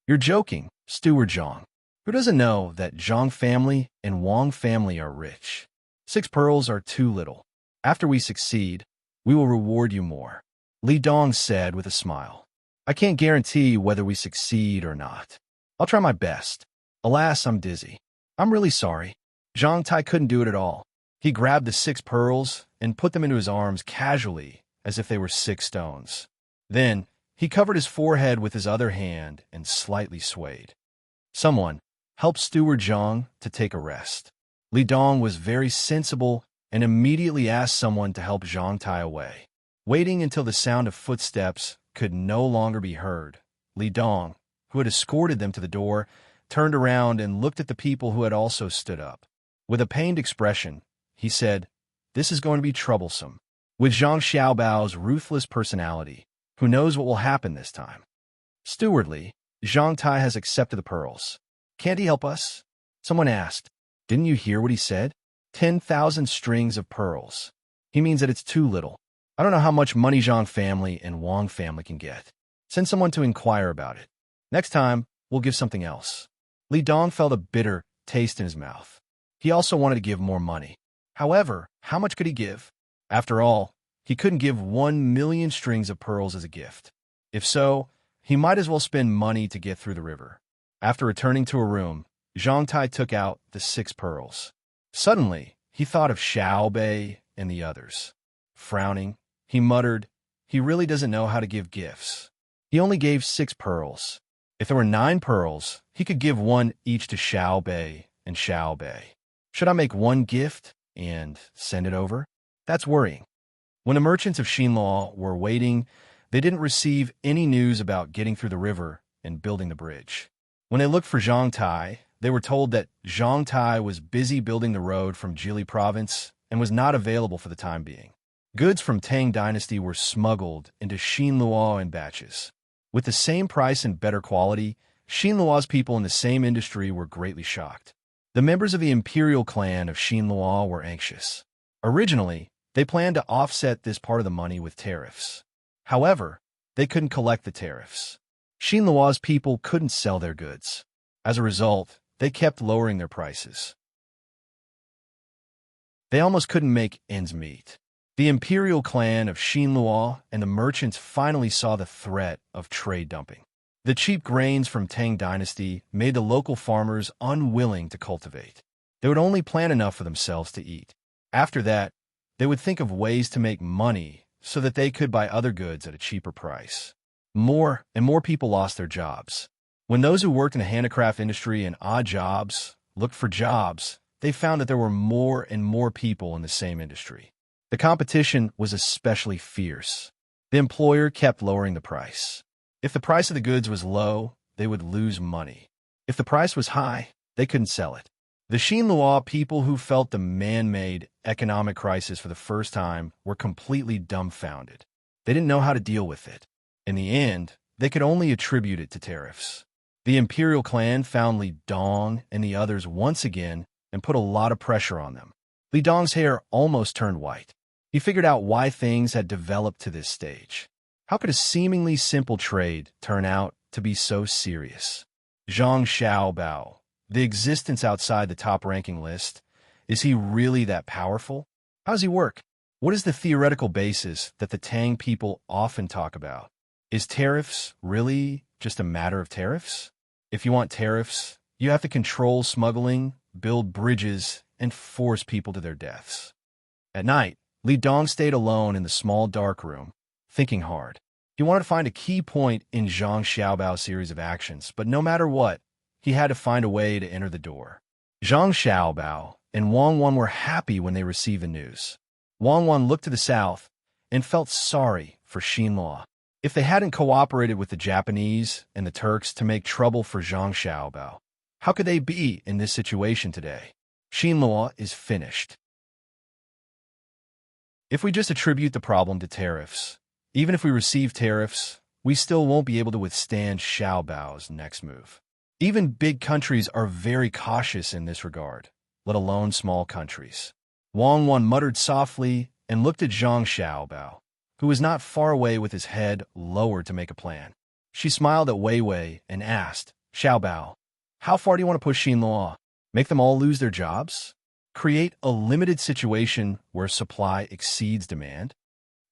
"You're joking, Steward Zhang. Who doesn't know that Zhang family and Wang family are rich? 6 pearls are too little. After we succeed, we will reward you more," Li Dong said with a smile. "I can't guarantee whether we succeed or not. I'll try my best. Alas, I'm dizzy. I'm really sorry." Zhang Tai couldn't do it at all. He grabbed the 6 pearls and put them into his arms casually, as if they were 6 stones. Then, he covered his forehead with his other hand and slightly swayed. Someone, help Steward Zhang to take a rest. Li Dong was very sensible and immediately asked someone to help Zhang Tai away. Waiting until the sound of footsteps could no longer be heard, Li Dong, who had escorted them to the door, turned around and looked at the people who had also stood up. With a pained expression, he said, "This is going to be troublesome." With Zhang Xiaobao's ruthless personality, who knows what will happen this time? Stewardly, Zhang Tai has accepted the pearls. "Can't he help us?" Someone asked. "Didn't you hear what he said? 10,000 strings of pearls. He means that it's too little. I don't know how much money Zhang family and Wang family can get. Send someone to inquire about it. Next time, we'll give something else." Li Dong felt a bitter taste in his mouth. He also wanted to give more money. However, how much could he give? After all, he couldn't give 1,000,000 strings of pearls as a gift. If so, he might as well spend money to get through the river. After returning to a room, Zhang Tai took out the 6 pearls. Suddenly, he thought of Xiao Bei and the others. Frowning, he muttered, "He really doesn't know how to give gifts." He only gave 6 pearls. If there were 9 pearls, he could give 1 each to Xiao Bei and Xiao Bei. Should I make 1 gift and send it over? That's worrying. When the merchants of Xinluo were waiting, they didn't receive any news about getting through the river and building the bridge. When they looked for Zhang Tai, they were told that Zhang Tai was busy building the road from Jili province and was not available for the time being. Goods from Tang dynasty were smuggled into Xinluo in batches. With the same price and better quality, Xinluo's people in the same industry were greatly shocked. The members of the imperial clan of Xinluo were anxious. Originally, they planned to offset this part of the money with tariffs. However, they couldn't collect the tariffs. Xinluo's people couldn't sell their goods. As a result, they kept lowering their prices. They almost couldn't make ends meet. The imperial clan of Xinluo and the merchants finally saw the threat of trade dumping. The cheap grains from Tang dynasty made the local farmers unwilling to cultivate. They would only plant enough for themselves to eat. After that, they would think of ways to make money so that they could buy other goods at a cheaper price. More and more people lost their jobs. When those who worked in the handicraft industry and odd jobs looked for jobs, they found that there were more and more people in the same industry. The competition was especially fierce. The employer kept lowering the price. If the price of the goods was low, they would lose money. If the price was high, they couldn't sell it. The Xinluo people who felt the man-made economic crisis for the first time were completely dumbfounded. They didn't know how to deal with it. In the end, they could only attribute it to tariffs. The imperial clan found Li Dong and the others once again and put a lot of pressure on them. Li Dong's hair almost turned white. He figured out why things had developed to this stage. How could a seemingly simple trade turn out to be so serious? Zhang Xiaobao, the existence outside the top-ranking list, is he really that powerful? How does he work? What is the theoretical basis that the Tang people often talk about? Is tariffs really just a matter of tariffs? If you want tariffs, you have to control smuggling, build bridges, and force people to their deaths. At night, Li Dong stayed alone in the small dark room, thinking hard. He wanted to find a key point in Zhang Xiaobao's series of actions, but no matter what, he had to find a way to enter the door. Zhang Xiaobao and Wang Wan were happy when they received the news. Wang Wan looked to the south and felt sorry for Xinluo. If they hadn't cooperated with the Japanese and the Turks to make trouble for Zhang Xiaobao, how could they be in this situation today? Xinluo is finished. If we just attribute the problem to tariffs, even if we receive tariffs, we still won't be able to withstand Xiaobao's next move. Even big countries are very cautious in this regard, let alone small countries. Wang Wan muttered softly and looked at Zhang Xiaobao, who was not far away with his head lowered to make a plan. She smiled at Wei Wei and asked, Xiaobao, how far do you want to push Xinluo? Make them all lose their jobs? Create a limited situation where supply exceeds demand?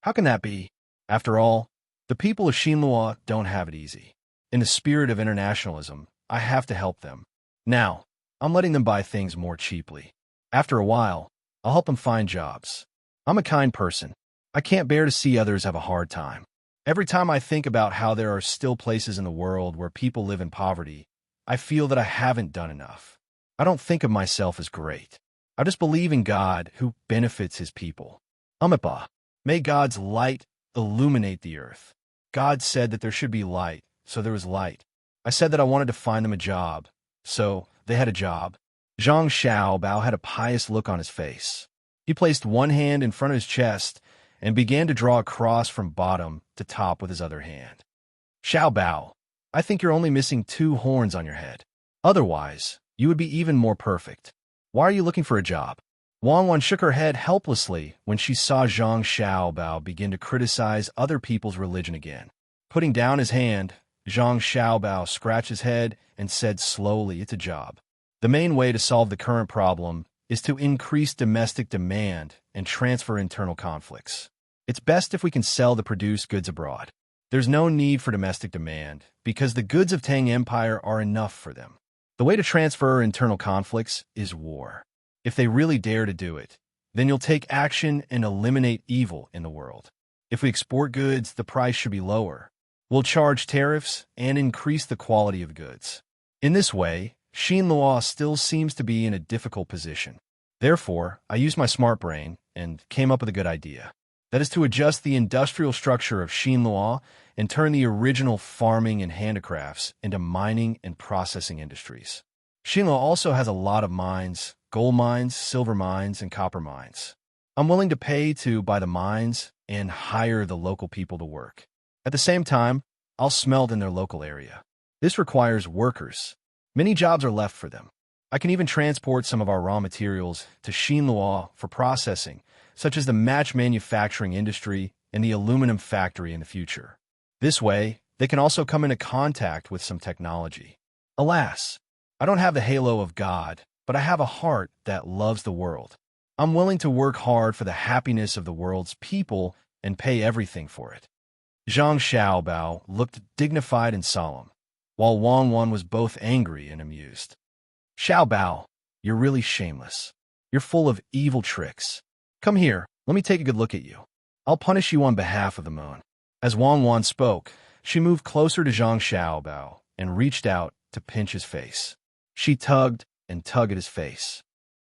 How can that be? After all, the people of Xinluo don't have it easy. In the spirit of internationalism, I have to help them. Now, I'm letting them buy things more cheaply. After a while, I'll help them find jobs. I'm a kind person. I can't bear to see others have a hard time. Every time I think about how there are still places in the world where people live in poverty, I feel that I haven't done enough. I don't think of myself as great. I just believe in God who benefits his people. Amipa, may God's light illuminate the earth. God said that there should be light, so there was light. I said that I wanted to find them a job, so they had a job. Zhang Xiaobao had a pious look on his face. He placed one hand in front of his chest and began to draw a cross from bottom to top with his other hand. Xiaobao, I think you're only missing 2 horns on your head. Otherwise, you would be even more perfect. Why are you looking for a job? Wang Wan shook her head helplessly when she saw Zhang Xiaobao begin to criticize other people's religion again. Putting down his hand, Zhang Xiaobao scratched his head and said slowly, it's a job. The main way to solve the current problem is to increase domestic demand and transfer internal conflicts. It's best if we can sell the produced goods abroad. There's no need for domestic demand because the goods of Tang Empire are enough for them. The way to transfer internal conflicts is war. If they really dare to do it, then you'll take action and eliminate evil in the world. If we export goods, the price should be lower. We'll charge tariffs and increase the quality of goods. In this way, Xinluo still seems to be in a difficult position. Therefore, I used my smart brain and came up with a good idea. That is to adjust the industrial structure of Xinluo and turn the original farming and handicrafts into mining and processing industries. Xinluo also has a lot of mines, gold mines, silver mines, and copper mines. I'm willing to pay to buy the mines and hire the local people to work. At the same time, I'll smelt in their local area. This requires workers. Many jobs are left for them. I can even transport some of our raw materials to Xinluo for processing, such as the match manufacturing industry and the aluminum factory in the future. This way, they can also come into contact with some technology. Alas, I don't have the halo of God, but I have a heart that loves the world. I'm willing to work hard for the happiness of the world's people and pay everything for it. Zhang Xiaobao looked dignified and solemn, while Wang Wan was both angry and amused. Xiaobao, you're really shameless. You're full of evil tricks. Come here, let me take a good look at you. I'll punish you on behalf of the moon. As Wang Wan spoke, she moved closer to Zhang Xiaobao and reached out to pinch his face. She tugged and tugged at his face.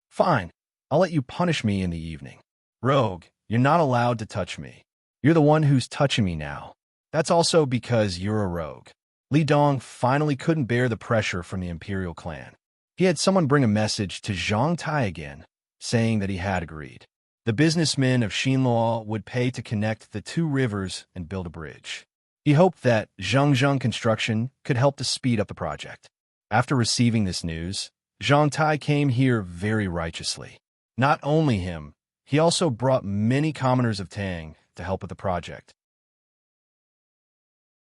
Fine, I'll let you punish me in the evening. Rogue, you're not allowed to touch me. You're the one who's touching me now. That's also because you're a rogue. Li Dong finally couldn't bear the pressure from the imperial clan. He had someone bring a message to Zhang Tai again, saying that he had agreed. The businessmen of Xinluo would pay to connect the 2 rivers and build a bridge. He hoped that Zhengzheng Construction could help to speed up the project. After receiving this news, Zhang Tai came here very righteously. Not only him, he also brought many commoners of Tang to help with the project.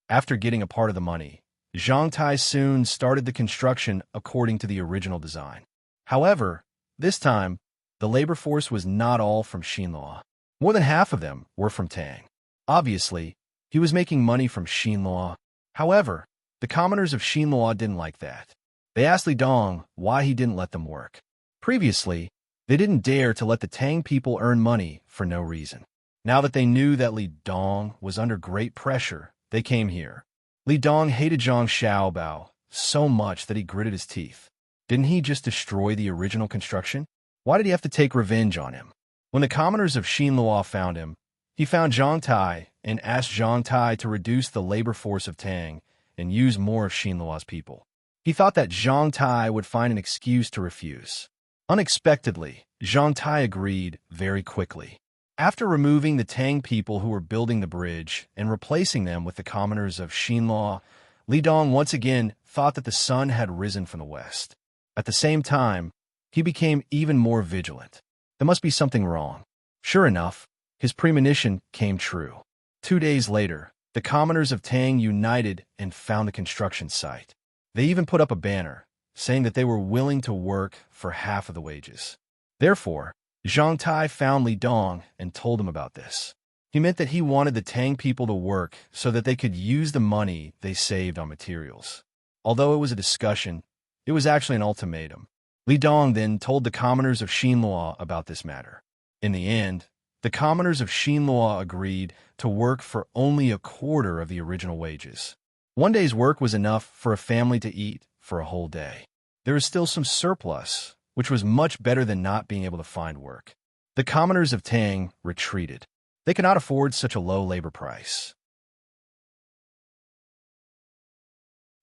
After getting a part of the money, Zhang Tai soon started the construction according to the original design. However, this time, the labor force was not all from Xinluo. More than half of them were from Tang. Obviously, he was making money from Xinluo. However, the commoners of Xinluo didn't like that. They asked Li Dong why he didn't let them work. Previously, they didn't dare to let the Tang people earn money for no reason. Now that they knew that Li Dong was under great pressure, they came here. Li Dong hated Zhang Xiaobao so much that he gritted his teeth. Didn't he just destroy the original construction? Why did he have to take revenge on him? When the commoners of Xinluo found him, he found Zhang Tai and asked Zhang Tai to reduce the labor force of Tang and use more of Xinluo's people. He thought that Zhang Tai would find an excuse to refuse. Unexpectedly, Zhang Tai agreed very quickly. After removing the Tang people who were building the bridge and replacing them with the commoners of Xinluo, Li Dong once again thought that the sun had risen from the west. At the same time, he became even more vigilant. There must be something wrong. Sure enough, his premonition came true. 2 days later, the commoners of Tang united and found the construction site. They even put up a banner, saying that they were willing to work for half of the wages. Therefore, Zhang Tai found Li Dong and told him about this. He meant that he wanted the Tang people to work so that they could use the money they saved on materials. Although it was a discussion, it was actually an ultimatum. Li Dong then told the commoners of Xinluo about this matter. In the end, the commoners of Xinluo agreed to work for only a quarter of the original wages. 1 day's work was enough for a family to eat for a whole day. There was still some surplus, which was much better than not being able to find work. The commoners of Tang retreated. They could not afford such a low labor price.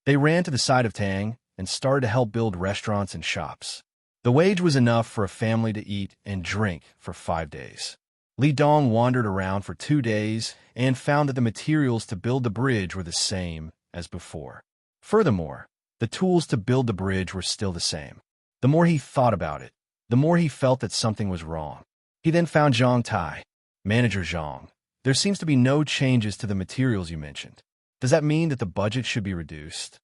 They ran to the side of Tang and started to help build restaurants and shops. The wage was enough for a family to eat and drink for 5 days. Li Dong wandered around for 2 days and found that the materials to build the bridge were the same as before. Furthermore, the tools to build the bridge were still the same. The more he thought about it, the more he felt that something was wrong. He then found Zhang Tai. Manager Zhang, there seems to be no changes to the materials you mentioned. Does that mean that the budget should be reduced?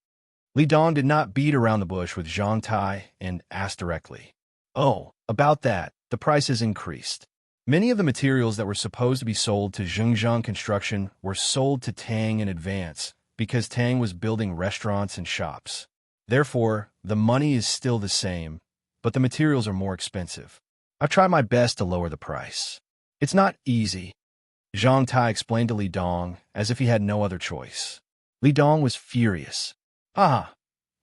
Li Dong did not beat around the bush with Zhang Tai and asked directly. Oh, about that, the prices increased. Many of the materials that were supposed to be sold to Zhengzheng Construction were sold to Tang in advance because Tang was building restaurants and shops. Therefore, the money is still the same, but the materials are more expensive. I've tried my best to lower the price. It's not easy, Zhang Tai explained to Li Dong as if he had no other choice. Li Dong was furious. Ah,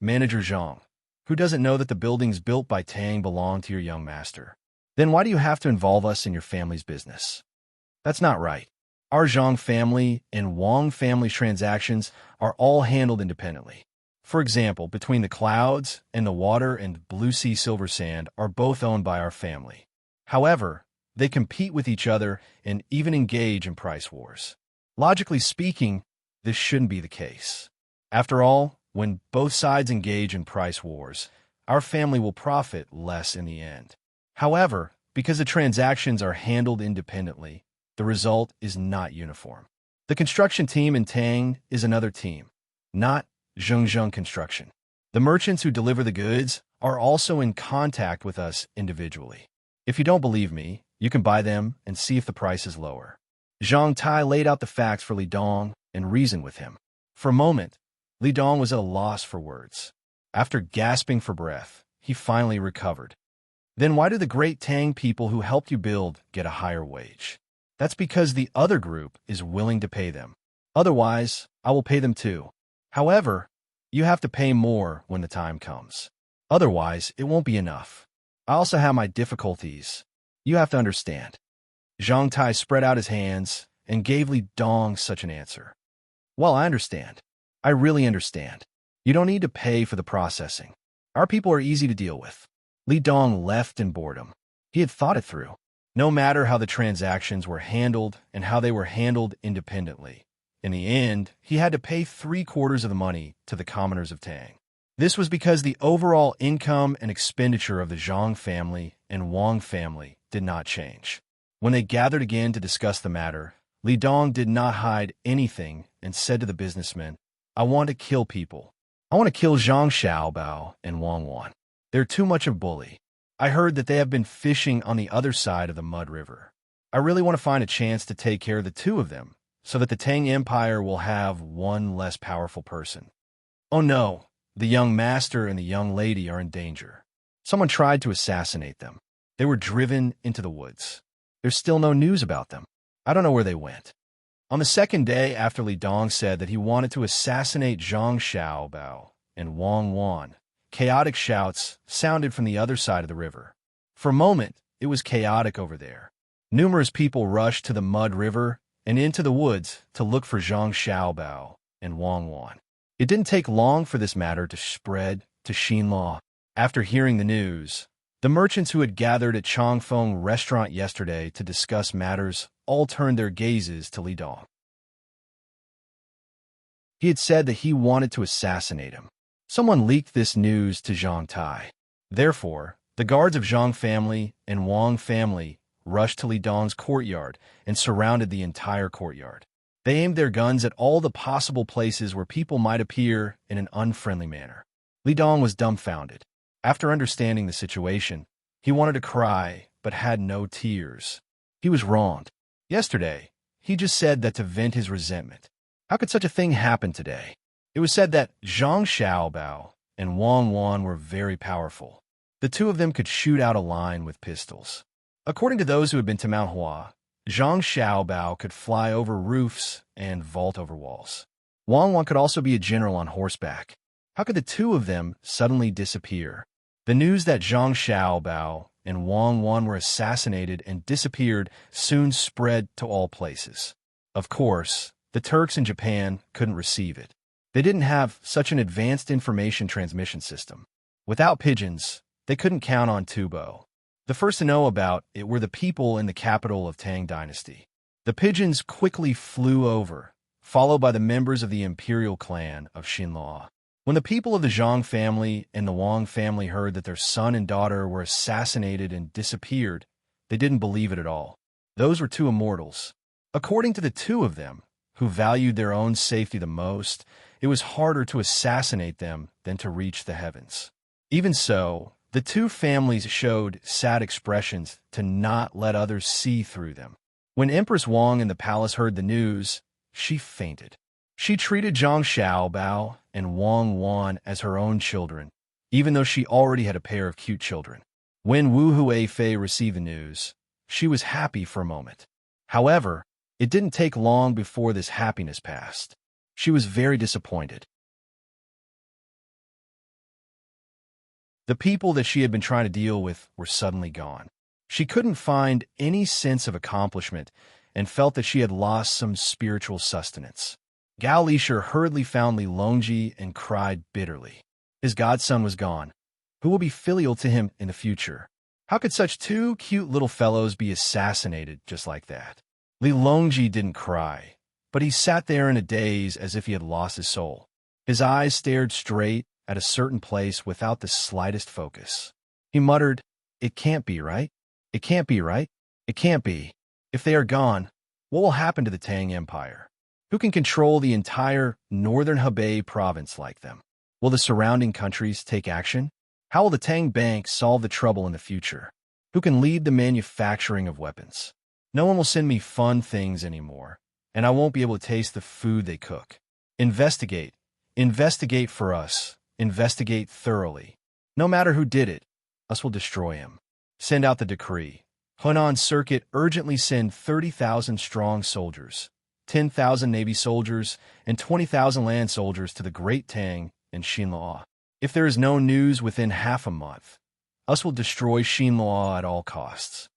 Manager Zhang, who doesn't know that the buildings built by Tang belong to your young master? Then why do you have to involve us in your family's business? That's not right. Our Zhang family and Wang family's transactions are all handled independently. For example, between the clouds and the water and blue sea silver sand are both owned by our family. However, they compete with each other and even engage in price wars. Logically speaking, this shouldn't be the case. After all, when both sides engage in price wars, our family will profit less in the end. However, because the transactions are handled independently, the result is not uniform. The construction team in Tang is another team, not Zhengzheng Construction. The merchants who deliver the goods are also in contact with us individually. If you don't believe me, you can buy them and see if the price is lower. Zhang Tai laid out the facts for Li Dong and reasoned with him. For a moment, Li Dong was at a loss for words. After gasping for breath, he finally recovered. Then why do the great Tang people who helped you build get a higher wage? That's because the other group is willing to pay them. Otherwise, I will pay them too. However, you have to pay more when the time comes. Otherwise, it won't be enough. I also have my difficulties. You have to understand. Zhang Tai spread out his hands and gave Li Dong such an answer. Well, I understand. I really understand. You don't need to pay for the processing. Our people are easy to deal with. Li Dong left in boredom. He had thought it through. No matter how the transactions were handled and how they were handled independently, In the end, he had to pay 3/4 of the money to the commoners of Tang. This was because the overall income and expenditure of the Zhang family and Wang family did not change. When they gathered again to discuss the matter, Li Dong did not hide anything and said to the businessmen, "I want to kill people. I want to kill Zhang Xiaobao and Wang Wan. They're too much of bully. I heard that they have been fishing on the other side of the Mud River. I really want to find a chance to take care of the two of them, so that the Tang Empire will have one less powerful person. Oh no, the young master and the young lady are in danger. Someone tried to assassinate them. They were driven into the woods. There's still no news about them. I don't know where they went." On the second day after Li Dong said that he wanted to assassinate Zhang Xiaobao and Wang Wan, chaotic shouts sounded from the other side of the river. For a moment, it was chaotic over there. Numerous people rushed to the Mud River and into the woods to look for Zhang Xiaobao and Wang Wan. It didn't take long for this matter to spread to Xinluo. After hearing the news, the merchants who had gathered at Changfeng restaurant yesterday to discuss matters all turned their gazes to Li Dong. He had said that he wanted to assassinate him. Someone leaked this news to Zhang Tai. Therefore, the guards of Zhang family and Wang family rushed to Li Dong's courtyard and surrounded the entire courtyard. They aimed their guns at all the possible places where people might appear in an unfriendly manner. Li Dong was dumbfounded. After understanding the situation, he wanted to cry but had no tears. He was wronged. Yesterday, he just said that to vent his resentment. How could such a thing happen today? It was said that Zhang Xiaobao and Wang Wan were very powerful. The two of them could shoot out a line with pistols. According to those who had been to Mount Hua, Zhang Xiaobao could fly over roofs and vault over walls. Wang Wan could also be a general on horseback. How could the two of them suddenly disappear? The news that Zhang Xiaobao and Wang Wan were assassinated and disappeared soon spread to all places. Of course, the Turks in Japan couldn't receive it. They didn't have such an advanced information transmission system. Without pigeons, they couldn't count on Tubo. The first to know about it were the people in the capital of Tang Dynasty. The pigeons quickly flew over, followed by the members of the imperial clan of Xinluo. When the people of the Zhang family and the Wang family heard that their son and daughter were assassinated and disappeared, they didn't believe it at all. Those were two immortals. According to the two of them, who valued their own safety the most, it was harder to assassinate them than to reach the heavens. Even so, the two families showed sad expressions to not let others see through them. When Empress Wang in the palace heard the news, she fainted. She treated Zhang Xiaobao and Wang Wan as her own children, even though she already had a pair of cute children. When Wu Huifei received the news, she was happy for a moment. However, it didn't take long before this happiness passed. She was very disappointed. The people that she had been trying to deal with were suddenly gone. She couldn't find any sense of accomplishment and felt that she had lost some spiritual sustenance. Gao Lisher hurriedly found Li Longji and cried bitterly. His godson was gone. Who will be filial to him in the future? How could such two cute little fellows be assassinated just like that? Li Longji didn't cry, but he sat there in a daze as if he had lost his soul. His eyes stared straight at a certain place without the slightest focus. He muttered, "It can't be, right? It can't be, right? It can't be. If they are gone, what will happen to the Tang Empire? Who can control the entire northern Hebei province like them? Will the surrounding countries take action? How will the Tang Bank solve the trouble in the future? Who can lead the manufacturing of weapons? No one will send me fun things anymore, and I won't be able to taste the food they cook. Investigate. Investigate for us. Investigate thoroughly. No matter who did it, us will destroy him. Send out the decree. Hunan Circuit urgently send 30,000 strong soldiers, 10,000 Navy soldiers, and 20,000 land soldiers to the Great Tang and Xinluo. If there is no news within half a month, us will destroy Xinluo at all costs."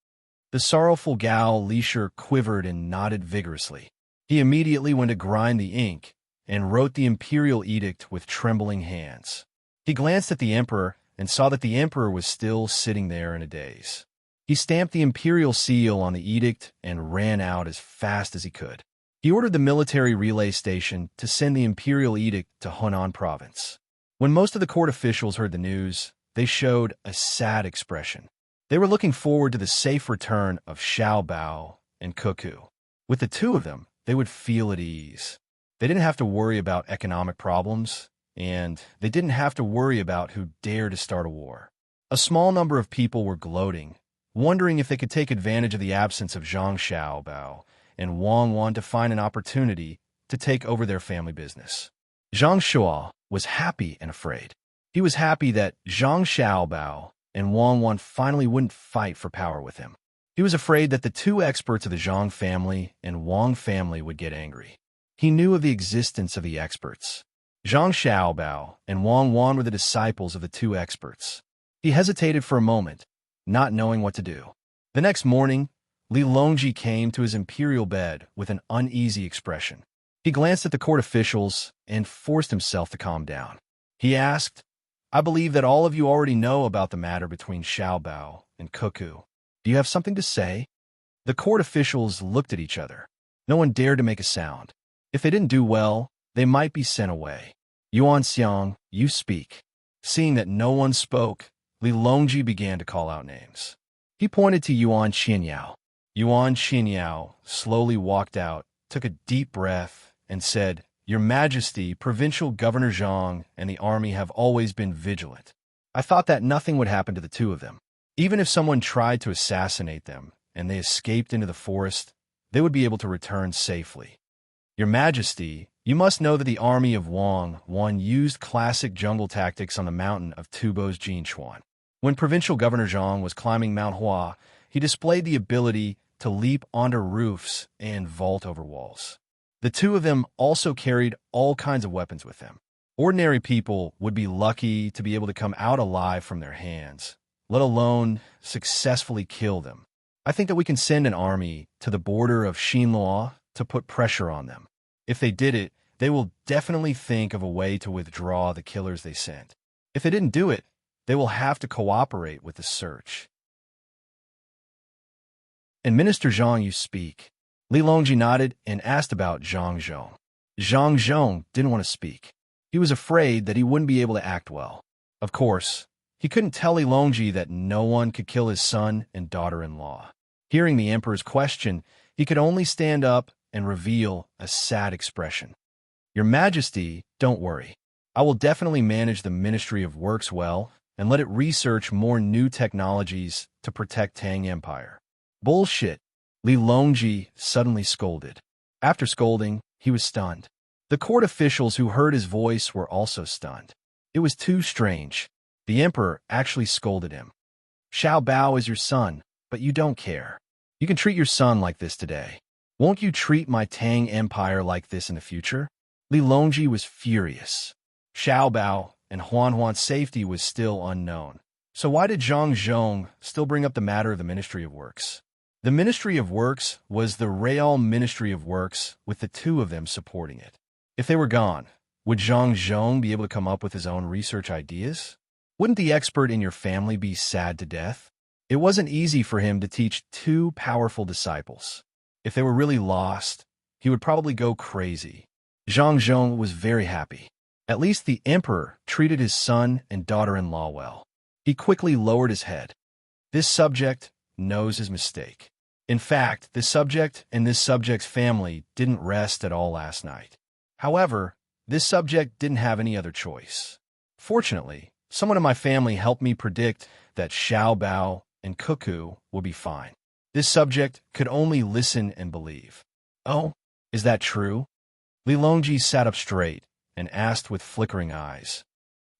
The sorrowful Gao Lisher quivered and nodded vigorously. He immediately went to grind the ink and wrote the imperial edict with trembling hands. He glanced at the emperor and saw that the emperor was still sitting there in a daze. He stamped the imperial seal on the edict and ran out as fast as he could. He ordered the military relay station to send the imperial edict to Hunan province. When most of the court officials heard the news, they showed a sad expression. They were looking forward to the safe return of Xiao Bao and Cuckoo. With the two of them, they would feel at ease. They didn't have to worry about economic problems, and they didn't have to worry about who dared to start a war. A small number of people were gloating, wondering if they could take advantage of the absence of Zhang Xiaobao and Wang Wan to find an opportunity to take over their family business. Zhang Shuo was happy and afraid. He was happy that Zhang Xiaobao and Wang Wan finally wouldn't fight for power with him. He was afraid that the two experts of the Zhang family and Wang family would get angry. He knew of the existence of the experts. Zhang Xiaobao and Wang Wan were the disciples of the two experts. He hesitated for a moment, not knowing what to do. The next morning, Li Longji came to his imperial bed with an uneasy expression. He glanced at the court officials and forced himself to calm down. He asked, "I believe that all of you already know about the matter between Xiao Bao and Cuckoo. Do you have something to say?" The court officials looked at each other. No one dared to make a sound. If they didn't do well, they might be sent away. "Yuan Xiang, you speak." Seeing that no one spoke, Li Longji began to call out names. He pointed to Yuan Qianyao. Yuan Qianyao slowly walked out, took a deep breath, and said, "Your Majesty, Provincial Governor Zhang and the army have always been vigilant. I thought that nothing would happen to the two of them. Even if someone tried to assassinate them and they escaped into the forest, they would be able to return safely. Your Majesty, you must know that the army of Wang Wan used classic jungle tactics on the mountain of Tubo's Jinchuan. When Provincial Governor Zhang was climbing Mount Hua, he displayed the ability to leap onto roofs and vault over walls. The two of them also carried all kinds of weapons with them. Ordinary people would be lucky to be able to come out alive from their hands, let alone successfully kill them. I think that we can send an army to the border of Xinluo to put pressure on them. If they did it, they will definitely think of a way to withdraw the killers they sent. If they didn't do it, they will have to cooperate with the search." "And Minister Zhang, you speak." Li Longji nodded and asked about Zhang Zhong. Zhang Zhong didn't want to speak. He was afraid that he wouldn't be able to act well. Of course, he couldn't tell Li Longji that no one could kill his son and daughter-in-law. Hearing the emperor's question, he could only stand up and reveal a sad expression. "Your Majesty, don't worry. I will definitely manage the Ministry of Works well and let it research more new technologies to protect Tang Empire." "Bullshit," Li Longji suddenly scolded. After scolding, he was stunned. The court officials who heard his voice were also stunned. It was too strange. The emperor actually scolded him. "Xiao Bao is your son, but you don't care. You can treat your son like this today. Won't you treat my Tang Empire like this in the future?" Li Longji was furious. Xiao Bao and Huan's safety was still unknown. So why did Zhang Zhong still bring up the matter of the Ministry of Works? The Ministry of Works was the Real Ministry of Works with the two of them supporting it. If they were gone, would Zhang Zhong be able to come up with his own research ideas? Wouldn't the expert in your family be sad to death? It wasn't easy for him to teach two powerful disciples. If they were really lost, he would probably go crazy. Zhang Zhong was very happy. At least the emperor treated his son and daughter-in-law well. He quickly lowered his head. This subject knows his mistake. In fact, this subject and this subject's family didn't rest at all last night. However, this subject didn't have any other choice. Fortunately, someone in my family helped me predict that Xiao Bao and Cuckoo will be fine. This subject could only listen and believe. "Oh, is that true?" Li Longji sat up straight and asked with flickering eyes.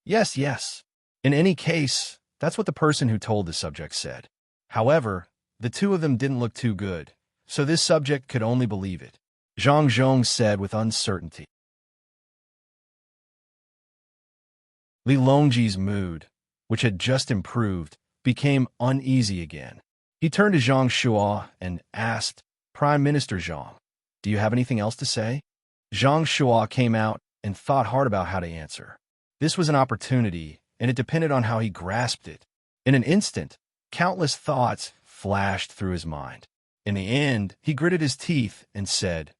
"Yes, yes. In any case, that's what the person who told the subject said. However, the two of them didn't look too good, so this subject could only believe it," Zhang Zhong said with uncertainty. Li Longji's mood, which had just improved, became uneasy again. He turned to Zhang Shuo and asked, "Prime Minister Zhang, do you have anything else to say?" Zhang Shuo came out and thought hard about how to answer. This was an opportunity, and it depended on how he grasped it. In an instant, countless thoughts flashed through his mind. In the end, he gritted his teeth and said,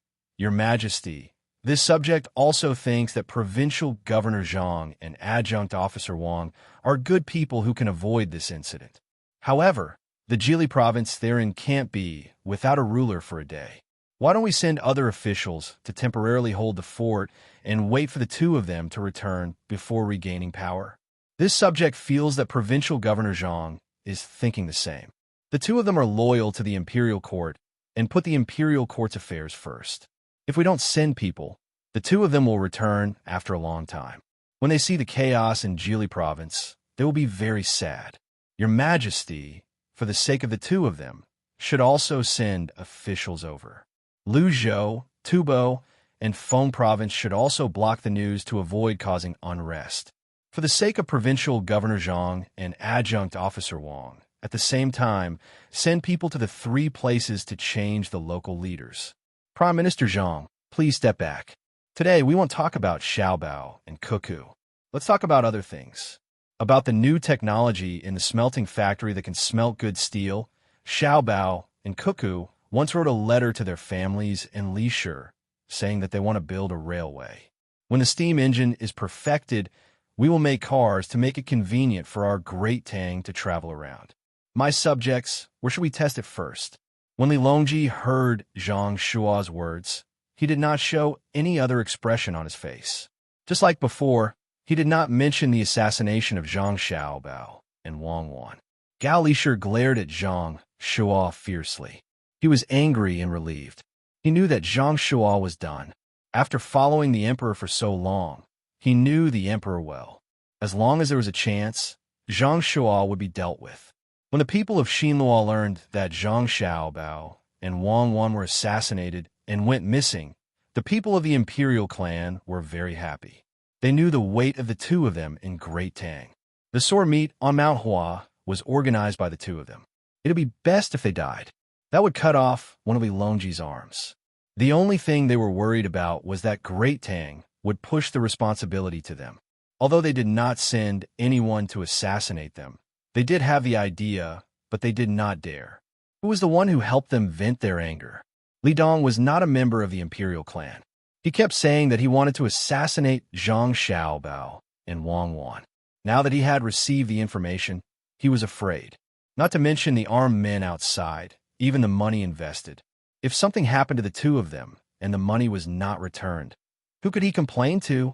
Your Majesty, this subject also thinks that Provincial Governor Zhang and Adjunct Officer Wang are good people who can avoid this incident. However, the Jili province therein can't be without a ruler for a day. Why don't we send other officials to temporarily hold the fort and wait for the two of them to return before regaining power? This subject feels that Provincial Governor Zhang is thinking the same. The two of them are loyal to the imperial court and put the imperial court's affairs first. If we don't send people, the two of them will return after a long time. When they see the chaos in Jili province, they will be very sad. Your Majesty, for the sake of the two of them, should also send officials over. Luzhou, Tubo, and Feng province should also block the news to avoid causing unrest. For the sake of Provincial Governor Zhang and Adjunct Officer Wang, at the same time, send people to the 3 places to change the local leaders. Prime Minister Zhang, please step back. Today, we won't talk about Xiaobao and Cuckoo. Let's talk about other things. About the new technology in the smelting factory that can smelt good steel, Xiaobao and Cuckoo once wrote a letter to their families in Lisher saying that they want to build a railway. When the steam engine is perfected, we will make cars to make it convenient for our great Tang to travel around. My subjects, where should we test it first? When Li Longji heard Zhang Shua's words, he did not show any other expression on his face. Just like before, he did not mention the assassination of Zhang Xiaobao and Wang Wan. Gao Lisher glared at Zhang Shua fiercely. He was angry and relieved. He knew that Zhang Shua was done. After following the emperor for so long, he knew the emperor well. As long as there was a chance, Zhang Shua would be dealt with. When the people of Xinlua learned that Zhang Xiaobao and Wang Wan were assassinated and went missing, the people of the imperial clan were very happy. They knew the weight of the two of them in Great Tang. The sore meet on Mount Hua was organized by the two of them. It'd be best if they died. That would cut off one of Li Longji's arms. The only thing they were worried about was that Great Tang would push the responsibility to them. Although they did not send anyone to assassinate them, they did have the idea, but they did not dare. Who was the one who helped them vent their anger? Li Dong was not a member of the imperial clan. He kept saying that he wanted to assassinate Zhang Xiaobao and Wang Wan. Now that he had received the information, he was afraid. Not to mention the armed men outside, even the money invested. If something happened to the two of them and the money was not returned, who could he complain to?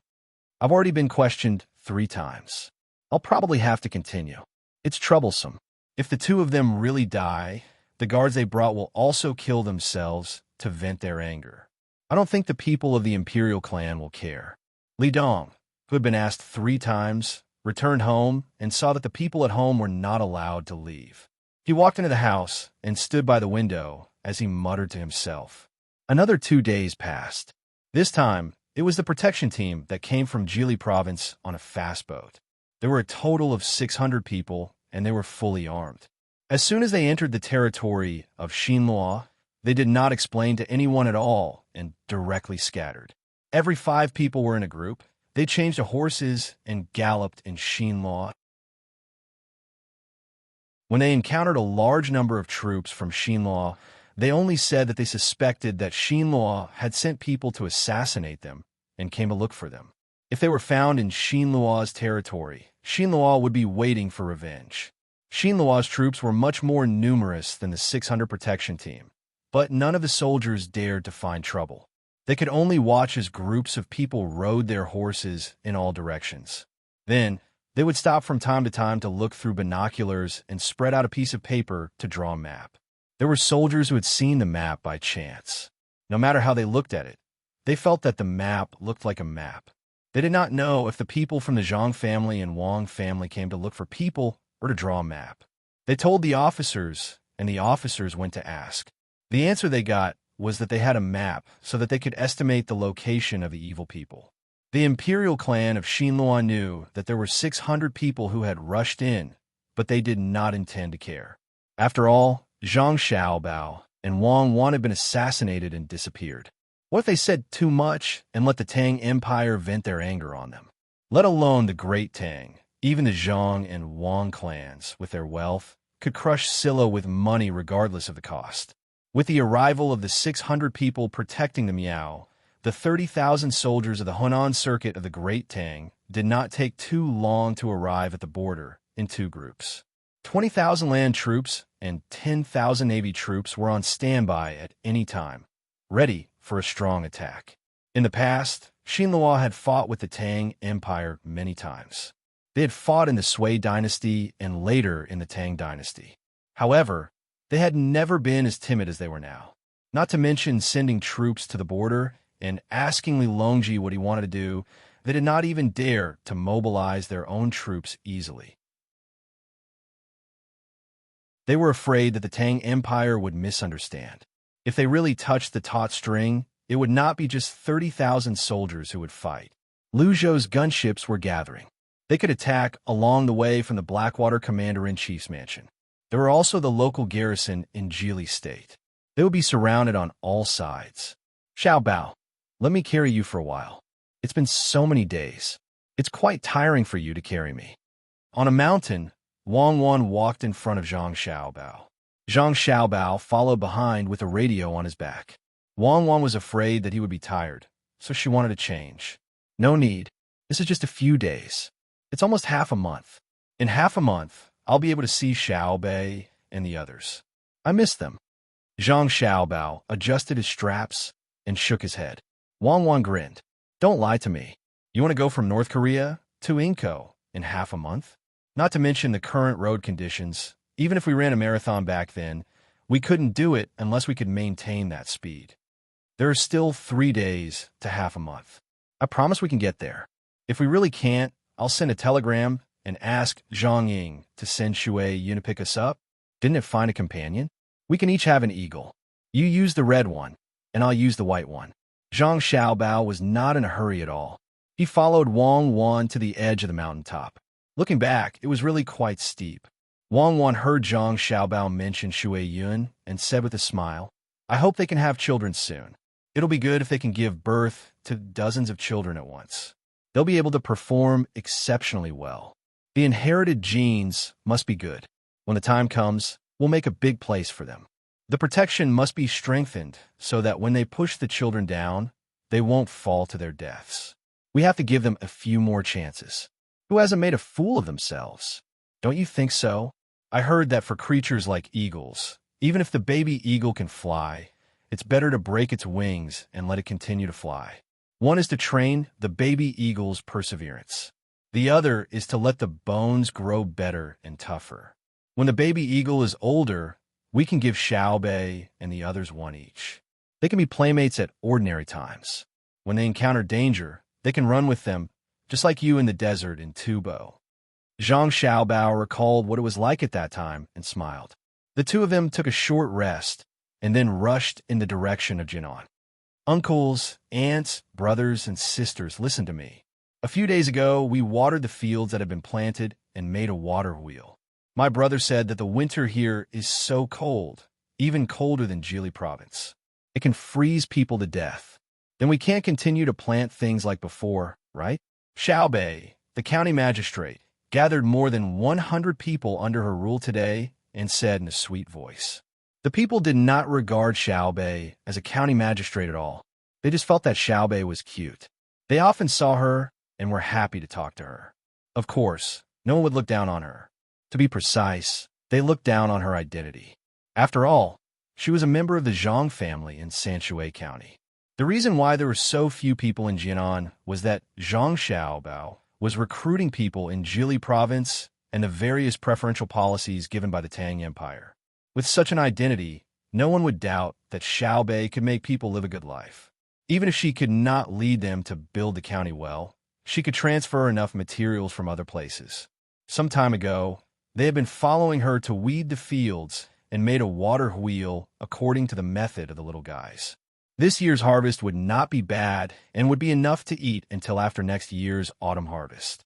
I've already been questioned 3 times. I'll probably have to continue. It's troublesome. If the two of them really die, the guards they brought will also kill themselves to vent their anger. I don't think the people of the imperial clan will care. Li Dong, who had been asked 3 times, returned home and saw that the people at home were not allowed to leave. He walked into the house and stood by the window as he muttered to himself. Another 2 days passed. This time, it was the protection team that came from Jili province on a fast boat. There were a total of 600 people, and they were fully armed. As soon as they entered the territory of Xinlua, they did not explain to anyone at all and directly scattered. Every 5 people were in a group. They changed to horses and galloped in Xinlua. When they encountered a large number of troops from Xinlua, they only said that they suspected that Xinlua had sent people to assassinate them and came to look for them. If they were found in Xinlua's territory, Xinlua would be waiting for revenge. Xinlua's troops were much more numerous than the 600 protection team, but none of the soldiers dared to find trouble. They could only watch as groups of people rode their horses in all directions. Then, they would stop from time to time to look through binoculars and spread out a piece of paper to draw a map. There were soldiers who had seen the map by chance. No matter how they looked at it, they felt that the map looked like a map. They did not know if the people from the Zhang family and Wang family came to look for people or to draw a map. They told the officers, and the officers went to ask. The answer they got was that they had a map so that they could estimate the location of the evil people. The imperial clan of Xinlua knew that there were 600 people who had rushed in, but they did not intend to care. After all, Zhang Xiaobao and Wang Wan had been assassinated and disappeared. What if they said too much and let the Tang Empire vent their anger on them? Let alone the Great Tang, even the Zhang and Wang clans, with their wealth, could crush Silla with money regardless of the cost. With the arrival of the 600 people protecting the Miao, the 30,000 soldiers of the Hunan Circuit of the Great Tang did not take too long to arrive at the border in two groups. 20,000 land troops and 10,000 navy troops were on standby at any time, ready for a strong attack. In the past, Xinhua had fought with the Tang Empire many times. They had fought in the Sui dynasty and later in the Tang dynasty. However, they had never been as timid as they were now. Not to mention sending troops to the border and asking Li Longji what he wanted to do, they did not even dare to mobilize their own troops easily. They were afraid that the Tang Empire would misunderstand. If they really touched the taut string, it would not be just 30,000 soldiers who would fight. Lu Zhou's gunships were gathering. They could attack along the way from the Blackwater Commander-in-Chief's mansion. There were also the local garrison in Jili State. They would be surrounded on all sides. Xiao Bao, let me carry you for a while. It's been so many days. It's quite tiring for you to carry me. On a mountain, Wang Wan walked in front of Zhang Xiaobao. Zhang Xiaobao followed behind with a radio on his back. Wang Wan was afraid that he would be tired, so she wanted to change. No need. This is just a few days. It's almost half a month. In half a month, I'll be able to see Xiao Bei and the others. I miss them. Zhang Xiaobao adjusted his straps and shook his head. Wang Wan grinned. Don't lie to me. You want to go from North Korea to Inko in half a month? Not to mention the current road conditions. Even if we ran a marathon back then, we couldn't do it unless we could maintain that speed. There are still 3 days to half a month. I promise we can get there. If we really can't, I'll send a telegram and ask Zhang Ying to send Shui Yun to pick us up. Didn't it find a companion? We can each have an eagle. You use the red one, and I'll use the white one. Zhang Xiaobao was not in a hurry at all. He followed Wang Wan to the edge of the mountaintop. Looking back, it was really quite steep. Wang Wan heard Zhang Xiaobao mention Shui Yun and said with a smile, I hope they can have children soon. It'll be good if they can give birth to dozens of children at once. They'll be able to perform exceptionally well. The inherited genes must be good. When the time comes, we'll make a big place for them. The protection must be strengthened so that when they push the children down, they won't fall to their deaths. We have to give them a few more chances. Who hasn't made a fool of themselves? Don't you think so? I heard that for creatures like eagles, even if the baby eagle can fly, it's better to break its wings and let it continue to fly. One is to train the baby eagle's perseverance. The other is to let the bones grow better and tougher. When the baby eagle is older, we can give Xiao Bei and the others one each. They can be playmates at ordinary times. When they encounter danger, they can run with them, just like you in the desert in Tubo. Zhang Xiaobao recalled what it was like at that time and smiled. The two of them took a short rest and then rushed in the direction of Jinan. Uncles, aunts, brothers, and sisters, listen to me. A few days ago, we watered the fields that had been planted and made a water wheel. My brother said that the winter here is so cold, even colder than Jili province. It can freeze people to death. Then we can't continue to plant things like before, right? Xiao Bei, the county magistrate, gathered more than 100 people under her rule today and said in a sweet voice. The people did not regard Xiao Bei as a county magistrate at all. They just felt that Xiao Bei was cute. They often saw her and were happy to talk to her. Of course, no one would look down on her. To be precise, they looked down on her identity. After all, she was a member of the Zhang family in Sanshui County. The reason why there were so few people in Jinan was that Zhang Xiaobao was recruiting people in Jili province and the various preferential policies given by the Tang Empire. With such an identity, no one would doubt that Xiao Bei could make people live a good life. Even if she could not lead them to build the county well, she could transfer enough materials from other places. Some time ago, they had been following her to weed the fields and made a water wheel according to the method of the little guys. This year's harvest would not be bad and would be enough to eat until after next year's autumn harvest.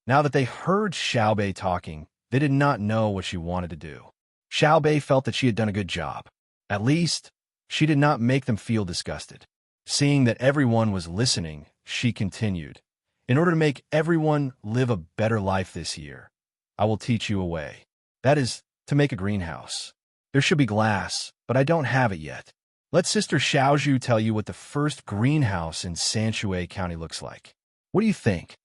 Now that they heard Xiao Bei talking, they did not know what she wanted to do. Xiao Bei felt that she had done a good job. At least, she did not make them feel disgusted. Seeing that everyone was listening, she continued, in order to make everyone live a better life this year, I will teach you a way. That is, to make a greenhouse. There should be glass, but I don't have it yet. Let Sister Xiaozhu tell you what the first greenhouse in Sanshui County looks like. What do you think?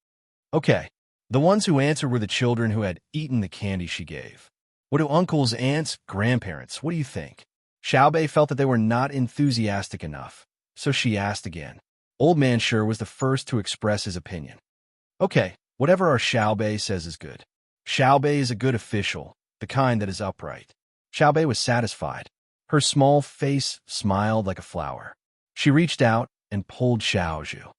Okay. The ones who answered were the children who had eaten the candy she gave. What do uncles, aunts, grandparents, what do you think? Xiaobei felt that they were not enthusiastic enough, so she asked again. Old Man Sure was the first to express his opinion. Okay, whatever our Xiaobei says is good. Xiaobei is a good official, the kind that is upright. Xiaobei was satisfied. Her small face smiled like a flower. She reached out and pulled Xiaozhu.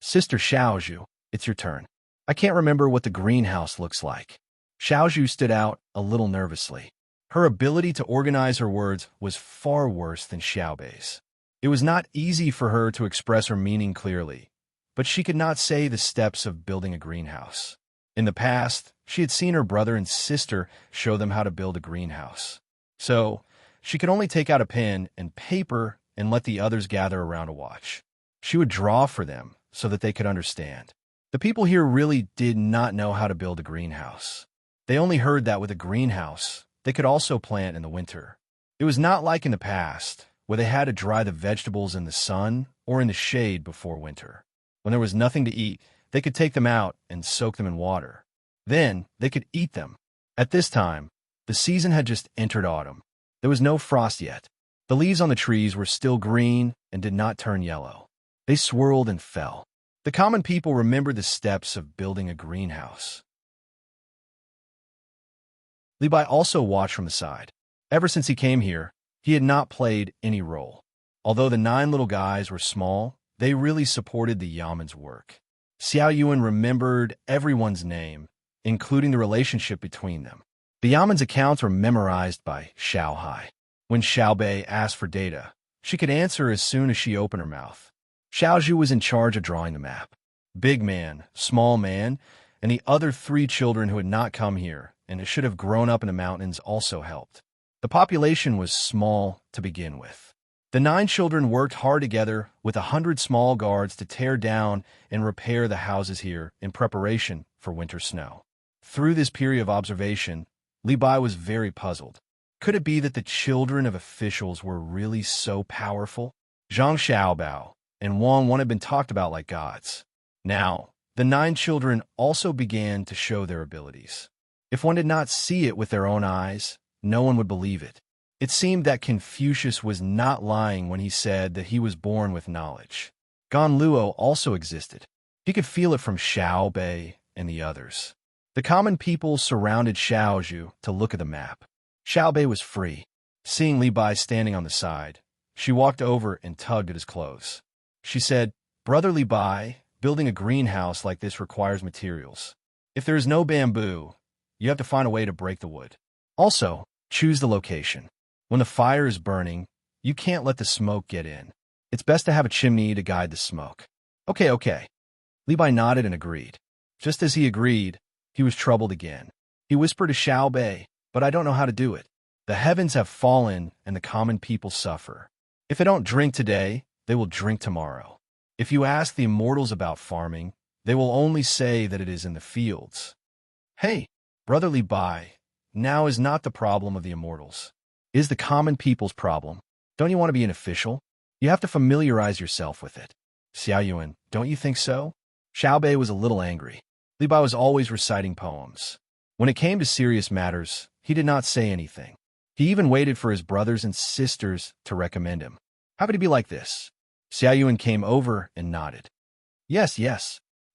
Sister Xiaozhu, it's your turn. I can't remember what the greenhouse looks like. Xiaozhu stood out a little nervously. Her ability to organize her words was far worse than Xiaobei's. It was not easy for her to express her meaning clearly, but she could not say the steps of building a greenhouse. In the past, she had seen her brother and sister show them how to build a greenhouse. So, she could only take out a pen and paper and let the others gather around to watch. She would draw for them so that they could understand. The people here really did not know how to build a greenhouse. They only heard that with a greenhouse, they could also plant in the winter. It was not like in the past, where they had to dry the vegetables in the sun or in the shade before winter. When there was nothing to eat, they could take them out and soak them in water. Then, they could eat them. At this time, the season had just entered autumn. There was no frost yet. The leaves on the trees were still green and did not turn yellow. They swirled and fell. The common people remembered the steps of building a greenhouse. Li Bai also watched from the side. Ever since he came here, he had not played any role. Although the 9 little guys were small, they really supported the Yaman's work. Xiao Yuan remembered everyone's name, including the relationship between them. The Yaman's accounts were memorized by Xiao Hai. When Xiaobei asked for data, she could answer as soon as she opened her mouth. Xiaozhu was in charge of drawing the map. Big Man, Small Man, and the other 3 children who had not come here and should have grown up in the mountains also helped. The population was small to begin with. The 9 children worked hard together with 100 small guards to tear down and repair the houses here in preparation for winter snow. Through this period of observation, Li Bai was very puzzled. Could it be that the children of officials were really so powerful? Zhang Xiaobao and Wang Wan had been talked about like gods. Now, the 9 children also began to show their abilities. If one did not see it with their own eyes, no one would believe it. It seemed that Confucius was not lying when he said that he was born with knowledge. Gan Luo also existed. He could feel it from Xiao Bei and the others. The common people surrounded Xiaozhu to look at the map. Xiao Bei was free. Seeing Li Bai standing on the side, she walked over and tugged at his clothes. She said, "Brother Li Bai, building a greenhouse like this requires materials. If there is no bamboo, you have to find a way to break the wood. Also, choose the location. When the fire is burning, you can't let the smoke get in. It's best to have a chimney to guide the smoke." Okay. Li Bai nodded and agreed. Just as he agreed, he was troubled again. He whispered to Xiao Bei, "But I don't know how to do it. The heavens have fallen and the common people suffer. If they don't drink today, they will drink tomorrow. If you ask the immortals about farming, they will only say that it is in the fields." Hey, Brother Li Bai, now is not the problem of the immortals. It is the common people's problem. Don't you want to be an official? You have to familiarize yourself with it. Xiao Yuan, don't you think so? Xiao Bei was a little angry. Li Bai was always reciting poems. When it came to serious matters, he did not say anything. He even waited for his brothers and sisters to recommend him. How could he be like this? Xiao Yuan came over and nodded. Yes.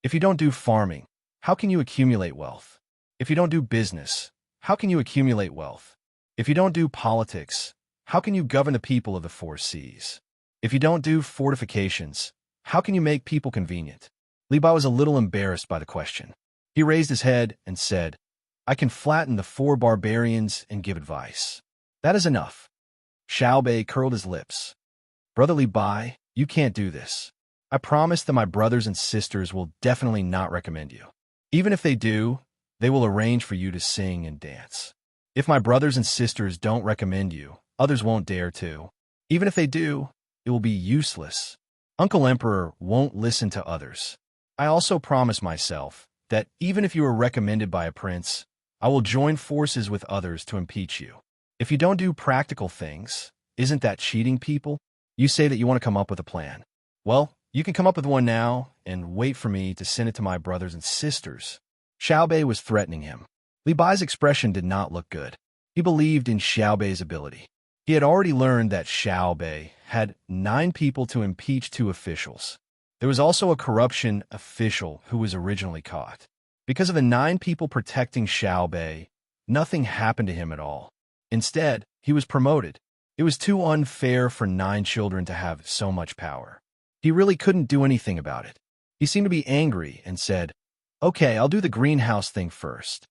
If you don't do farming, how can you accumulate wealth? If you don't do business, how can you accumulate wealth? If you don't do politics, how can you govern the people of the 4 seas? If you don't do fortifications, how can you make people convenient? Li Bai was a little embarrassed by the question. He raised his head and said, "I can flatten the 4 barbarians and give advice. That is enough." Xiao Bei curled his lips. "Brother Li Bai, you can't do this. I promise that my brothers and sisters will definitely not recommend you. Even if they do, they will arrange for you to sing and dance. If my brothers and sisters don't recommend you, others won't dare to. Even if they do, it will be useless. Uncle Emperor won't listen to others. I also promise myself that even if you are recommended by a prince, I will join forces with others to impeach you. If you don't do practical things, isn't that cheating people? You say that you want to come up with a plan. Well, you can come up with one now and wait for me to send it to my brothers and sisters. Xiaobei was threatening him. Li Bai's expression did not look good. He believed in Xiaobei's ability. He had already learned that Xiaobei had 9 people to impeach 2 officials. There was also a corruption official who was originally caught. Because of the 9 people protecting Xiaobei, nothing happened to him at all. Instead, he was promoted. It was too unfair for 9 children to have so much power. He really couldn't do anything about it. He seemed to be angry and said, "Okay, I'll do the greenhouse thing first.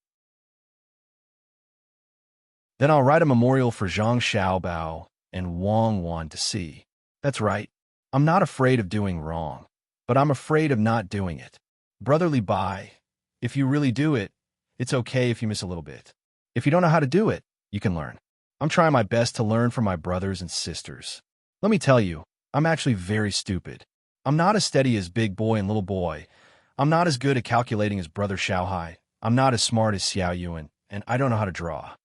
Then I'll write a memorial for Zhang Xiaobao and Wang Wan to see. That's right. I'm not afraid of doing wrong, but I'm afraid of not doing it. Brotherly Bai, if you really do it, it's okay if you miss a little bit. If you don't know how to do it, you can learn. I'm trying my best to learn from my brothers and sisters. Let me tell you, I'm actually very stupid. I'm not as steady as Big Boy and Little Boy. I'm not as good at calculating as Brother Xiaohai. I'm not as smart as Xiao Yuan, and I don't know how to draw."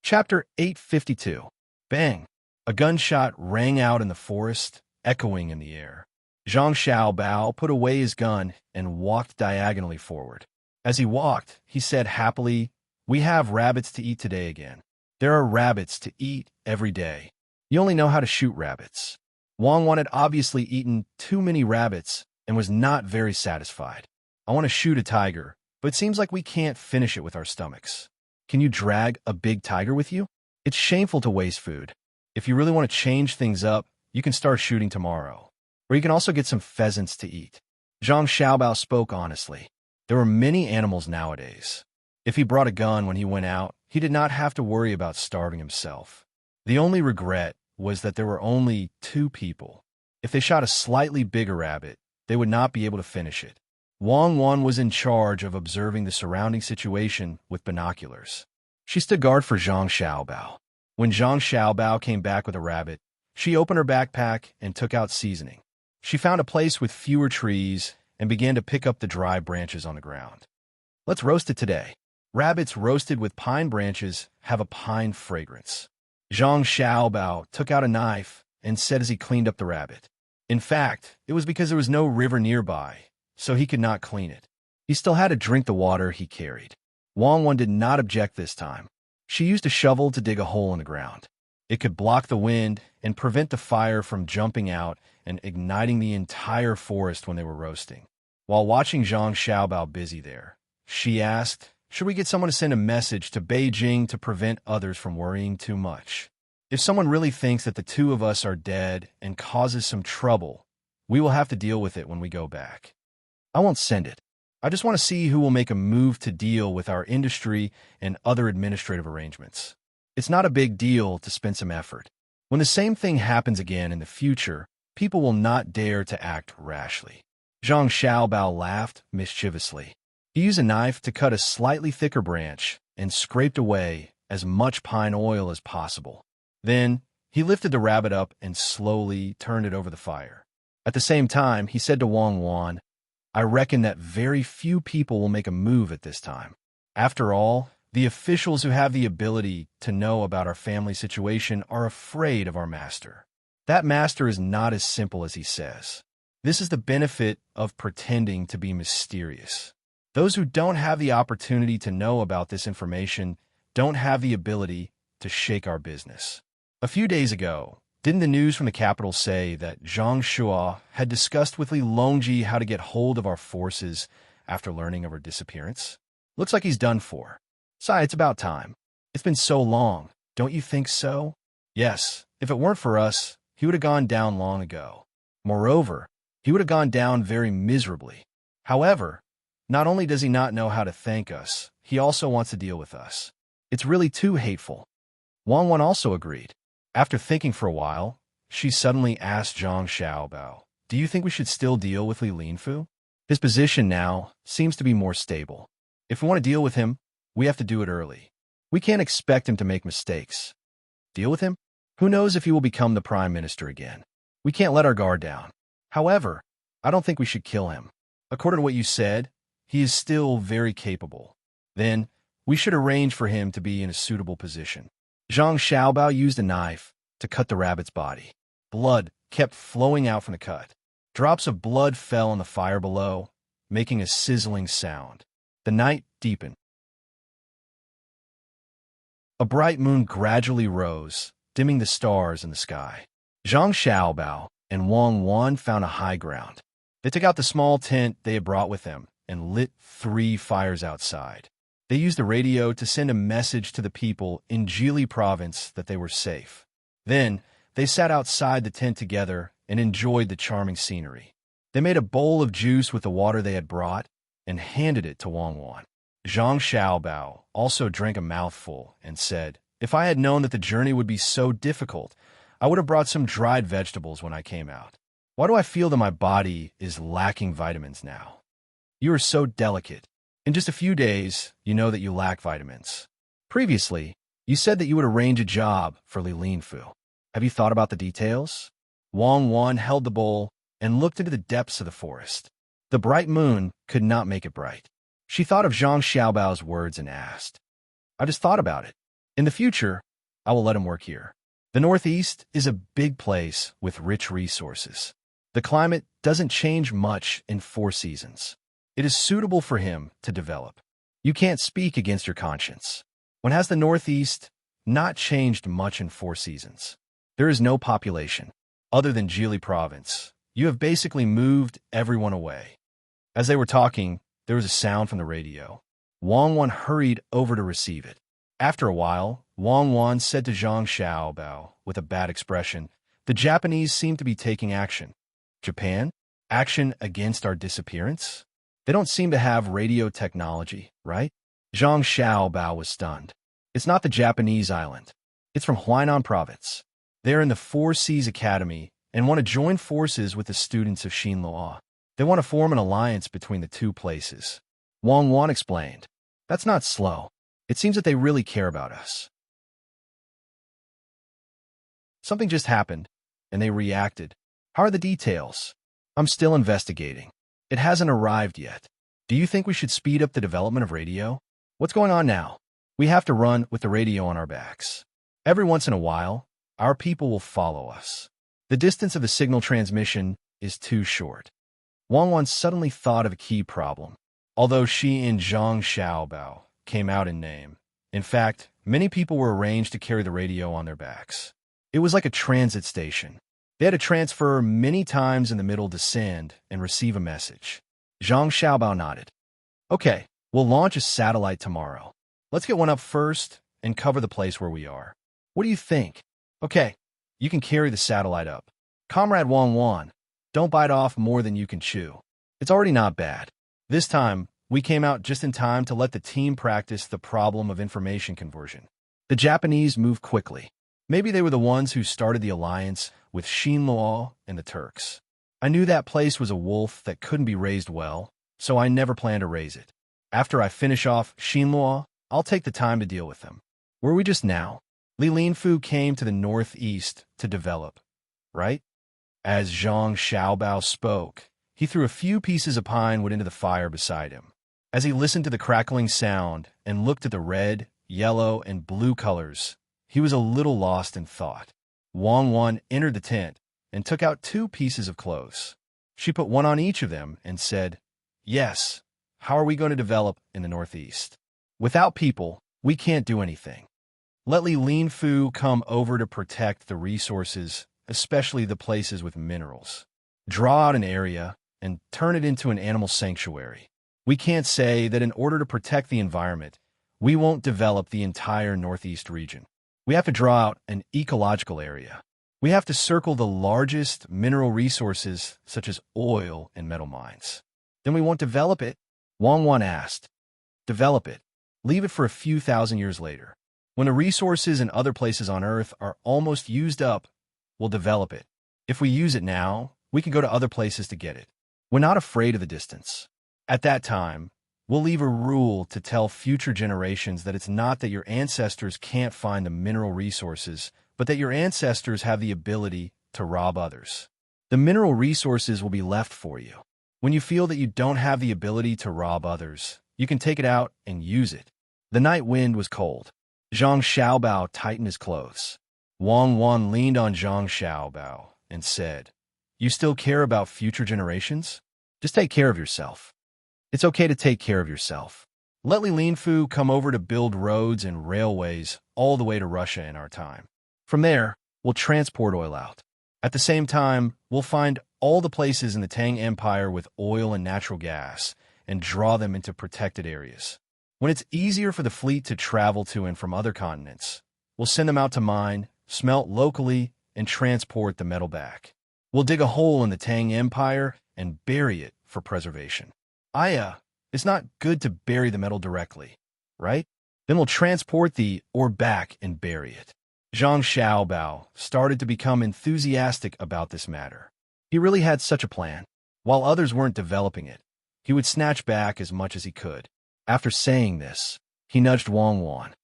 Chapter 852. Bang! A gunshot rang out in the forest, echoing in the air. Zhang Xiaobao put away his gun and walked diagonally forward. As he walked, he said happily, "We have rabbits to eat today again. There are rabbits to eat every day. You only know how to shoot rabbits." Wang Wan had obviously eaten too many rabbits and was not very satisfied. "I want to shoot a tiger, but it seems like we can't finish it with our stomachs. Can you drag a big tiger with you? It's shameful to waste food. If you really want to change things up, you can start shooting tomorrow. Or you can also get some pheasants to eat." Zhang Xiaobao spoke honestly. There were many animals nowadays. If he brought a gun when he went out, he did not have to worry about starving himself. The only regret was that there were only 2 people. If they shot a slightly bigger rabbit, they would not be able to finish it. Wang Wan was in charge of observing the surrounding situation with binoculars. She stood guard for Zhang Xiaobao. When Zhang Xiaobao came back with a rabbit, she opened her backpack and took out seasoning. She found a place with fewer trees and began to pick up the dry branches on the ground. "Let's roast it today. Rabbits roasted with pine branches have a pine fragrance." Zhang Xiaobao took out a knife and said as he cleaned up the rabbit. In fact, it was because there was no river nearby, so he could not clean it. He still had to drink the water he carried. Wang Wan did not object this time. She used a shovel to dig a hole in the ground. It could block the wind and prevent the fire from jumping out and igniting the entire forest when they were roasting. While watching Zhang Xiaobao busy there, she asked, "Should we get someone to send a message to Beijing to prevent others from worrying too much? If someone really thinks that the 2 of us are dead and causes some trouble, we will have to deal with it when we go back. I won't send it. I just want to see who will make a move to deal with our industry and other administrative arrangements. It's not a big deal to spend some effort. When the same thing happens again in the future, people will not dare to act rashly." Zhang Xiaobao laughed mischievously. He used a knife to cut a slightly thicker branch and scraped away as much pine oil as possible. Then, he lifted the rabbit up and slowly turned it over the fire. At the same time, he said to Wang Wan, "I reckon that very few people will make a move at this time. After all, the officials who have the ability to know about our family situation are afraid of our master. That master is not as simple as he says. This is the benefit of pretending to be mysterious. Those who don't have the opportunity to know about this information don't have the ability to shake our business." A few days ago, didn't the news from the capital say that Zhang Shua had discussed with Li Longji how to get hold of our forces after learning of our disappearance? Looks like he's done for. Sai, it's about time. It's been so long, don't you think so? Yes, if it weren't for us, he would have gone down long ago. Moreover, he would have gone down very miserably. However, not only does he not know how to thank us, he also wants to deal with us. It's really too hateful. Wang Wan also agreed. After thinking for a while, she suddenly asked Zhang Xiaobao, "Do you think we should still deal with Li Linfu? His position now seems to be more stable. If we want to deal with him, we have to do it early. We can't expect him to make mistakes. Deal with him? Who knows if he will become the prime minister again? We can't let our guard down. However, I don't think we should kill him. According to what you said, he is still very capable. Then, we should arrange for him to be in a suitable position. Zhang Xiaobao used a knife to cut the rabbit's body. Blood kept flowing out from the cut. Drops of blood fell on the fire below, making a sizzling sound. The night deepened. A bright moon gradually rose, dimming the stars in the sky. Zhang Xiaobao and Wang Wan found a high ground. They took out the small tent they had brought with them and lit 3 fires outside. They used the radio to send a message to the people in Idyll province that they were safe. Then, they sat outside the tent together and enjoyed the charming scenery. They made a bowl of juice with the water they had brought and handed it to Wang Wan. Zhang Xiaobao also drank a mouthful and said, "If I had known that the journey would be so difficult, I would have brought some dried vegetables when I came out. Why do I feel that my body is lacking vitamins now?" "You are so delicate. In just a few days, you know that you lack vitamins. Previously, you said that you would arrange a job for Li Linfu. Have you thought about the details?" Wang Wan held the bowl and looked into the depths of the forest. The bright moon could not make it bright. She thought of Zhang Xiaobao's words and asked, "I just thought about it. In the future, I will let him work here. The Northeast is a big place with rich resources. The climate doesn't change much in 4 seasons. It is suitable for him to develop. You can't speak against your conscience. When has the Northeast not changed much in 4 seasons? There is no population. Other than Idyll province, you have basically moved everyone away." As they were talking, there was a sound from the radio. Wang Wan hurried over to receive it. After a while, Wang Wan said to Zhang Xiaobao with a bad expression, "The Japanese seem to be taking action." "Japan? Action against our disappearance? They don't seem to have radio technology, right?" Zhang Xiaobao was stunned. "It's not the Japanese island. It's from Huainan province. They're in the 4 Seas Academy and want to join forces with the students of Xinluo. They want to form an alliance between the 2 places." Wang Wan explained, "That's not slow. It seems that they really care about us. Something just happened, and they reacted. How are the details? I'm still investigating. It hasn't arrived yet. Do you think we should speed up the development of radio? What's going on now? We have to run with the radio on our backs. Every once in a while, our people will follow us. The distance of the signal transmission is too short." Wang Wan suddenly thought of a key problem. Although she and Zhang Xiaobao came out in name, in fact, many people were arranged to carry the radio on their backs. It was like a transit station. They had to transfer many times in the middle to send and receive a message. Zhang Xiaobao nodded. "Okay, we'll launch a satellite tomorrow. Let's get one up first and cover the place where we are. What do you think?" "Okay, you can carry the satellite up. Comrade Wang Wan, don't bite off more than you can chew. It's already not bad. This time, we came out just in time to let the team practice the problem of information conversion. The Japanese moved quickly. Maybe they were the ones who started the alliance with Xinluo and the Turks. I knew that place was a wolf that couldn't be raised well, so I never planned to raise it. After I finish off Xinluo, I'll take the time to deal with them. Were we just now? Li Linfu came to the northeast to develop, right?" As Zhang Xiaobao spoke, he threw a few pieces of pine wood into the fire beside him. As he listened to the crackling sound and looked at the red, yellow, and blue colors, he was a little lost in thought. Wang Wan entered the tent and took out 2 pieces of clothes. She put one on each of them and said, "Yes, how are we going to develop in the Northeast? Without people, we can't do anything. Let Li Linfu come over to protect the resources, especially the places with minerals. Draw out an area and turn it into an animal sanctuary. We can't say that in order to protect the environment, we won't develop the entire Northeast region. We have to draw out an ecological area. We have to circle the largest mineral resources such as oil and metal mines. Then we won't develop it." Wang Wan asked. "Develop it. Leave it for a few thousand years later. When the resources in other places on Earth are almost used up, we'll develop it. If we use it now, we can go to other places to get it. We're not afraid of the distance. At that time, we'll leave a rule to tell future generations that it's not that your ancestors can't find the mineral resources, but that your ancestors have the ability to rob others. The mineral resources will be left for you. When you feel that you don't have the ability to rob others, you can take it out and use it. The night wind was cold. Zhang Xiaobao tightened his clothes. Wang Wan leaned on Zhang Xiaobao and said, "You still care about future generations? Just take care of yourself. It's okay to take care of yourself. Let Li Linfu come over to build roads and railways all the way to Russia in our time. From there, we'll transport oil out. At the same time, we'll find all the places in the Tang Empire with oil and natural gas and draw them into protected areas. When it's easier for the fleet to travel to and from other continents, we'll send them out to mine, smelt locally, and transport the metal back. We'll dig a hole in the Tang Empire and bury it for preservation. It's not good to bury the metal directly, right? Then we'll transport the ore back and bury it." Zhang Xiaobao started to become enthusiastic about this matter. He really had such a plan. While others weren't developing it, he would snatch back as much as he could. After saying this, he nudged Wang Wan.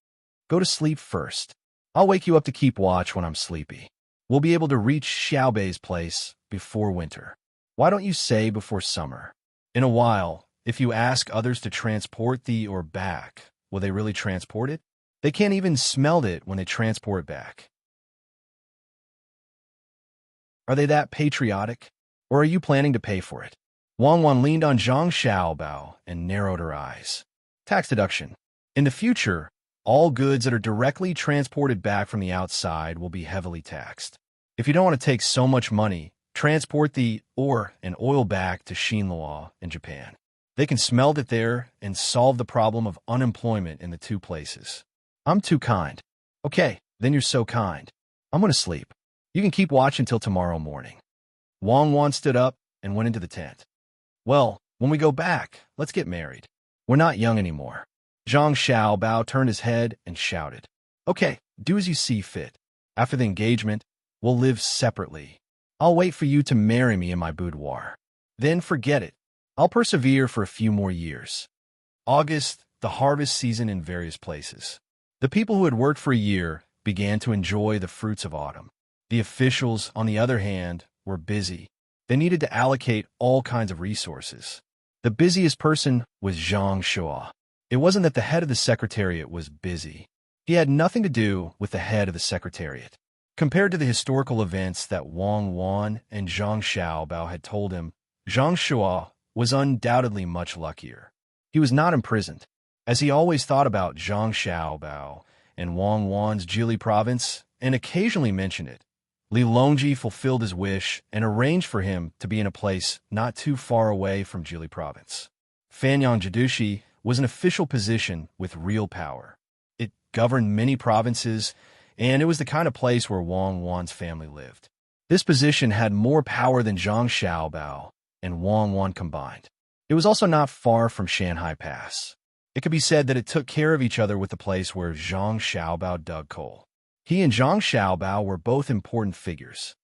"Go to sleep first. I'll wake you up to keep watch when I'm sleepy. We'll be able to reach Xiaobei's place before winter. Why don't you say before summer? In a while, if you ask others to transport the ore back, will they really transport it? They can't even smelt it when they transport it back. Are they that patriotic? Or are you planning to pay for it?" Wang Wan leaned on Zhang Xiaobao and narrowed her eyes. "Tax deduction. In the future, all goods that are directly transported back from the outside will be heavily taxed. If you don't want to take so much money, transport the ore and oil back to Xinlua in Japan. They can smelt it there and solve the problem of unemployment in the two places." "I'm too kind." "Okay, then you're so kind. I'm going to sleep. You can keep watch until tomorrow morning." Wang Wan stood up and went into the tent. "Well, when we go back, let's get married. We're not young anymore." Zhang Xiaobao turned his head and shouted, "Okay, do as you see fit. After the engagement, we'll live separately. I'll wait for you to marry me in my boudoir. Then forget it. I'll persevere for a few more years." August, the harvest season in various places. The people who had worked for a year began to enjoy the fruits of autumn. The officials, on the other hand, were busy. They needed to allocate all kinds of resources. The busiest person was Zhang Shua. It wasn't that the head of the secretariat was busy. He had nothing to do with the head of the secretariat. Compared to the historical events that Wang Wan and Zhang Xiaobao had told him, Zhang Shua was undoubtedly much luckier. He was not imprisoned. As he always thought about Zhang Xiaobao and Wang Wan's Jili province, and occasionally mentioned it, Li Longji fulfilled his wish and arranged for him to be in a place not too far away from Jili province. Fanyang Jidushi was an official position with real power. It governed many provinces, and it was the kind of place where Wang Wan's family lived. This position had more power than Zhang Xiaobao and Wang Wan combined. It was also not far from Shanhai Pass. It could be said that it took care of each other with the place where Zhang Xiaobao dug coal. He and Zhang Xiaobao were both important figures.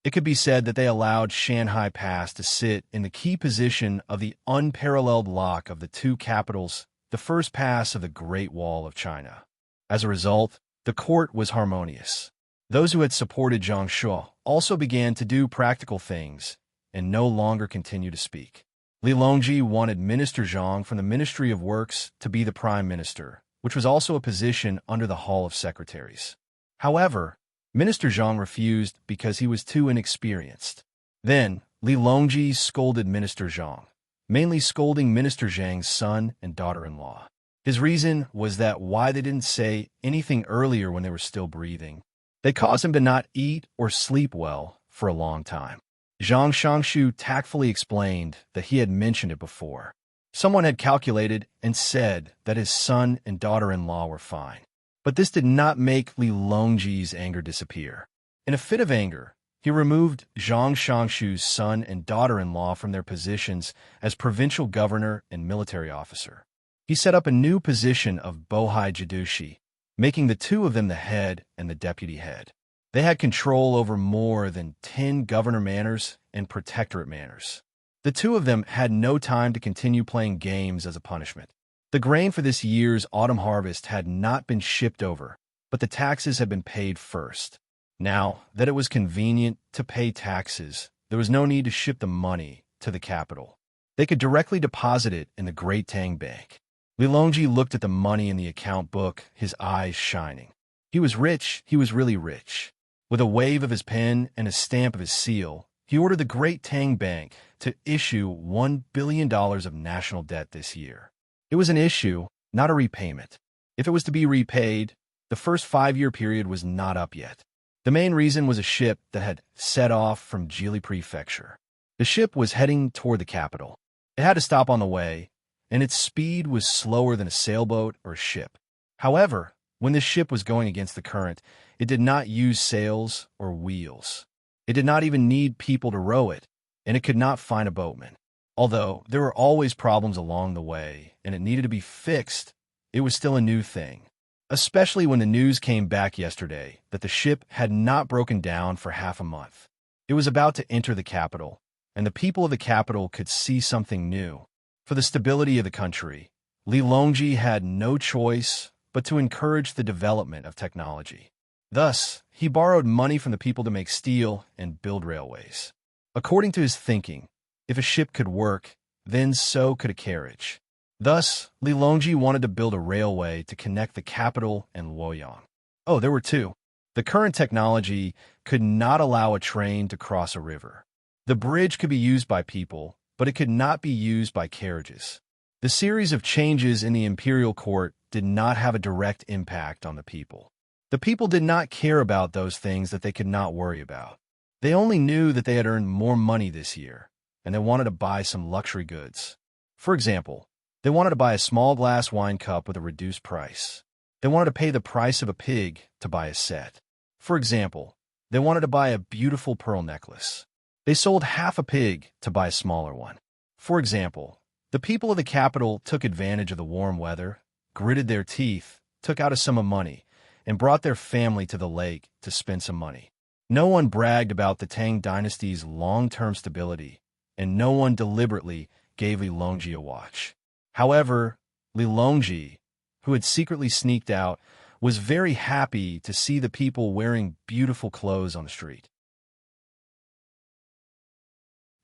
It could be said that they allowed Shanhai Pass to sit in the key position of the unparalleled lock of the two capitals, the first pass of the Great Wall of China. As a result, the court was harmonious. Those who had supported Zhang Shua also began to do practical things and no longer continue to speak. Li Longji wanted Minister Zhang from the Ministry of Works to be the Prime Minister, which was also a position under the Hall of Secretaries. However, Minister Zhang refused because he was too inexperienced. Then, Li Longji scolded Minister Zhang, mainly scolding Minister Zhang's son and daughter-in-law. His reason was that why they didn't say anything earlier when they were still breathing. They caused him to not eat or sleep well for a long time. Zhang Shangshu tactfully explained that he had mentioned it before. Someone had calculated and said that his son and daughter-in-law were fine. But this did not make Li Longji's anger disappear. In a fit of anger, he removed Zhang Shangshu's son and daughter-in-law from their positions as provincial governor and military officer. He set up a new position of Bohai Jidushi, making the two of them the head and the deputy head. They had control over more than 10 governor manors and protectorate manors. The two of them had no time to continue playing games as a punishment. The grain for this year's autumn harvest had not been shipped over, but the taxes had been paid first. Now that it was convenient to pay taxes, there was no need to ship the money to the capital. They could directly deposit it in the Great Tang Bank. Li Longji looked at the money in the account book, his eyes shining. He was rich, he was really rich. With a wave of his pen and a stamp of his seal, he ordered the Great Tang Bank to issue $1 billion of national debt this year. It was an issue, not a repayment. If it was to be repaid, the first 5-year period was not up yet. The main reason was a ship that had set off from Jili Prefecture. The ship was heading toward the capital. It had to stop on the way, and its speed was slower than a sailboat or a ship. However, when this ship was going against the current, it did not use sails or wheels. It did not even need people to row it, and it could not find a boatman. Although there were always problems along the way, and it needed to be fixed, it was still a new thing. Especially when the news came back yesterday that the ship had not broken down for half a month. It was about to enter the capital, and the people of the capital could see something new. For the stability of the country, Li Longji had no choice but to encourage the development of technology. Thus, he borrowed money from the people to make steel and build railways. According to his thinking, if a ship could work, then so could a carriage. Thus, Li Longji wanted to build a railway to connect the capital and Luoyang. Oh, there were two. The current technology could not allow a train to cross a river. The bridge could be used by people, but it could not be used by carriages. The series of changes in the imperial court did not have a direct impact on the people. The people did not care about those things that they could not worry about. They only knew that they had earned more money this year, and they wanted to buy some luxury goods. For example, they wanted to buy a small glass wine cup with a reduced price. They wanted to pay the price of a pig to buy a set. For example, they wanted to buy a beautiful pearl necklace. They sold half a pig to buy a smaller one. For example, the people of the capital took advantage of the warm weather, gritted their teeth, took out a sum of money, and brought their family to the lake to spend some money. No one bragged about the Tang dynasty's long-term stability, and no one deliberately gave Li Longji a watch. However, Li Longji, who had secretly sneaked out, was very happy to see the people wearing beautiful clothes on the street.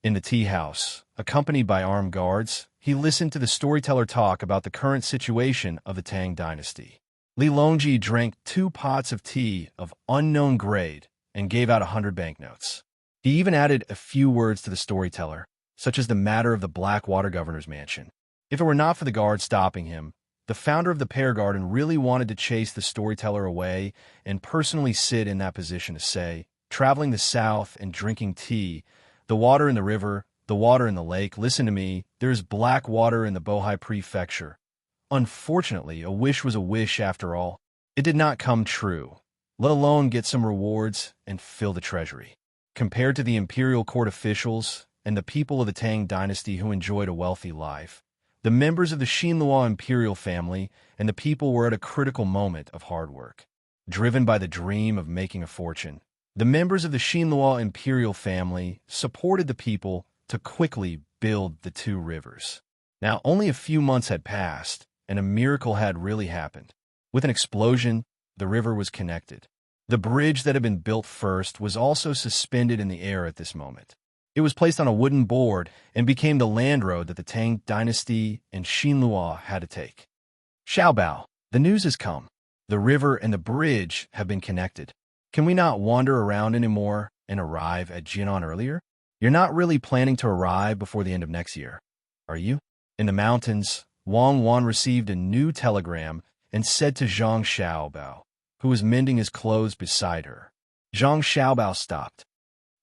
In the tea house, accompanied by armed guards, he listened to the storyteller talk about the current situation of the Tang dynasty. Li Longji drank 2 pots of tea of unknown grade and gave out 100 banknotes. He even added a few words to the storyteller, such as the matter of the Blackwater governor's mansion. If it were not for the guard stopping him, the founder of the Pear Garden really wanted to chase the storyteller away and personally sit in that position to say, traveling the south and drinking tea, the water in the river, the water in the lake, listen to me, there's black water in the Bohai Prefecture. Unfortunately, a wish was a wish after all. It did not come true, let alone get some rewards and fill the treasury. Compared to the imperial court officials and the people of the Tang dynasty who enjoyed a wealthy life, the members of the Xinlua imperial family and the people were at a critical moment of hard work. Driven by the dream of making a fortune, the members of the Xinlua imperial family supported the people to quickly build the 2 rivers. Now, only a few months had passed, and a miracle had really happened. With an explosion, the river was connected. The bridge that had been built first was also suspended in the air at this moment. It was placed on a wooden board and became the land road that the Tang dynasty and Xinlua had to take. Xiaobao, the news has come. The river and the bridge have been connected. Can we not wander around anymore and arrive at Jinan earlier? You're not really planning to arrive before the end of next year, are you? In the mountains, Wang Wan received a new telegram and said to Zhang Xiaobao, who was mending his clothes beside her. Zhang Xiaobao stopped.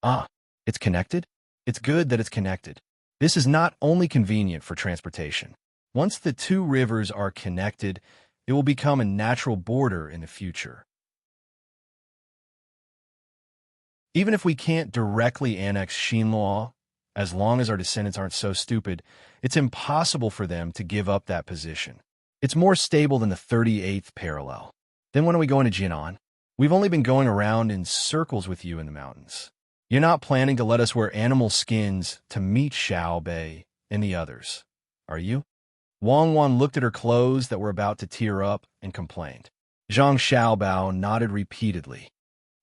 Ah, it's connected? It's good that it's connected. This is not only convenient for transportation. Once the 2 rivers are connected, it will become a natural border in the future. Even if we can't directly annex Xinlua, as long as our descendants aren't so stupid, it's impossible for them to give up that position. It's more stable than the 38th parallel. Then when are we going to Jinan? We've only been going around in circles with you in the mountains. You're not planning to let us wear animal skins to meet Xiao Bei and the others, are you? Wang Wan looked at her clothes that were about to tear up and complained. Zhang Xiaobao nodded repeatedly.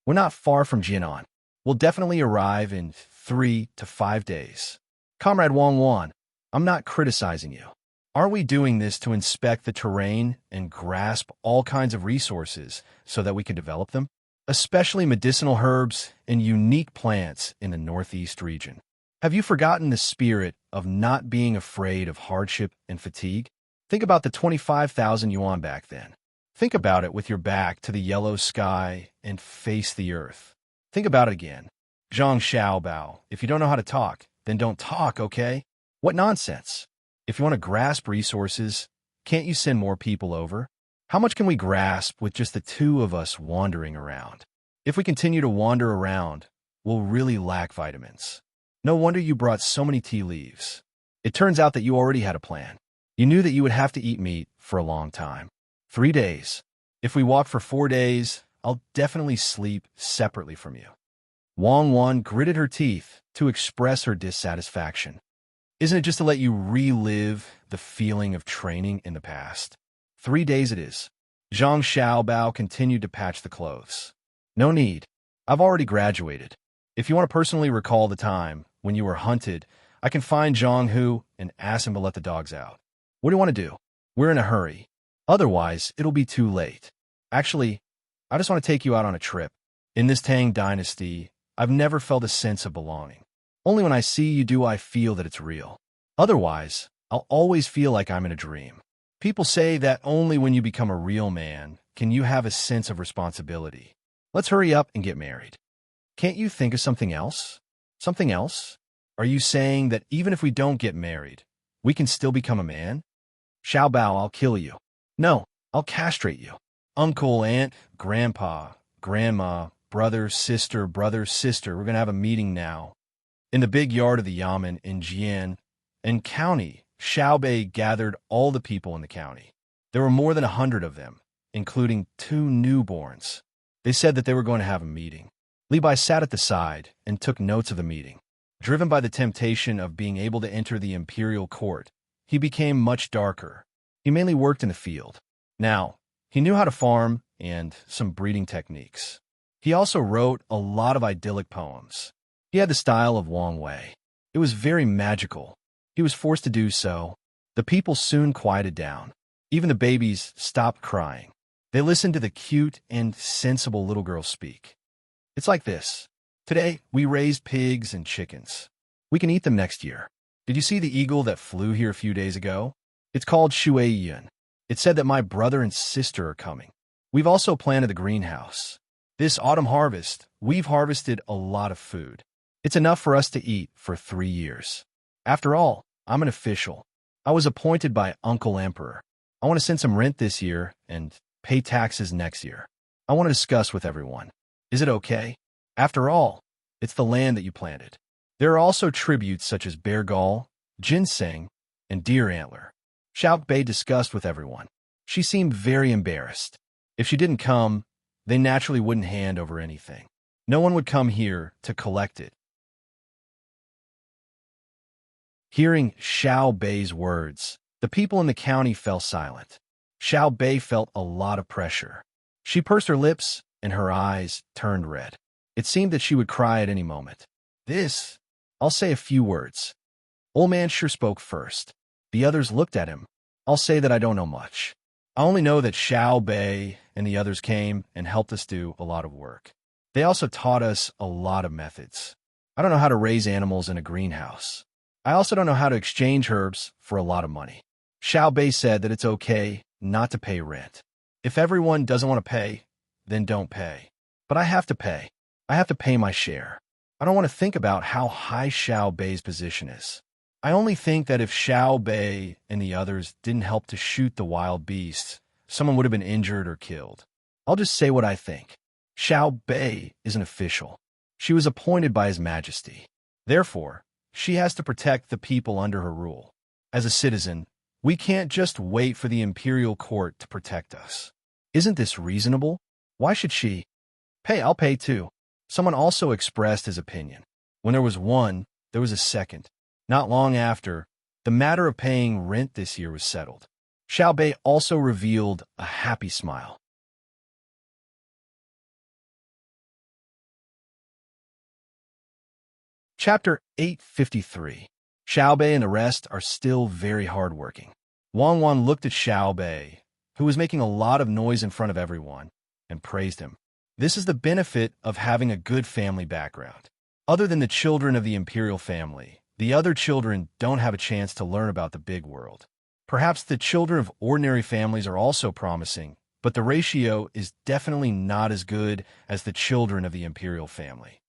We're not far from Jinan. will definitely arrive in 3 to 5 days. Comrade Wang Wan, I'm not criticizing you. Aren't we doing this to inspect the terrain and grasp all kinds of resources so that we can develop them? Especially medicinal herbs and unique plants in the Northeast region. Have you forgotten the spirit of not being afraid of hardship and fatigue? Think about the 25,000 yuan back then. Think about it with your back to the yellow sky and face the earth. Think about it again. Zhang Xiaobao, if you don't know how to talk, then don't talk, okay? What nonsense. If you want to grasp resources, can't you send more people over? How much can we grasp with just the two of us wandering around? If we continue to wander around, we'll really lack vitamins. No wonder you brought so many tea leaves. It turns out that you already had a plan. You knew that you would have to eat meat for a long time. 3 days. If we walk for 4 days, I'll definitely sleep separately from you. Wang Wan gritted her teeth to express her dissatisfaction. Isn't it just to let you relive the feeling of training in the past? 3 days it is. Zhang Xiaobao continued to patch the clothes. No need. I've already graduated. If you want to personally recall the time when you were hunted, I can find Zhang Hu and ask him to let the dogs out. What do you want to do? We're in a hurry. Otherwise, it'll be too late. Actually, I just want to take you out on a trip. In this Tang dynasty, I've never felt a sense of belonging. Only when I see you do I feel that it's real. Otherwise, I'll always feel like I'm in a dream. People say that only when you become a real man can you have a sense of responsibility. Let's hurry up and get married. Can't you think of something else? Something else? Are you saying that even if we don't get married, we can still become a man? Xiaobao, I'll kill you. No, I'll castrate you. Uncle, aunt, grandpa, grandma, brother, sister, we're going to have a meeting now. In the big yard of the Yamen in Jian and county, Xiaobei gathered all the people in the county. There were more than 100 of them, including 2 newborns. They said that they were going to have a meeting. Li Bai sat at the side and took notes of the meeting. Driven by the temptation of being able to enter the imperial court, he became much darker. He mainly worked in the field. Now, he knew how to farm and some breeding techniques. He also wrote a lot of idyllic poems. He had the style of Wang Wei. It was very magical. He was forced to do so. The people soon quieted down. Even the babies stopped crying. They listened to the cute and sensible little girl speak. It's like this. Today, we raised pigs and chickens. We can eat them next year. Did you see the eagle that flew here a few days ago? It's called Shui Yun. It said that my brother and sister are coming. We've also planted the greenhouse. This autumn harvest, we've harvested a lot of food. It's enough for us to eat for 3 years. After all, I'm an official. I was appointed by Uncle Emperor. I want to send some rent this year and pay taxes next year. I want to discuss with everyone. Is it okay? After all, it's the land that you planted. There are also tributes such as bear gall, ginseng, and deer antler. Xiao Bei discussed with everyone. She seemed very embarrassed. If she didn't come, they naturally wouldn't hand over anything. No one would come here to collect it. Hearing Xiao Bei's words, the people in the county fell silent. Xiao Bei felt a lot of pressure. She pursed her lips and her eyes turned red. It seemed that she would cry at any moment. I'll say a few words. Old man sure spoke first. The others looked at him. I'll say that I don't know much. I only know that Xiao Bei and the others came and helped us do a lot of work. They also taught us a lot of methods. I don't know how to raise animals in a greenhouse. I also don't know how to exchange herbs for a lot of money. Xiao Bei said that it's okay not to pay rent. If everyone doesn't want to pay, then don't pay. But I have to pay. I have to pay my share. I don't want to think about how high Xiao Bei's position is. I only think that if Xiao Bei and the others didn't help to shoot the wild beasts, someone would have been injured or killed. I'll just say what I think. Xiao Bei is an official. She was appointed by His Majesty. Therefore, she has to protect the people under her rule. As a citizen, we can't just wait for the imperial court to protect us. Isn't this reasonable? Why should she pay? I'll pay too. Someone also expressed his opinion. When there was one, there was a second. Not long after, the matter of paying rent this year was settled. Xiao Bei also revealed a happy smile. Chapter 853. Xiaobei and the rest are still very hardworking. Wang Wan looked at Xiaobei, who was making a lot of noise in front of everyone, and praised him. This is the benefit of having a good family background. Other than the children of the imperial family, the other children don't have a chance to learn about the big world. Perhaps the children of ordinary families are also promising, but the ratio is definitely not as good as the children of the imperial family.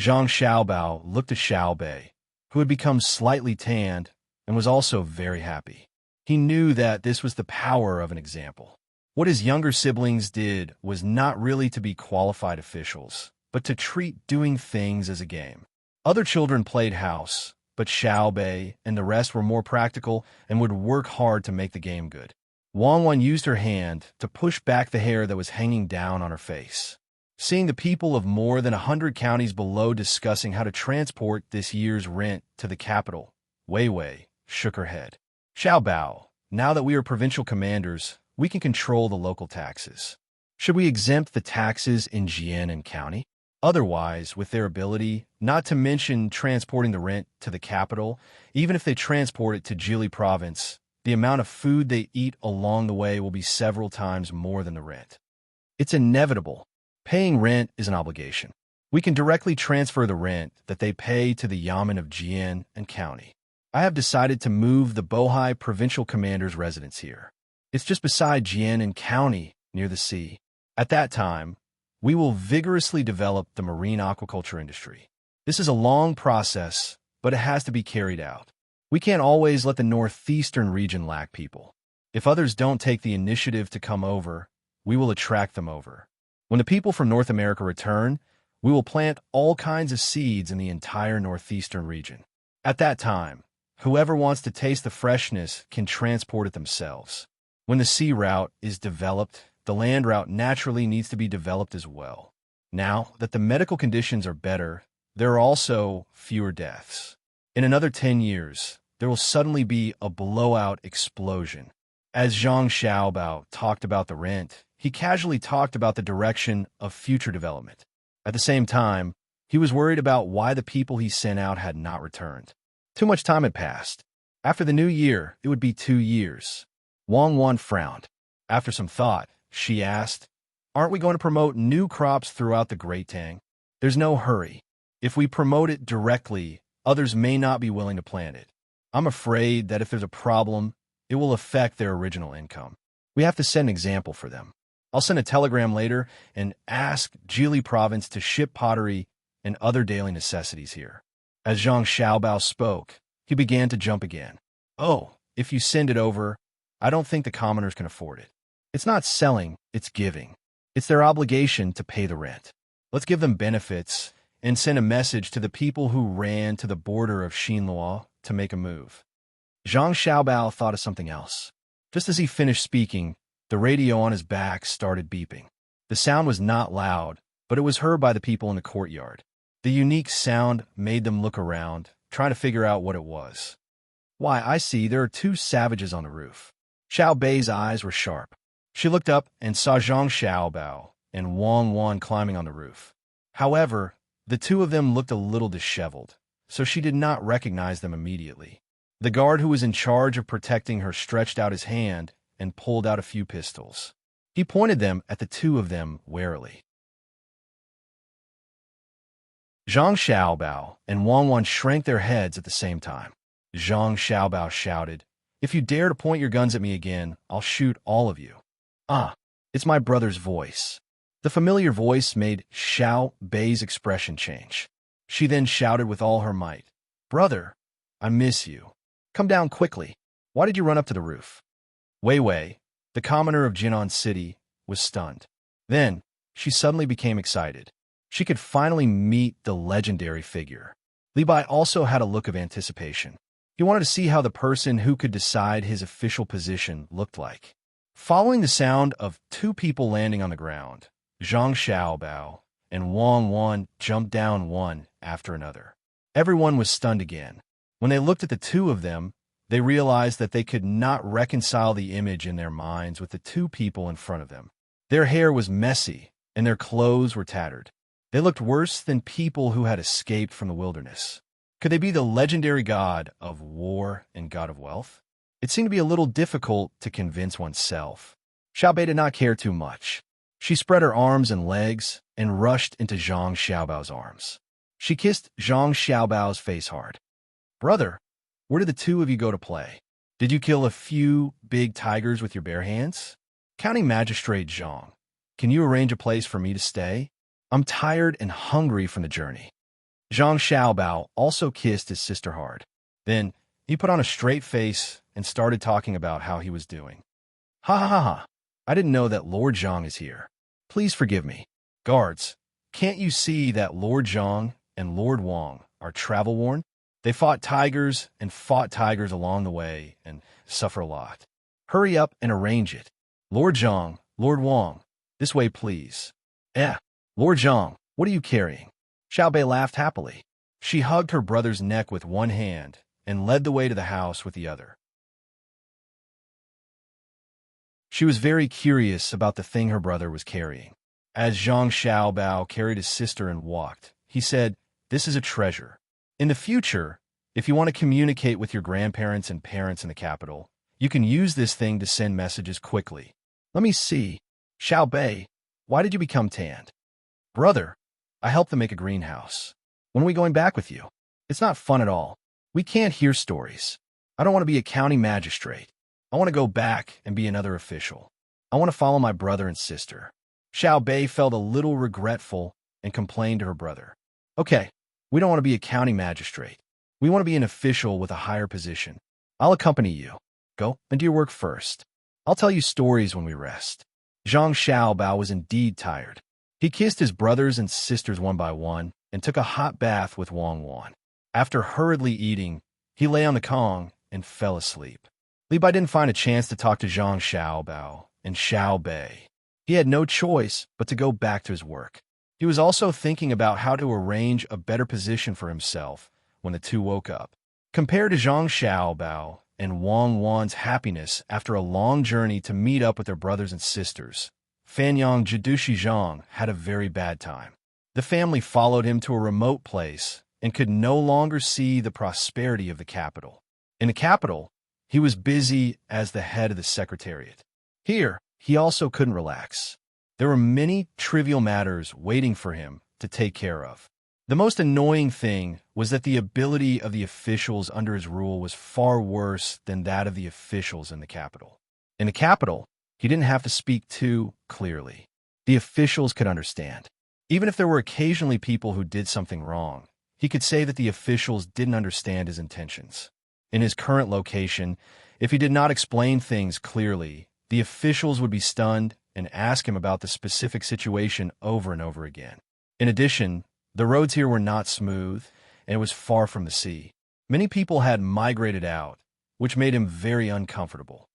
Zhang Xiaobao looked at Xiaobei, who had become slightly tanned and was also very happy. He knew that this was the power of an example. What his younger siblings did was not really to be qualified officials, but to treat doing things as a game. Other children played house, but Xiaobei and the rest were more practical and would work hard to make the game good. Wang Wan used her hand to push back the hair that was hanging down on her face. Seeing the people of more than 100 counties below discussing how to transport this year's rent to the capital, Wei Wei shook her head. Xiaobao, now that we are provincial commanders, we can control the local taxes. Should we exempt the taxes in Jian and county? Otherwise, with their ability, not to mention transporting the rent to the capital, even if they transport it to Jili province, the amount of food they eat along the way will be several times more than the rent. It's inevitable. Paying rent is an obligation. We can directly transfer the rent that they pay to the Yamen of Jian and county. I have decided to move the Bohai provincial commander's residence here. It's just beside Jian and county, near the sea. At that time, we will vigorously develop the marine aquaculture industry. This is a long process, but it has to be carried out. We can't always let the northeastern region lack people. If others don't take the initiative to come over, we will attract them over. When the people from North America return, we will plant all kinds of seeds in the entire northeastern region. At that time, whoever wants to taste the freshness can transport it themselves. When the sea route is developed, the land route naturally needs to be developed as well. Now that the medical conditions are better, there are also fewer deaths. In another 10 years, there will suddenly be a blowout explosion. As Zhang Xiaobao talked about the rent, he casually talked about the direction of future development. At the same time, he was worried about why the people he sent out had not returned. Too much time had passed. After the new year, it would be 2 years. Wang Wan frowned. After some thought, she asked, "Aren't we going to promote new crops throughout the Great Tang? There's no hurry. If we promote it directly, others may not be willing to plant it. I'm afraid that if there's a problem, it will affect their original income. We have to set an example for them. I'll send a telegram later and ask Jili province to ship pottery and other daily necessities here." As Zhang Xiaobao spoke, he began to jump again. "Oh, if you send it over, I don't think the commoners can afford it. It's not selling, it's giving. It's their obligation to pay the rent. Let's give them benefits and send a message to the people who ran to the border of Xinluo to make a move." Zhang Xiaobao thought of something else. Just as he finished speaking, the radio on his back started beeping. The sound was not loud, but it was heard by the people in the courtyard. The unique sound made them look around, trying to figure out what it was. "Why, I see there are 2 savages on the roof." Xiaobei's eyes were sharp. She looked up and saw Zhang Xiaobao and Wang Wan climbing on the roof. However, the 2 of them looked a little disheveled, so she did not recognize them immediately. The guard who was in charge of protecting her stretched out his hand and pulled out a few pistols. He pointed them at the 2 of them warily. Zhang Xiaobao and Wang Wan shrank their heads at the same time. Zhang Xiaobao shouted, "If you dare to point your guns at me again, I'll shoot all of you." "Ah, it's my brother's voice." The familiar voice made Xiao Bei's expression change. She then shouted with all her might, "Brother, I miss you. Come down quickly. Why did you run up to the roof?" Wei Wei, the commoner of Jinan City, was stunned. Then, she suddenly became excited. She could finally meet the legendary figure. Li Bai also had a look of anticipation. He wanted to see how the person who could decide his official position looked like. Following the sound of 2 people landing on the ground, Zhang Xiaobao and Wang Wan jumped down one after another. Everyone was stunned again. When they looked at the 2 of them, they realized that they could not reconcile the image in their minds with the 2 people in front of them. Their hair was messy, and their clothes were tattered. They looked worse than people who had escaped from the wilderness. Could they be the legendary god of war and god of wealth? It seemed to be a little difficult to convince oneself. Xiaobei did not care too much. She spread her arms and legs and rushed into Zhang Xiaobao's arms. She kissed Zhang Xiaobao's face hard. Brother, where did the two of you go to play? Did you kill a few big tigers with your bare hands? County Magistrate Zhang, can you arrange a place for me to stay? I'm tired and hungry from the journey. Zhang Xiaobao also kissed his sister hard. Then he put on a straight face and started talking about how he was doing. Ha ha ha ha. I didn't know that Lord Zhang is here. Please forgive me. Guards, can't you see that Lord Zhang and Lord Wang are travel-worn? They fought tigers along the way and suffer a lot. Hurry up and arrange it. Lord Zhang, Lord Wang, this way please. Lord Zhang, what are you carrying? Xiaobei laughed happily. She hugged her brother's neck with one hand and led the way to the house with the other. She was very curious about the thing her brother was carrying. As Zhang Xiaobao carried his sister and walked, he said, "This is a treasure. In the future, if you want to communicate with your grandparents and parents in the capital, you can use this thing to send messages quickly." Let me see. Xiaobei, why did you become tanned? Brother, I helped them make a greenhouse. When are we going back with you? It's not fun at all. We can't hear stories. I don't want to be a county magistrate. I want to go back and be another official. I want to follow my brother and sister. Xiaobei felt a little regretful and complained to her brother. Okay, we don't want to be a county magistrate. We want to be an official with a higher position. I'll accompany you. Go and do your work first. I'll tell you stories when we rest. Zhang Xiaobao was indeed tired. He kissed his brothers and sisters one by one and took a hot bath with Wang Wan. After hurriedly eating, he lay on the Kong and fell asleep. Li Bai didn't find a chance to talk to Zhang Xiaobao and Xiaobei. He had no choice but to go back to his work. He was also thinking about how to arrange a better position for himself when the two woke up. Compared to Zhang Xiaobao and Wang Wan's happiness after a long journey to meet up with their brothers and sisters, Fanyang Jidushi Zhang had a very bad time. The family followed him to a remote place and could no longer see the prosperity of the capital. In the capital, he was busy as the head of the secretariat. Here, he also couldn't relax. There were many trivial matters waiting for him to take care of. The most annoying thing was that the ability of the officials under his rule was far worse than that of the officials in the capital. In the capital, he didn't have to speak too clearly. The officials could understand. Even if there were occasionally people who did something wrong, he could say that the officials didn't understand his intentions. In his current location, if he did not explain things clearly, the officials would be stunned and ask him about the specific situation over and over again. In addition, the roads here were not smooth, and it was far from the sea. Many people had migrated out, which made him very uncomfortable.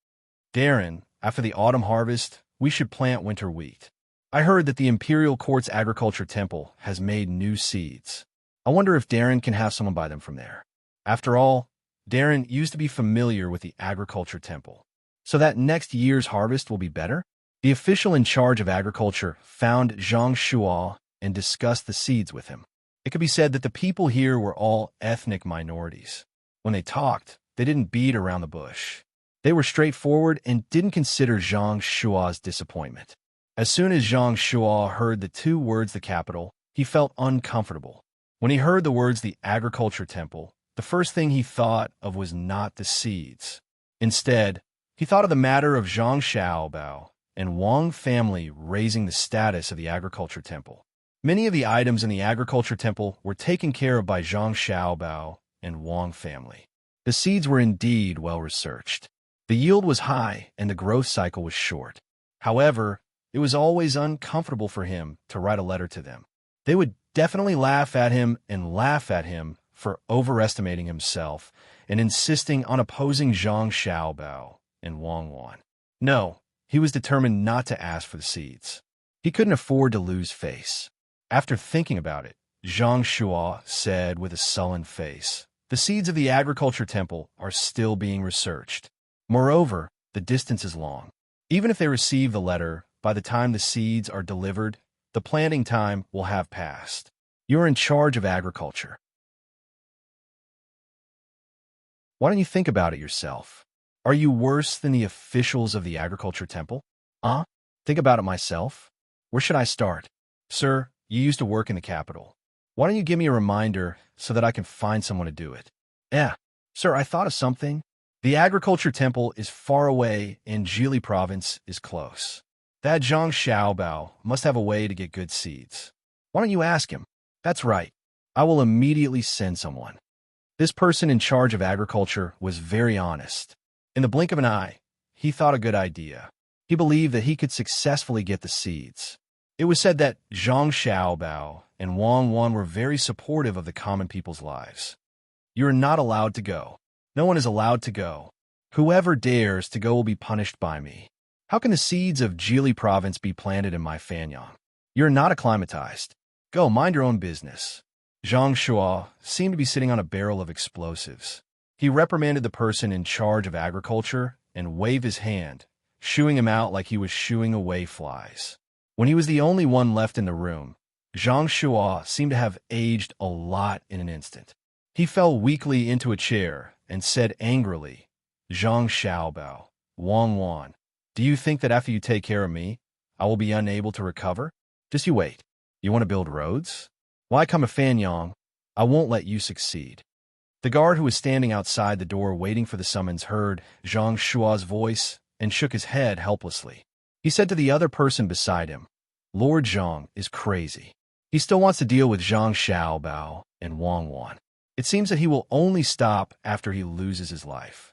Darren, after the autumn harvest, we should plant winter wheat. I heard that the Imperial Court's Agriculture Temple has made new seeds. I wonder if Darren can have someone buy them from there. After all, Darren used to be familiar with the Agriculture Temple. So that next year's harvest will be better? The official in charge of agriculture found Zhang Shuo and discussed the seeds with him. It could be said that the people here were all ethnic minorities. When they talked, they didn't beat around the bush. They were straightforward and didn't consider Zhang Shuo's disappointment. As soon as Zhang Shuo heard the two words the capital, he felt uncomfortable. When he heard the words the Agriculture Temple, the first thing he thought of was not the seeds. Instead, he thought of the matter of Zhang Xiaobao and Wang family raising the status of the Agriculture Temple. Many of the items in the Agriculture Temple were taken care of by Zhang Xiaobao and Wang family. The seeds were indeed well researched. The yield was high and the growth cycle was short. However, it was always uncomfortable for him to write a letter to them. They would definitely laugh at him for overestimating himself and insisting on opposing Zhang Xiaobao and Wang Wan. No, he was determined not to ask for the seeds. He couldn't afford to lose face. After thinking about it, Zhang Shuo said with a sullen face, "The seeds of the Agriculture Temple are still being researched. Moreover, the distance is long. Even if they receive the letter, by the time the seeds are delivered, the planting time will have passed. You're in charge of agriculture. Why don't you think about it yourself? Are you worse than the officials of the agriculture temple? Huh? Think about it myself. Where should I start? Sir, you used to work in the capital. Why don't you give me a reminder so that I can find someone to do it? Yeah. Sir, I thought of something. The agriculture temple is far away and Jili province is close. That Zhang Xiaobao must have a way to get good seeds. Why don't you ask him? That's right. I will immediately send someone. This person in charge of agriculture was very honest. In the blink of an eye, he thought a good idea. He believed that he could successfully get the seeds. It was said that Zhang Xiaobao and Wang Wan were very supportive of the common people's lives. You are not allowed to go. No one is allowed to go. Whoever dares to go will be punished by me. How can the seeds of Jili province be planted in my Fanyang? You're not acclimatized. Go, mind your own business. Zhang Shua seemed to be sitting on a barrel of explosives. He reprimanded the person in charge of agriculture and waved his hand, shooing him out like he was shooing away flies. When he was the only one left in the room, Zhang Shua seemed to have aged a lot in an instant. He fell weakly into a chair and said angrily, Zhang Xiaobao, Wang Wan, do you think that after you take care of me, I will be unable to recover? Just you wait. You want to build roads? Why come to Fanyang? I won't let you succeed. The guard who was standing outside the door waiting for the summons heard Zhang Shua's voice and shook his head helplessly. He said to the other person beside him, Lord Zhang is crazy. He still wants to deal with Zhang Xiaobao and Wang Wan. It seems that he will only stop after he loses his life.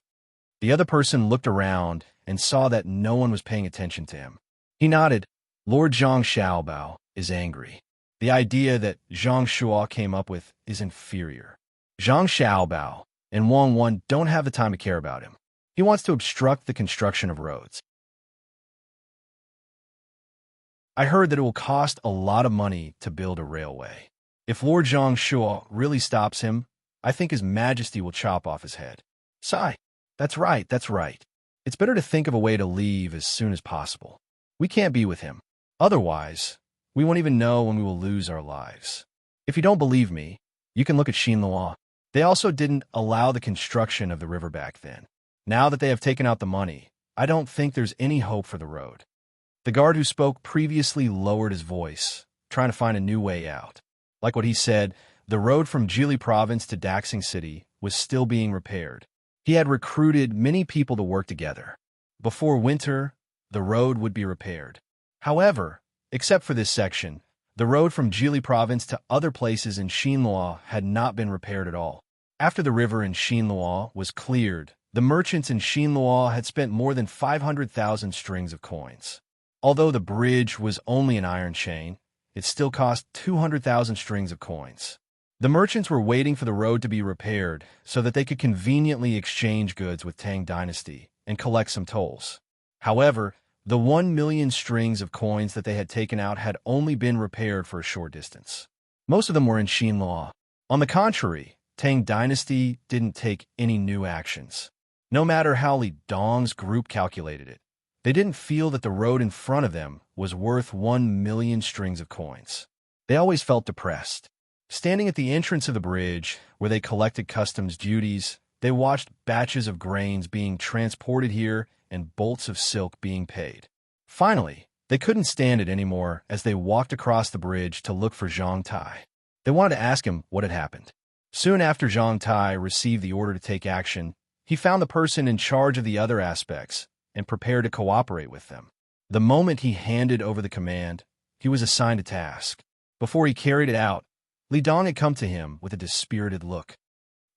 The other person looked around and saw that no one was paying attention to him. He nodded. Lord Zhang Xiaobao is angry. The idea that Zhang Shua came up with is inferior. Zhang Xiaobao and Wang Wan don't have the time to care about him. He wants to obstruct the construction of roads. I heard that it will cost a lot of money to build a railway. If Lord Zhang Shua really stops him, I think His Majesty will chop off his head. Sigh. That's right, that's right. It's better to think of a way to leave as soon as possible. We can't be with him. Otherwise, we won't even know when we will lose our lives. If you don't believe me, you can look at Xinlua. They also didn't allow the construction of the river back then. Now that they have taken out the money, I don't think there's any hope for the road. The guard who spoke previously lowered his voice, trying to find a new way out. Like what he said, the road from Jili province to Daxing City was still being repaired. He had recruited many people to work together. Before winter, the road would be repaired. However, except for this section, the road from Jili province to other places in Xinlua had not been repaired at all. After the river in Xinlua was cleared, the merchants in Xinlua had spent more than 500,000 strings of coins. Although the bridge was only an iron chain, it still cost 200,000 strings of coins. The merchants were waiting for the road to be repaired so that they could conveniently exchange goods with Tang dynasty and collect some tolls. However, the 1 million strings of coins that they had taken out had only been repaired for a short distance. Most of them were in Xinlua. On the contrary, Tang dynasty didn't take any new actions. No matter how Li Dong's group calculated it, they didn't feel that the road in front of them was worth 1 million strings of coins. They always felt depressed. Standing at the entrance of the bridge, where they collected customs duties, they watched batches of grains being transported here and bolts of silk being paid. Finally, they couldn't stand it anymore as they walked across the bridge to look for Zhang Tai. They wanted to ask him what had happened. Soon after Zhang Tai received the order to take action, he found the person in charge of the other aspects and prepared to cooperate with them. The moment he handed over the command, he was assigned a task. Before he carried it out, Li Dong had come to him with a dispirited look.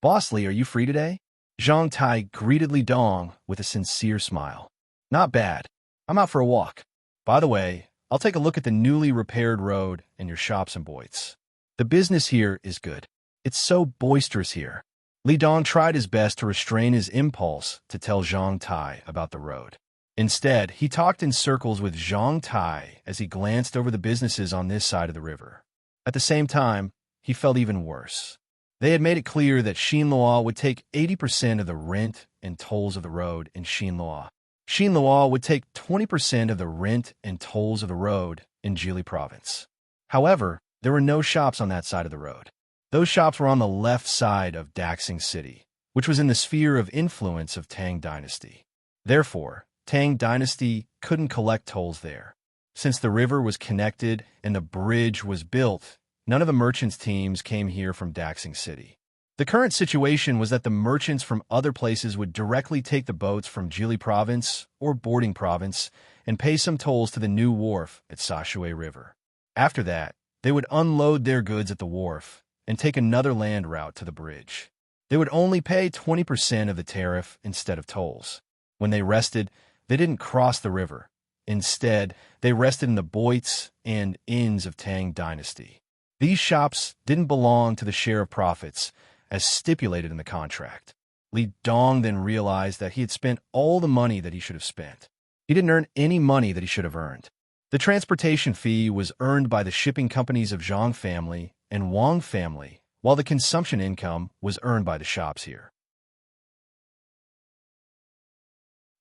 Boss Li, are you free today? Zhang Tai greeted Li Dong with a sincere smile. Not bad. I'm out for a walk. By the way, I'll take a look at the newly repaired road and your shops and boits. The business here is good. It's so boisterous here. Li Dong tried his best to restrain his impulse to tell Zhang Tai about the road. Instead, he talked in circles with Zhang Tai as he glanced over the businesses on this side of the river. At the same time, he felt even worse. They had made it clear that Xinlua would take 80% of the rent and tolls of the road in Xinlua. Xinlua would take 20% of the rent and tolls of the road in Jili province. However, there were no shops on that side of the road. Those shops were on the left side of Daxing City, which was in the sphere of influence of Tang dynasty. Therefore, Tang dynasty couldn't collect tolls there. Since the river was connected and the bridge was built, none of the merchants' teams came here from Daxing City. The current situation was that the merchants from other places would directly take the boats from Jili Province or Boarding Province and pay some tolls to the new wharf at Sashui River. After that, they would unload their goods at the wharf and take another land route to the bridge. They would only pay 20% of the tariff instead of tolls. When they rested, they didn't cross the river. Instead, they rested in the boits and inns of Tang dynasty. These shops didn't belong to the share of profits, as stipulated in the contract. Li Dong then realized that he had spent all the money that he should have spent. He didn't earn any money that he should have earned. The transportation fee was earned by the shipping companies of Zhang family and Wang family, while the consumption income was earned by the shops here.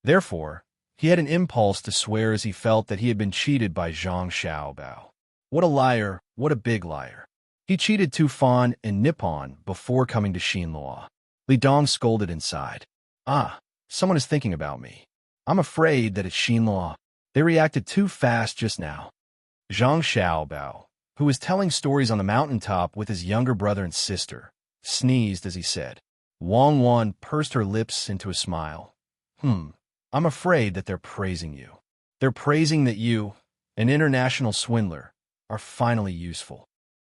Therefore, he had an impulse to swear as he felt that he had been cheated by Zhang Xiaobao. What a liar, what a big liar. He cheated Tufan and Nippon before coming to Xinlua. Li Dong scolded inside. Someone is thinking about me. I'm afraid that it's Xinlua. They reacted too fast just now. Zhang Xiaobao, who was telling stories on the mountaintop with his younger brother and sister, sneezed as he said. Wang Wan pursed her lips into a smile. I'm afraid that they're praising you. They're praising that you, an international swindler, are finally useful.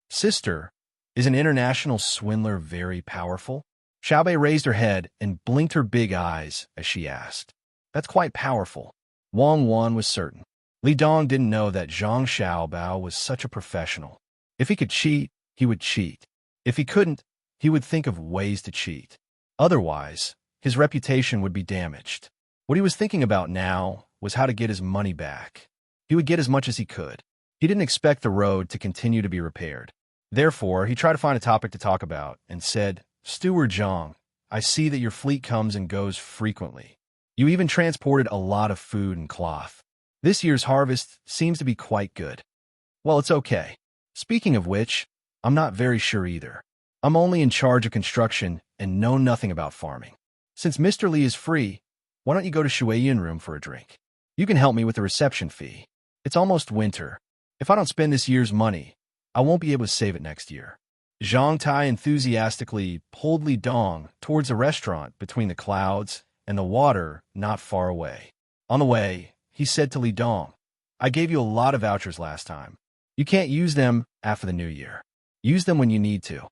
Sister, is an international swindler very powerful? Xiaobei raised her head and blinked her big eyes as she asked. That's quite powerful. Wang Wan was certain. Li Dong didn't know that Zhang Xiaobao was such a professional. If he could cheat, he would cheat. If he couldn't, he would think of ways to cheat. Otherwise, his reputation would be damaged. What he was thinking about now was how to get his money back. He would get as much as he could. He didn't expect the road to continue to be repaired. Therefore, he tried to find a topic to talk about and said, Steward Zhang, I see that your fleet comes and goes frequently. You even transported a lot of food and cloth. This year's harvest seems to be quite good. Well, it's okay. Speaking of which, I'm not very sure either. I'm only in charge of construction and know nothing about farming. Since Mr. Li is free, why don't you go to Shuiyin Room for a drink? You can help me with the reception fee. It's almost winter. If I don't spend this year's money, I won't be able to save it next year. Zhang Tai enthusiastically pulled Li Dong towards a restaurant between the clouds and the water not far away. On the way, he said to Li Dong, I gave you a lot of vouchers last time. You can't use them after the new year. Use them when you need to.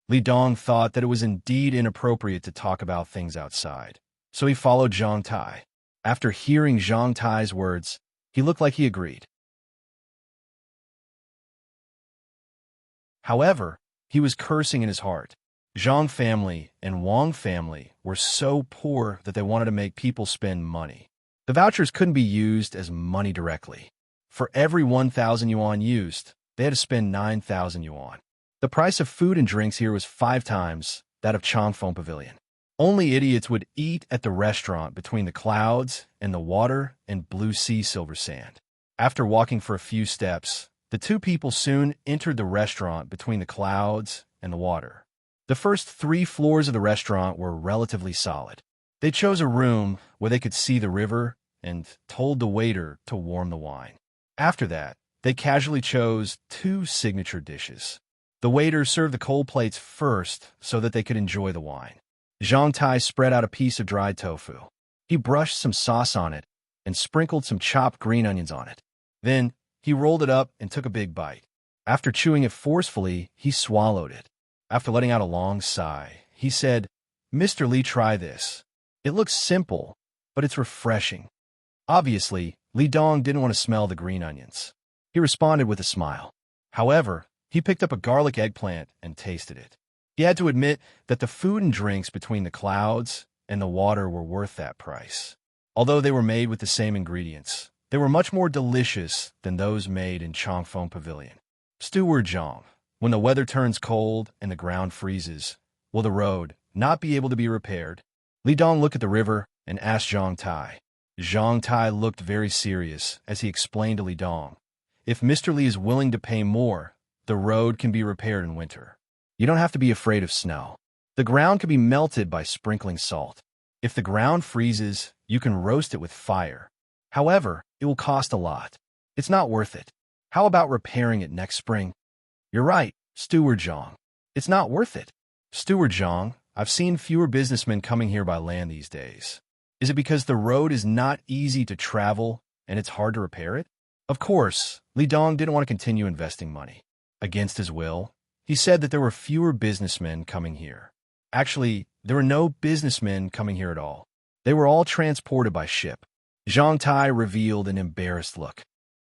Li Dong thought that it was indeed inappropriate to talk about things outside, so he followed Zhang Tai. After hearing Zhang Tai's words, he looked like he agreed. However, he was cursing in his heart. Zhang family and Wang family were so poor that they wanted to make people spend money. The vouchers couldn't be used as money directly. For every 1,000 yuan used, they had to spend 9,000 yuan. The price of food and drinks here was 5 times that of Changfeng Pavilion. Only idiots would eat at the restaurant between the clouds and the water and blue sea silver sand. After walking for a few steps, the two people soon entered the restaurant between the clouds and the water. The first 3 floors of the restaurant were relatively solid. They chose a room where they could see the river and told the waiter to warm the wine. After that, they casually chose 2 signature dishes. The waiter served the cold plates first so that they could enjoy the wine. Zhang Tai spread out a piece of dried tofu. He brushed some sauce on it and sprinkled some chopped green onions on it. Then, he rolled it up and took a big bite. After chewing it forcefully, he swallowed it. After letting out a long sigh, he said, Mr. Li, try this. It looks simple, but it's refreshing. Obviously, Li Dong didn't want to smell the green onions. He responded with a smile. However, he picked up a garlic eggplant and tasted it. He had to admit that the food and drinks between the clouds and the water were worth that price. Although they were made with the same ingredients, they were much more delicious than those made in Changfeng Pavilion. Steward Zhang, when the weather turns cold and the ground freezes, will the road not be able to be repaired? Li Dong looked at the river and asked Zhang Tai. Zhang Tai looked very serious as he explained to Li Dong, if Mr. Li is willing to pay more, the road can be repaired in winter. You don't have to be afraid of snow. The ground can be melted by sprinkling salt. If the ground freezes, you can roast it with fire. However, it will cost a lot. It's not worth it. How about repairing it next spring? You're right, Steward Zhang. It's not worth it. Steward Zhang, I've seen fewer businessmen coming here by land these days. Is it because the road is not easy to travel and it's hard to repair it? Of course, Li Dong didn't want to continue investing money. Against his will, he said that there were fewer businessmen coming here. Actually, there were no businessmen coming here at all. They were all transported by ship. Zhang Tai revealed an embarrassed look.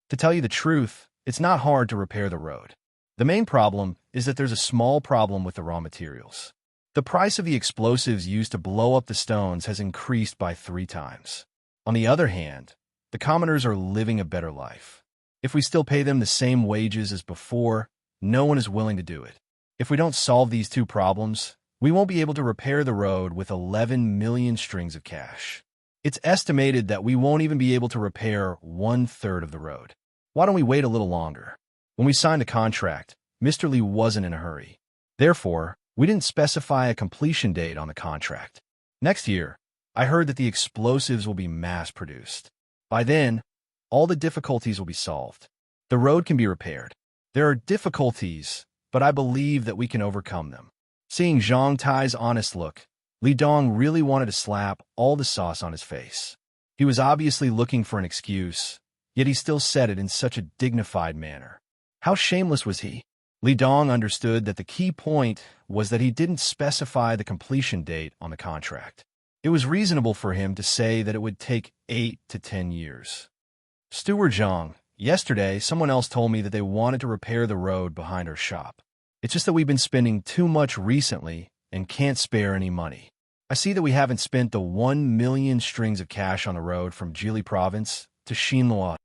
To tell you the truth, it's not hard to repair the road. The main problem is that there's a small problem with the raw materials. The price of the explosives used to blow up the stones has increased by 3 times. On the other hand, the commoners are living a better life. If we still pay them the same wages as before, no one is willing to do it. If we don't solve these 2 problems, we won't be able to repair the road with 11 million strings of cash. It's estimated that we won't even be able to repair 1/3 of the road. Why don't we wait a little longer? When we signed the contract, Mr. Li wasn't in a hurry. Therefore, we didn't specify a completion date on the contract. Next year, I heard that the explosives will be mass-produced. By then, all the difficulties will be solved. The road can be repaired. There are difficulties, but I believe that we can overcome them. Seeing Zhang Tai's honest look, Li Dong really wanted to slap all the sauce on his face. He was obviously looking for an excuse, yet he still said it in such a dignified manner. How shameless was he? Li Dong understood that the key point was that he didn't specify the completion date on the contract. It was reasonable for him to say that it would take 8 to 10 years. Steward Zhang, yesterday someone else told me that they wanted to repair the road behind our shop. It's just that we've been spending too much recently and can't spare any money. I see that we haven't spent the 1 million strings of cash on the road from Jili province to Xinlua.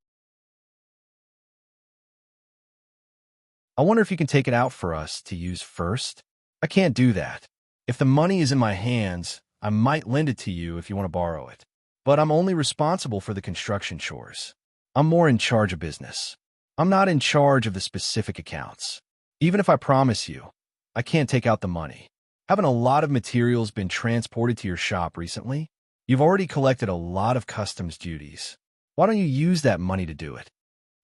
I wonder if you can take it out for us to use first? I can't do that. If the money is in my hands, I might lend it to you if you want to borrow it. But I'm only responsible for the construction chores. I'm more in charge of business. I'm not in charge of the specific accounts. Even if I promise you, I can't take out the money. Haven't a lot of materials been transported to your shop recently? You've already collected a lot of customs duties. Why don't you use that money to do it?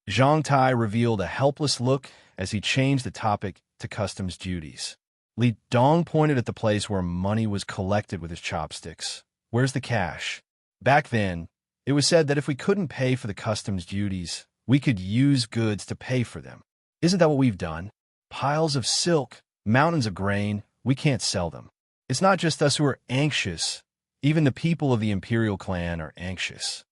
Zhang Tai revealed a helpless look as he changed the topic to customs duties. Li Dong pointed at the place where money was collected with his chopsticks. Where's the cash? Back then, it was said that if we couldn't pay for the customs duties, we could use goods to pay for them. Isn't that what we've done? Piles of silk, mountains of grain, we can't sell them. It's not just us who are anxious. Even the people of the imperial clan are anxious.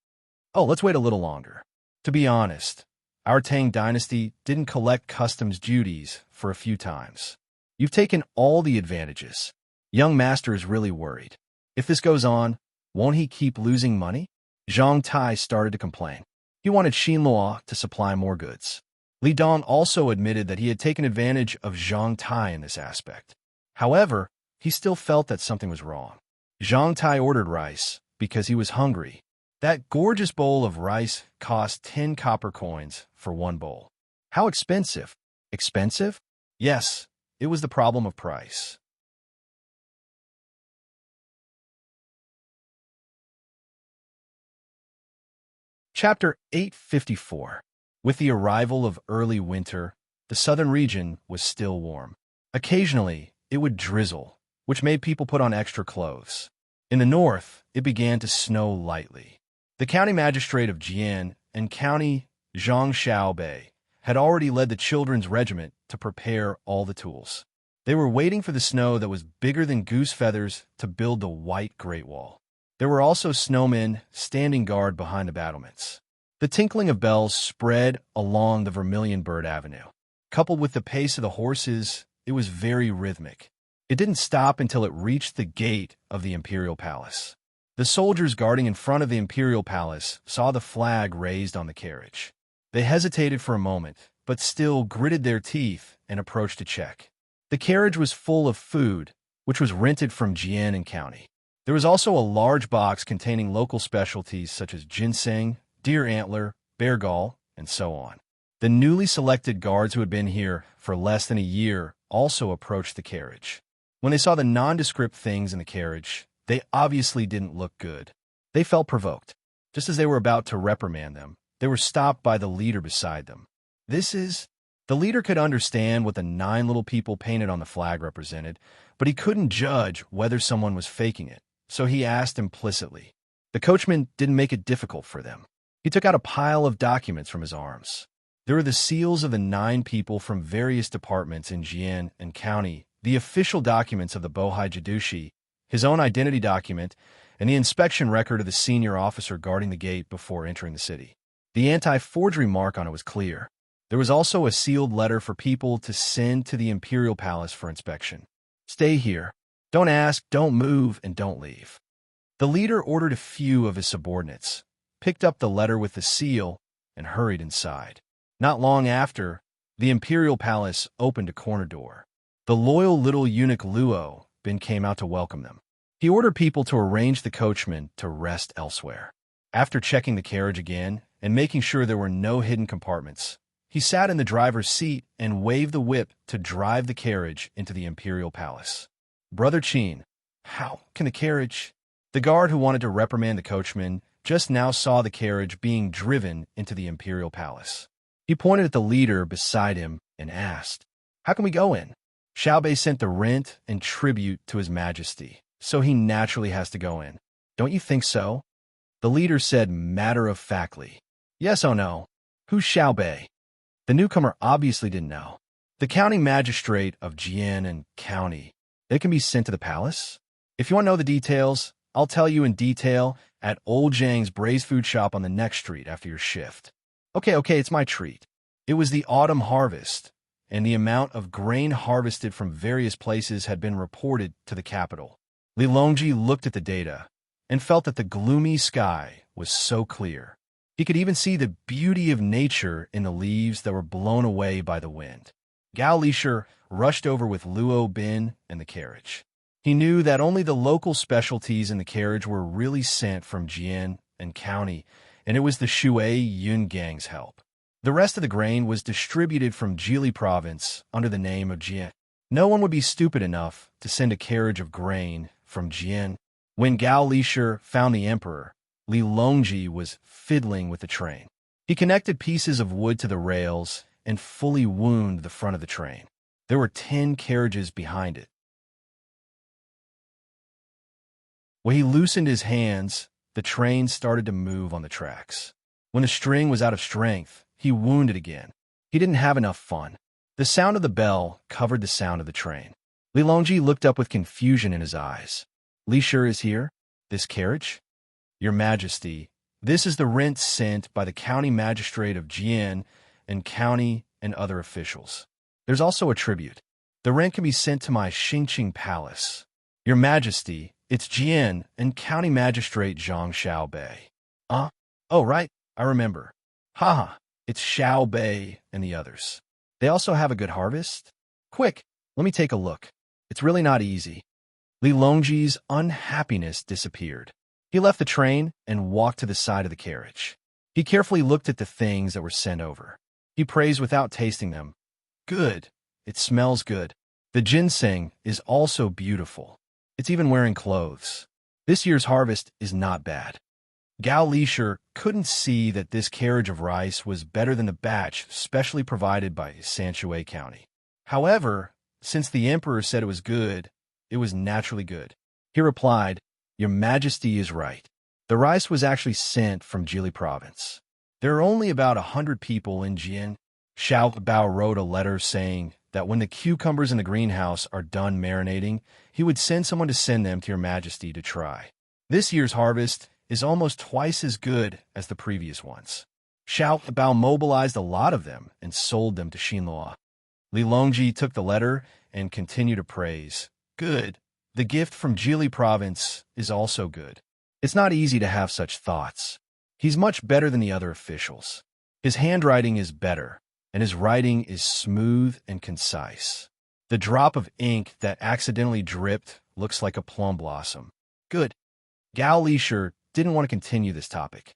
Oh, let's wait a little longer. To be honest, our Tang dynasty didn't collect customs duties for a few times. You've taken all the advantages. Young master is really worried. If this goes on, won't he keep losing money? Zhang Tai started to complain. He wanted Xinlua to supply more goods. Li Dong also admitted that he had taken advantage of Zhang Tai in this aspect. However, he still felt that something was wrong. Zhang Tai ordered rice because he was hungry. That gorgeous bowl of rice cost 10 copper coins for 1 bowl. How expensive? Expensive? Yes, it was the problem of price. Chapter 854. With the arrival of early winter, the southern region was still warm. Occasionally, it would drizzle, which made people put on extra clothes. In the north, it began to snow lightly. The county magistrate of Jian and county Zhangshao Bei had already led the children's regiment to prepare all the tools. They were waiting for the snow that was bigger than goose feathers to build the white Great Wall. There were also snowmen standing guard behind the battlements. The tinkling of bells spread along the Vermilion Bird Avenue. Coupled with the pace of the horses, it was very rhythmic. It didn't stop until it reached the gate of the Imperial Palace. The soldiers guarding in front of the Imperial Palace saw the flag raised on the carriage. They hesitated for a moment, but still gritted their teeth and approached to check. The carriage was full of food, which was rented from Jian and County. There was also a large box containing local specialties such as ginseng, deer antler, bear gall, and so on. The newly selected guards who had been here for less than a year also approached the carriage. When they saw the nondescript things in the carriage, they obviously didn't look good. They felt provoked. Just as they were about to reprimand them, they were stopped by the leader beside them. The leader could understand what the 9 little people painted on the flag represented, but he couldn't judge whether someone was faking it, so he asked implicitly. The coachman didn't make it difficult for them. He took out a pile of documents from his arms. There were the seals of the 9 people from various departments in Jian and County, the official documents of the Bohai Jidushi, his own identity document, and the inspection record of the senior officer guarding the gate before entering the city. The anti-forgery mark on it was clear. There was also a sealed letter for people to send to the Imperial Palace for inspection. Stay here. Don't ask, don't move, and don't leave. The leader ordered a few of his subordinates, picked up the letter with the seal, and hurried inside. Not long after, the Imperial Palace opened a corner door. The loyal little eunuch Luo Bin came out to welcome them. He ordered people to arrange the coachman to rest elsewhere. After checking the carriage again and making sure there were no hidden compartments, he sat in the driver's seat and waved the whip to drive the carriage into the Imperial Palace. Brother Qin, how can the carriage? The guard who wanted to reprimand the coachman just now saw the carriage being driven into the Imperial Palace. He pointed at the leader beside him and asked, "How can we go in?" Xiaobei sent the rent and tribute to His Majesty, so he naturally has to go in. Don't you think so? The leader said matter-of-factly. Yes, oh no. Who's Xiaobei? The newcomer obviously didn't know. The county magistrate of Jian and County. They can be sent to the palace? If you want to know the details, I'll tell you in detail at Old Zhang's braised food shop on the next street after your shift. Okay, it's my treat. It was the autumn harvest, and the amount of grain harvested from various places had been reported to the capital. Li Longji looked at the data and felt that the gloomy sky was so clear. He could even see the beauty of nature in the leaves that were blown away by the wind. Gao Lisher rushed over with Luo Bin and the carriage. He knew that only the local specialties in the carriage were really sent from Jian and County, and it was the Shui Yun Gang's help. The rest of the grain was distributed from Jili province under the name of Jian. No one would be stupid enough to send a carriage of grain from Jian. When Gao Lisher found the emperor, Li Longji was fiddling with the train. He connected pieces of wood to the rails and fully wound the front of the train. There were 10 carriages behind it. When he loosened his hands, the train started to move on the tracks. When the string was out of strength, he wounded again. He didn't have enough fun. The sound of the bell covered the sound of the train. Li Longji looked up with confusion in his eyes. Li Shi is here? This carriage? Your Majesty, this is the rent sent by the county magistrate of Jian and county and other officials. There's also a tribute. The rent can be sent to my Xingqing Palace. Your Majesty, it's Jian and county magistrate Zhang Xiaobei. Oh, right, I remember. Haha, it's Xiaobei and the others. They also have a good harvest? Quick, let me take a look. It's really not easy. Li Longji's unhappiness disappeared. He left the train and walked to the side of the carriage. He carefully looked at the things that were sent over. He praised without tasting them. Good. It smells good. The ginseng is also beautiful. It's even wearing clothes. This year's harvest is not bad. Gao Lisher couldn't see that this carriage of rice was better than the batch specially provided by Sanshui County. However, since the emperor said it was good, it was naturally good. He replied, Your Majesty is right. The rice was actually sent from Jili province. There are only about 100 people in Jian. Xiao Bao wrote a letter saying that when the cucumbers in the greenhouse are done marinating, he would send someone to send them to Your Majesty to try. This year's harvest is almost twice as good as the previous ones. Xiao Bao mobilized a lot of them and sold them to Xinlua. Li Longji took the letter and continued to praise. Good. The gift from Jili province is also good. It's not easy to have such thoughts. He's much better than the other officials. His handwriting is better, and his writing is smooth and concise. The drop of ink that accidentally dripped looks like a plum blossom. Good. Gao Lisher didn't want to continue this topic.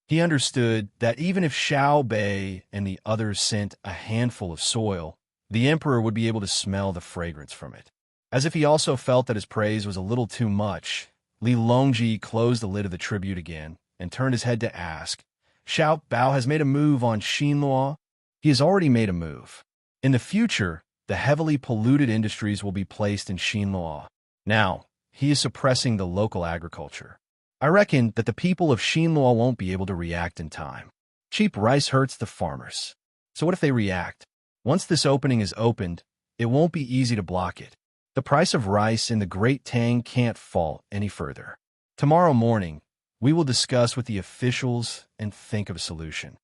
He understood that even if Xiaobei and the others sent a handful of soil, the emperor would be able to smell the fragrance from it. As if he also felt that his praise was a little too much, Li Longji closed the lid of the tribute again and turned his head to ask, Xiao Bao has made a move on Xinluo? He has already made a move. In the future, the heavily polluted industries will be placed in Xinluo. Now, he is suppressing the local agriculture. I reckon that the people of Xinluo won't be able to react in time. Cheap rice hurts the farmers. So what if they react? Once this opening is opened, it won't be easy to block it. The price of rice in the Great Tang can't fall any further. Tomorrow morning, we will discuss with the officials and think of a solution.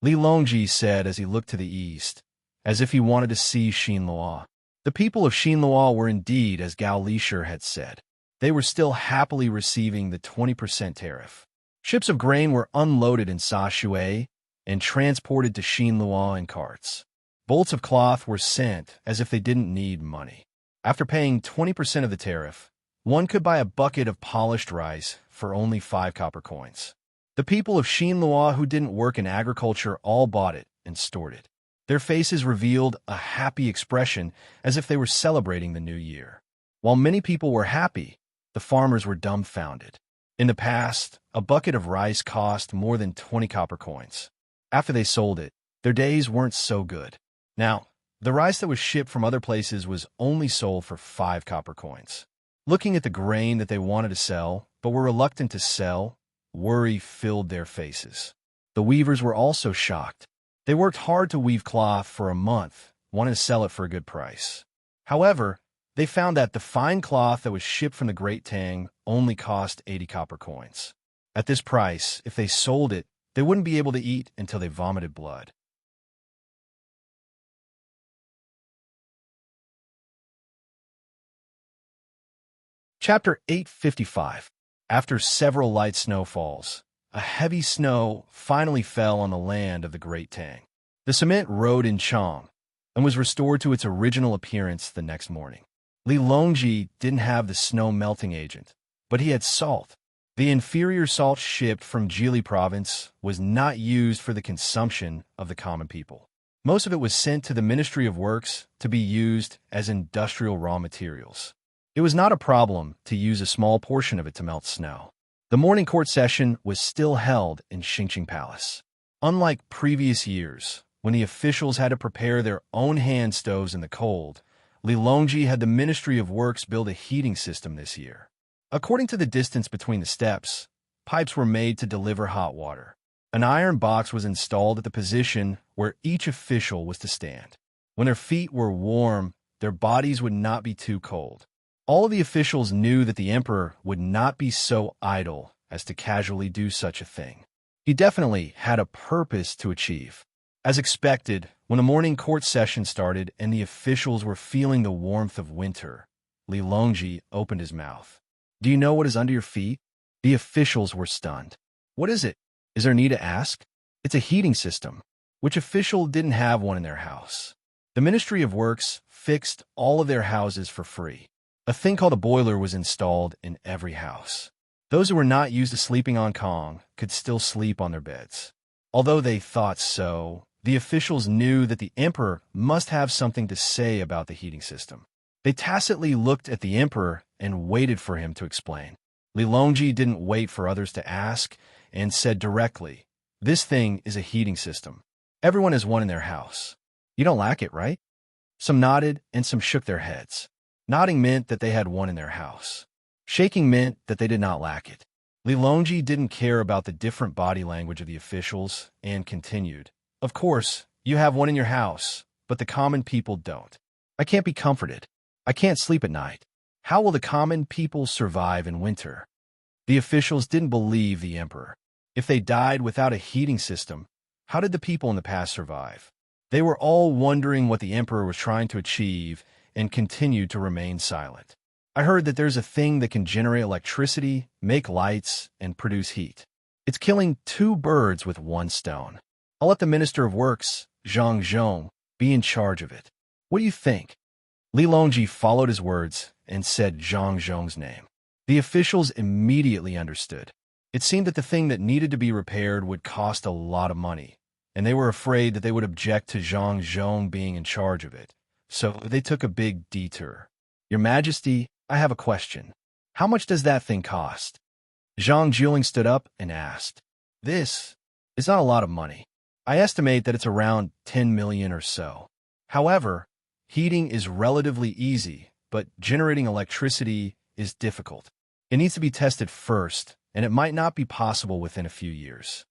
Li Longji said as he looked to the east, as if he wanted to see Xinluo. The people of Xinluo were indeed as Gao Lishir had said. They were still happily receiving the 20% tariff. Ships of grain were unloaded in Sashui and transported to Xinluo in carts. Bolts of cloth were sent as if they didn't need money. After paying 20% of the tariff, one could buy a bucket of polished rice for only 5 copper coins. The people of Xinluo who didn't work in agriculture all bought it and stored it. Their faces revealed a happy expression as if they were celebrating the new year. While many people were happy, the farmers were dumbfounded. In the past, a bucket of rice cost more than 20 copper coins. After they sold it, their days weren't so good. Now, the rice that was shipped from other places was only sold for 5 copper coins. Looking at the grain that they wanted to sell, but were reluctant to sell, worry filled their faces. The weavers were also shocked. They worked hard to weave cloth for a month, wanting to sell it for a good price. However, they found that the fine cloth that was shipped from the Great Tang only cost 80 copper coins. At this price, if they sold it, they wouldn't be able to eat until they vomited blood. Chapter 855. After several light snowfalls, a heavy snow finally fell on the land of the Great Tang. The cement rode in Chang and was restored to its original appearance the next morning. Li Longji didn't have the snow melting agent, but he had salt. The inferior salt shipped from Jili province was not used for the consumption of the common people. Most of it was sent to the Ministry of Works to be used as industrial raw materials. It was not a problem to use a small portion of it to melt snow. The morning court session was still held in Xingqing Palace. Unlike previous years, when the officials had to prepare their own hand stoves in the cold, Li Longji had the Ministry of Works build a heating system this year. According to the distance between the steps, pipes were made to deliver hot water. An iron box was installed at the position where each official was to stand. When their feet were warm, their bodies would not be too cold. All of the officials knew that the emperor would not be so idle as to casually do such a thing. He definitely had a purpose to achieve. As expected, when the morning court session started and the officials were feeling the warmth of winter, Li Longji opened his mouth. Do you know what is under your feet? The officials were stunned. What is it? Is there need to ask? It's a heating system. Which official didn't have one in their house? The Ministry of Works fixed all of their houses for free. A thing called a boiler was installed in every house. Those who were not used to sleeping on Kong could still sleep on their beds. Although they thought so, the officials knew that the emperor must have something to say about the heating system. They tacitly looked at the emperor and waited for him to explain. Li Longji didn't wait for others to ask and said directly, "This thing is a heating system. Everyone has one in their house. You don't lack it, right?" Some nodded and some shook their heads. Nodding meant that they had one in their house. Shaking meant that they did not lack it. Li Longji didn't care about the different body language of the officials and continued, "Of course, you have one in your house, but the common people don't. I can't be comforted. I can't sleep at night. How will the common people survive in winter?" The officials didn't believe the emperor. If they died without a heating system, how did the people in the past survive? They were all wondering what the emperor was trying to achieve and continued to remain silent. "I heard that there's a thing that can generate electricity, make lights, and produce heat. It's killing 2 birds with 1 stone. I'll let the Minister of Works, Zhang Zhong, be in charge of it. What do you think?" Li Longji followed his words and said Zhang Zhong's name. The officials immediately understood. It seemed that the thing that needed to be repaired would cost a lot of money, and they were afraid that they would object to Zhang Zhong being in charge of it, so they took a big detour. Your Majesty, I have a question. How much does that thing cost? Zhang Juling stood up and asked. This is not a lot of money. I estimate that it's around 10 million or so. However, heating is relatively easy, but generating electricity is difficult. It needs to be tested first, and it might not be possible within a few years.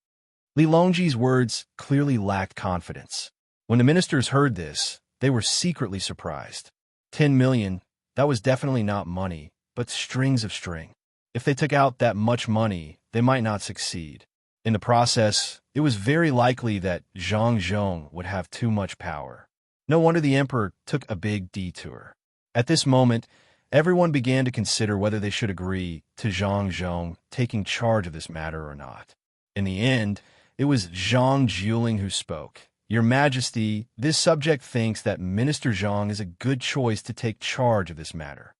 Li Longji's words clearly lacked confidence. When the ministers heard this, they were secretly surprised. 10 million, that was definitely not money, but strings of string. If they took out that much money, they might not succeed. In the process, it was very likely that Zhang Zhong would have too much power. No wonder the emperor took a big detour. At this moment, everyone began to consider whether they should agree to Zhang Zhong taking charge of this matter or not. In the end, it was Zhang Juling who spoke. Your Majesty, this subject thinks that Minister Zhang is a good choice to take charge of this matter.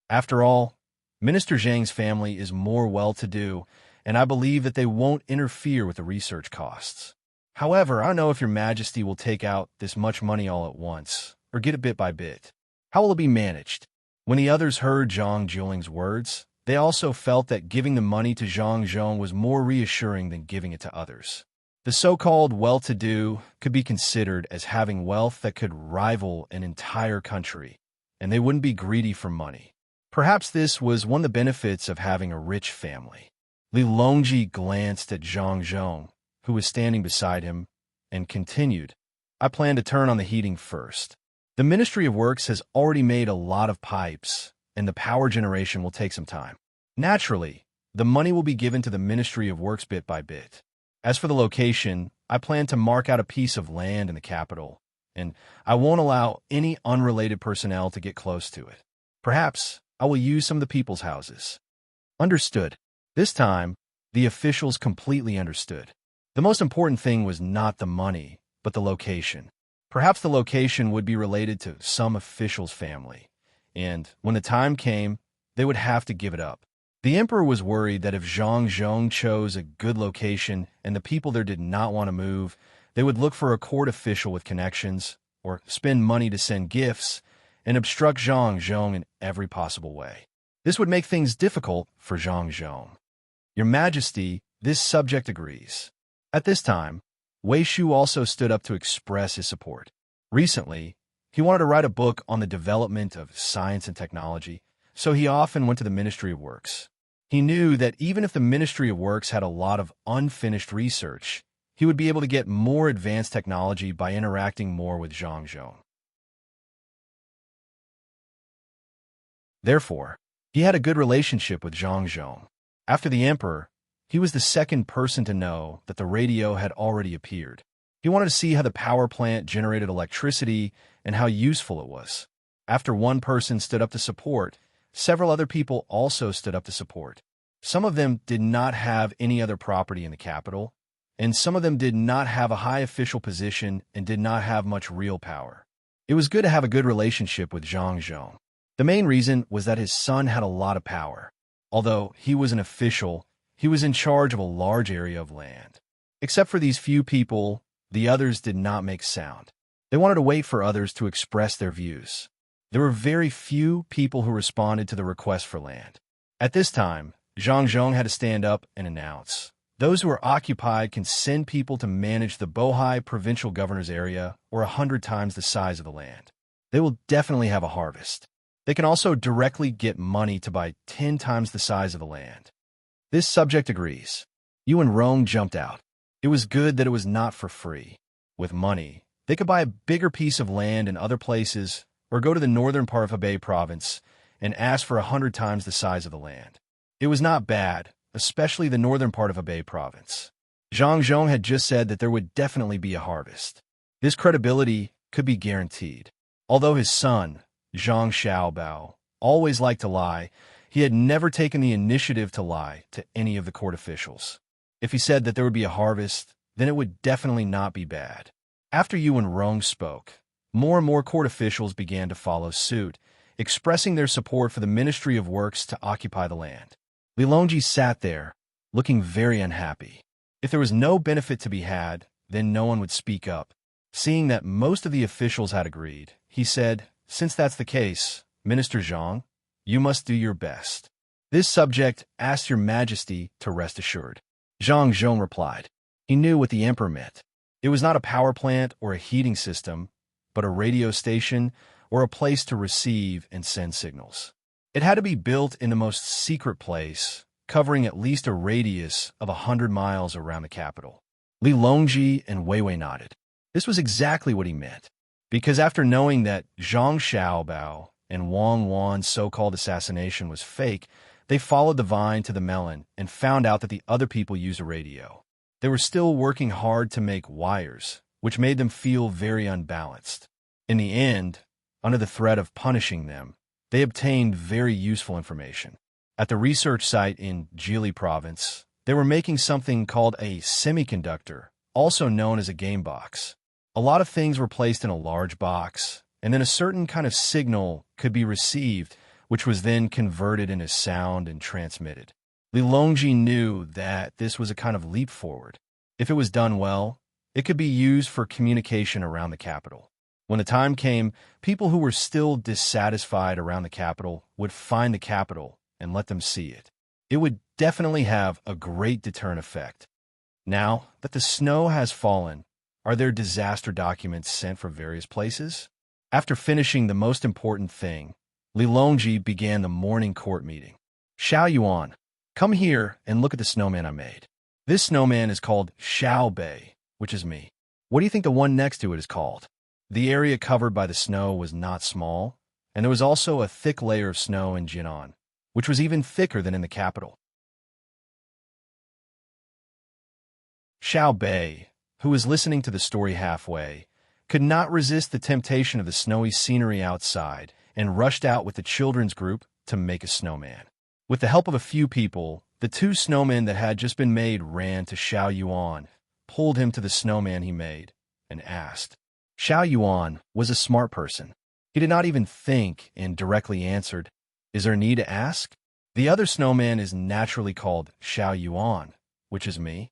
After all, Minister Zhang's family is more well-to-do, and I believe that they won't interfere with the research costs. However, I don't know if Your Majesty will take out this much money all at once, or get it bit by bit. How will it be managed? When the others heard Zhang Juling's words, they also felt that giving the money to Zhang Zhong was more reassuring than giving it to others. The so-called well-to-do could be considered as having wealth that could rival an entire country, and they wouldn't be greedy for money. Perhaps this was one of the benefits of having a rich family. Li Longji glanced at Zhang Zhong, who was standing beside him, and continued, I plan to turn on the heating first. The Ministry of Works has already made a lot of pipes, and the power generation will take some time. Naturally, the money will be given to the Ministry of Works bit by bit. As for the location, I plan to mark out a piece of land in the capital, and I won't allow any unrelated personnel to get close to it. Perhaps I will use some of the people's houses. Understood. This time, the officials completely understood. The most important thing was not the money, but the location. Perhaps the location would be related to some official's family, and when the time came, they would have to give it up. The emperor was worried that if Zhang Zhong chose a good location and the people there did not want to move, they would look for a court official with connections, or spend money to send gifts, and obstruct Zhang Zhong in every possible way. This would make things difficult for Zhang Zhong. Your Majesty, this subject agrees. At this time, Wei Shu also stood up to express his support. Recently, he wanted to write a book on the development of science and technology, so he often went to the Ministry of Works. He knew that even if the Ministry of Works had a lot of unfinished research, he would be able to get more advanced technology by interacting more with Zhang Zhong. Therefore, he had a good relationship with Zhang Zhong. After the emperor, he was the second person to know that the radio had already appeared. He wanted to see how the power plant generated electricity and how useful it was. After one person stood up to support, several other people also stood up to support. Some of them did not have any other property in the capital, and some of them did not have a high official position and did not have much real power. It was good to have a good relationship with Zhang Zhong. The main reason was that his son had a lot of power. Although he was an official, he was in charge of a large area of land. Except for these few people, the others did not make sound. They wanted to wait for others to express their views. There were very few people who responded to the request for land. At this time, Zhang Zhong had to stand up and announce, those who are occupied can send people to manage the Bohai provincial governor's area or 100 times the size of the land. They will definitely have a harvest. They can also directly get money to buy 10 times the size of the land. This subject agrees. Yuan Rong jumped out. It was good that it was not for free. With money, they could buy a bigger piece of land in other places or go to the northern part of Hebei province and ask for 100 times the size of the land. It was not bad, especially the northern part of Hebei province. Zhang Zhong had just said that there would definitely be a harvest. This credibility could be guaranteed. Although his son, Zhang Xiaobao, always liked to lie, he had never taken the initiative to lie to any of the court officials. If he said that there would be a harvest, then it would definitely not be bad. After Yuan Rong spoke, more and more court officials began to follow suit, expressing their support for the Ministry of Works to occupy the land. Li Longji sat there, looking very unhappy. If there was no benefit to be had, then no one would speak up. Seeing that most of the officials had agreed, he said, "Since that's the case, Minister Zhang, you must do your best. This subject asks your majesty to rest assured." Zhang Zhong replied. He knew what the emperor meant. It was not a power plant or a heating system, but a radio station or a place to receive and send signals. It had to be built in the most secret place, covering at least a radius of 100 miles around the capital. Li Longji and Wei Wei nodded. This was exactly what he meant, because after knowing that Zhang Xiaobao and Wang Wan's so-called assassination was fake, they followed the vine to the melon and found out that the other people used a radio. They were still working hard to make wires, which made them feel very unbalanced. In the end, under the threat of punishing them, they obtained very useful information. At the research site in Jili province, they were making something called a semiconductor, also known as a game box. A lot of things were placed in a large box, and then a certain kind of signal could be received, which was then converted into sound and transmitted. Li Longji knew that this was a kind of leap forward. If it was done well, it could be used for communication around the capital. When the time came, people who were still dissatisfied around the capital would find the capital and let them see it. It would definitely have a great deterrent effect. Now that the snow has fallen, are there disaster documents sent from various places? After finishing the most important thing, Li Longji began the morning court meeting. Xiao Yuan, come here and look at the snowman I made. This snowman is called Xiao Bei, which is me. What do you think the one next to it is called? The area covered by the snow was not small, and there was also a thick layer of snow in Jinan, which was even thicker than in the capital. Xiao Bei, who was listening to the story halfway, could not resist the temptation of the snowy scenery outside and rushed out with the children's group to make a snowman. With the help of a few people, the two snowmen that had just been made ran to Xiao Yuan, pulled him to the snowman he made, and asked. Xiao Yuan was a smart person. He did not even think and directly answered, "Is there need to ask?" The other snowman is naturally called Xiao Yuan, which is me.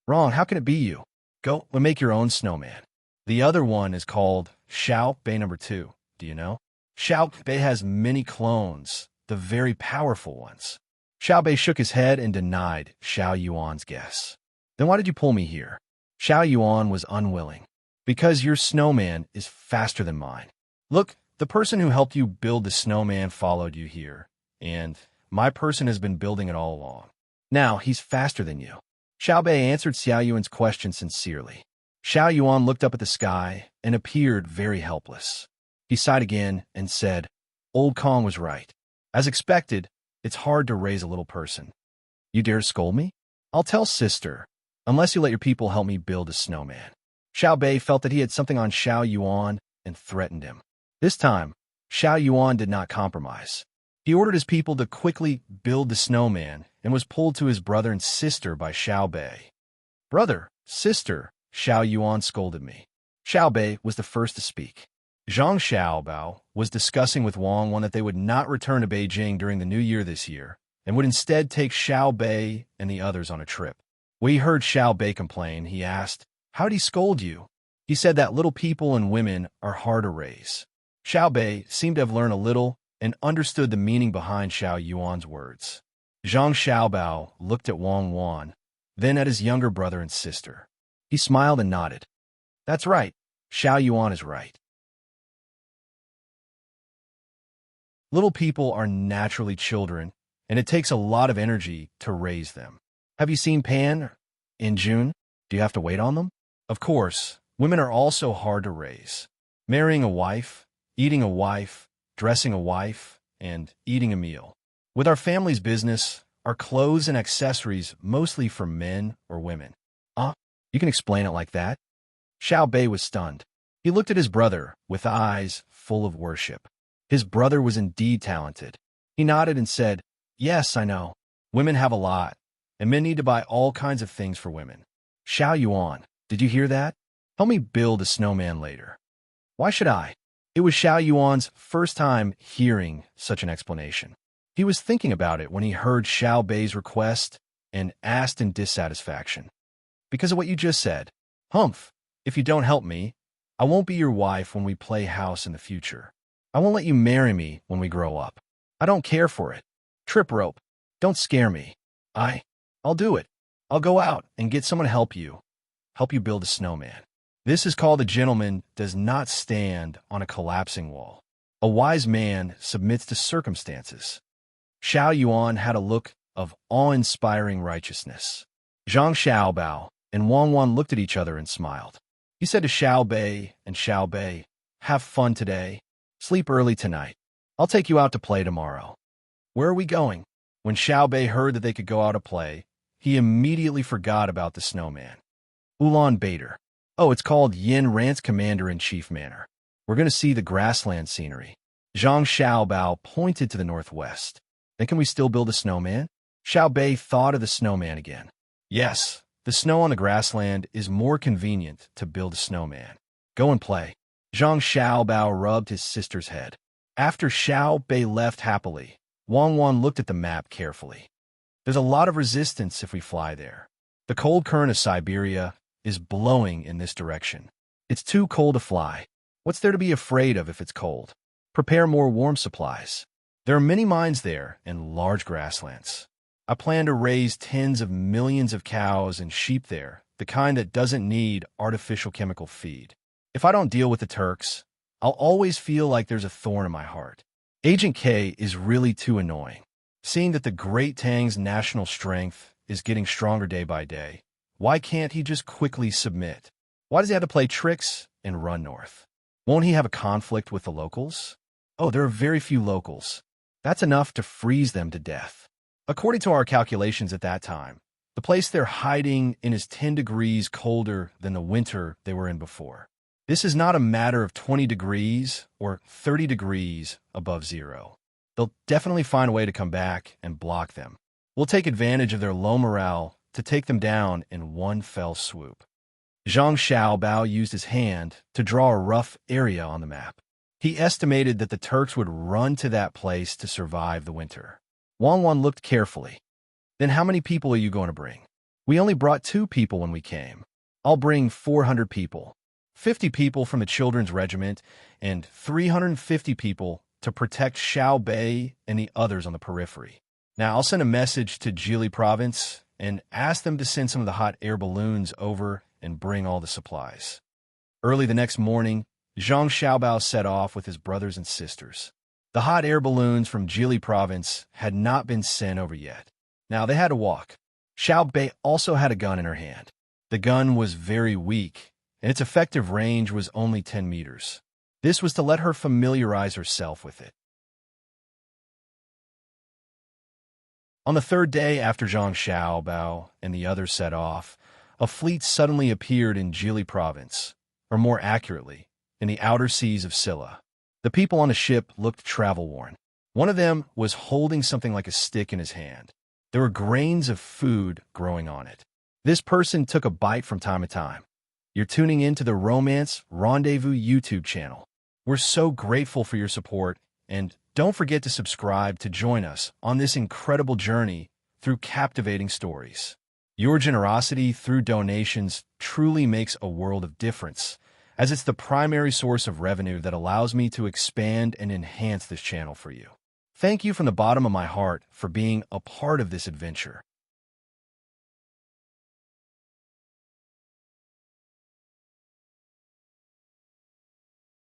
Wrong, how can it be you? Go and make your own snowman. The other one is called Xiao Bei number 2. Do you know? Xiao Bei has many clones, the very powerful ones. Xiao Bei shook his head and denied Xiao Yuan's guess. Then why did you pull me here? Xiao Yuan was unwilling. Because your snowman is faster than mine. Look, the person who helped you build the snowman followed you here, and my person has been building it all along. Now he's faster than you. Xiao Bei answered Xiao Yuan's question sincerely. Xiao Yuan looked up at the sky and appeared very helpless. He sighed again and said, Old Kong was right. As expected, it's hard to raise a little person. You dare scold me? I'll tell sister, unless you let your people help me build a snowman. Xiao Bei felt that he had something on Xiao Yuan and threatened him. This time, Xiao Yuan did not compromise. He ordered his people to quickly build the snowman and was pulled to his brother and sister by Xiao Bei. Brother, sister, Xiao Yuan scolded me. Xiao Bei was the first to speak. Zhang Xiaobao was discussing with Wang Wan that they would not return to Beijing during the new year this year, and would instead take Xiao Bei and the others on a trip. When he heard Xiao Bei complain, he asked, How did he scold you? He said that little people and women are hard to raise. Xiao Bei seemed to have learned a little and understood the meaning behind Xiao Yuan's words. Zhang Xiaobao looked at Wang Wan, then at his younger brother and sister. He smiled and nodded. That's right, Xiao Yuan is right. Little people are naturally children, and it takes a lot of energy to raise them. Have you seen Pan in June? Do you have to wait on them? Of course, women are also hard to raise. Marrying a wife, eating a wife, dressing a wife, and eating a meal. With our family's business, our clothes and accessories mostly for men or women. You can explain it like that? Xiao Bei was stunned. He looked at his brother with eyes full of worship. His brother was indeed talented. He nodded and said, Yes, I know. Women have a lot, and men need to buy all kinds of things for women. Xiao Yuan, did you hear that? Help me build a snowman later. Why should I? It was Xiao Yuan's first time hearing such an explanation. He was thinking about it when he heard Xiao Bei's request and asked in dissatisfaction. Because of what you just said. Humph, if you don't help me, I won't be your wife when we play house in the future. I won't let you marry me when we grow up. I don't care for it. Trip rope. Don't scare me. I'll do it. I'll go out and get someone to help you build a snowman. This is called a gentleman does not stand on a collapsing wall. A wise man submits to circumstances. Xiao Yuan had a look of awe-inspiring righteousness. Zhang Xiaobao and Wang Wan looked at each other and smiled. He said to Xiao Bei and Xiao Bei, "Have fun today. Sleep early tonight. I'll take you out to play tomorrow." "Where are we going?" When Xiao Bei heard that they could go out to play, he immediately forgot about the snowman. Ulaanbaatar. "Oh, it's called Yin Rant's Commander-in-Chief Manor. We're going to see the grassland scenery." Zhang Xiaobao pointed to the northwest. "Then can we still build a snowman?" Xiao Bei thought of the snowman again. "Yes, the snow on the grassland is more convenient to build a snowman. Go and play." Zhang Xiaobao rubbed his sister's head. After Xiao Bei left happily, Wang Wan looked at the map carefully. "There's a lot of resistance if we fly there. The cold current of Siberia is blowing in this direction. It's too cold to fly. What's there to be afraid of if it's cold? Prepare more warm supplies. There are many mines there and large grasslands. I plan to raise tens of millions of cows and sheep there, the kind that doesn't need artificial chemical feed. If I don't deal with the Turks, I'll always feel like there's a thorn in my heart. Agent K is really too annoying. Seeing that the Great Tang's national strength is getting stronger day by day, why can't he just quickly submit? Why does he have to play tricks and run north? Won't he have a conflict with the locals? Oh, there are very few locals. That's enough to freeze them to death. According to our calculations at that time, the place they're hiding in is 10 degrees colder than the winter they were in before. This is not a matter of 20 degrees or 30 degrees above zero. They'll definitely find a way to come back and block them. We'll take advantage of their low morale to take them down in one fell swoop. Zhang Xiaobao used his hand to draw a rough area on the map. He estimated that the Turks would run to that place to survive the winter. Wang Wan looked carefully. "Then how many people are you going to bring?" "We only brought 2 people when we came. I'll bring 400 people. 50 people from the children's regiment and 350 people to protect Xiao Bei and the others on the periphery. Now, I'll send a message to Jili province and ask them to send some of the hot air balloons over and bring all the supplies." Early the next morning, Zhang Xiaobao set off with his brothers and sisters. The hot air balloons from Jili province had not been sent over yet. Now they had to walk. Xiao Bei also had a gun in her hand. The gun was very weak, and its effective range was only 10 meters. This was to let her familiarize herself with it. On the 3rd day after Zhang Xiaobao and the others set off, a fleet suddenly appeared in Jili province, or more accurately, in the outer seas of Silla. The people on the ship looked travel-worn. One of them was holding something like a stick in his hand. There were grains of food growing on it. This person took a bite from time to time. You're tuning in to the Romance Rendezvous YouTube channel. We're so grateful for your support, and don't forget to subscribe to join us on this incredible journey through captivating stories. Your generosity through donations truly makes a world of difference, as it's the primary source of revenue that allows me to expand and enhance this channel for you. Thank you from the bottom of my heart for being a part of this adventure.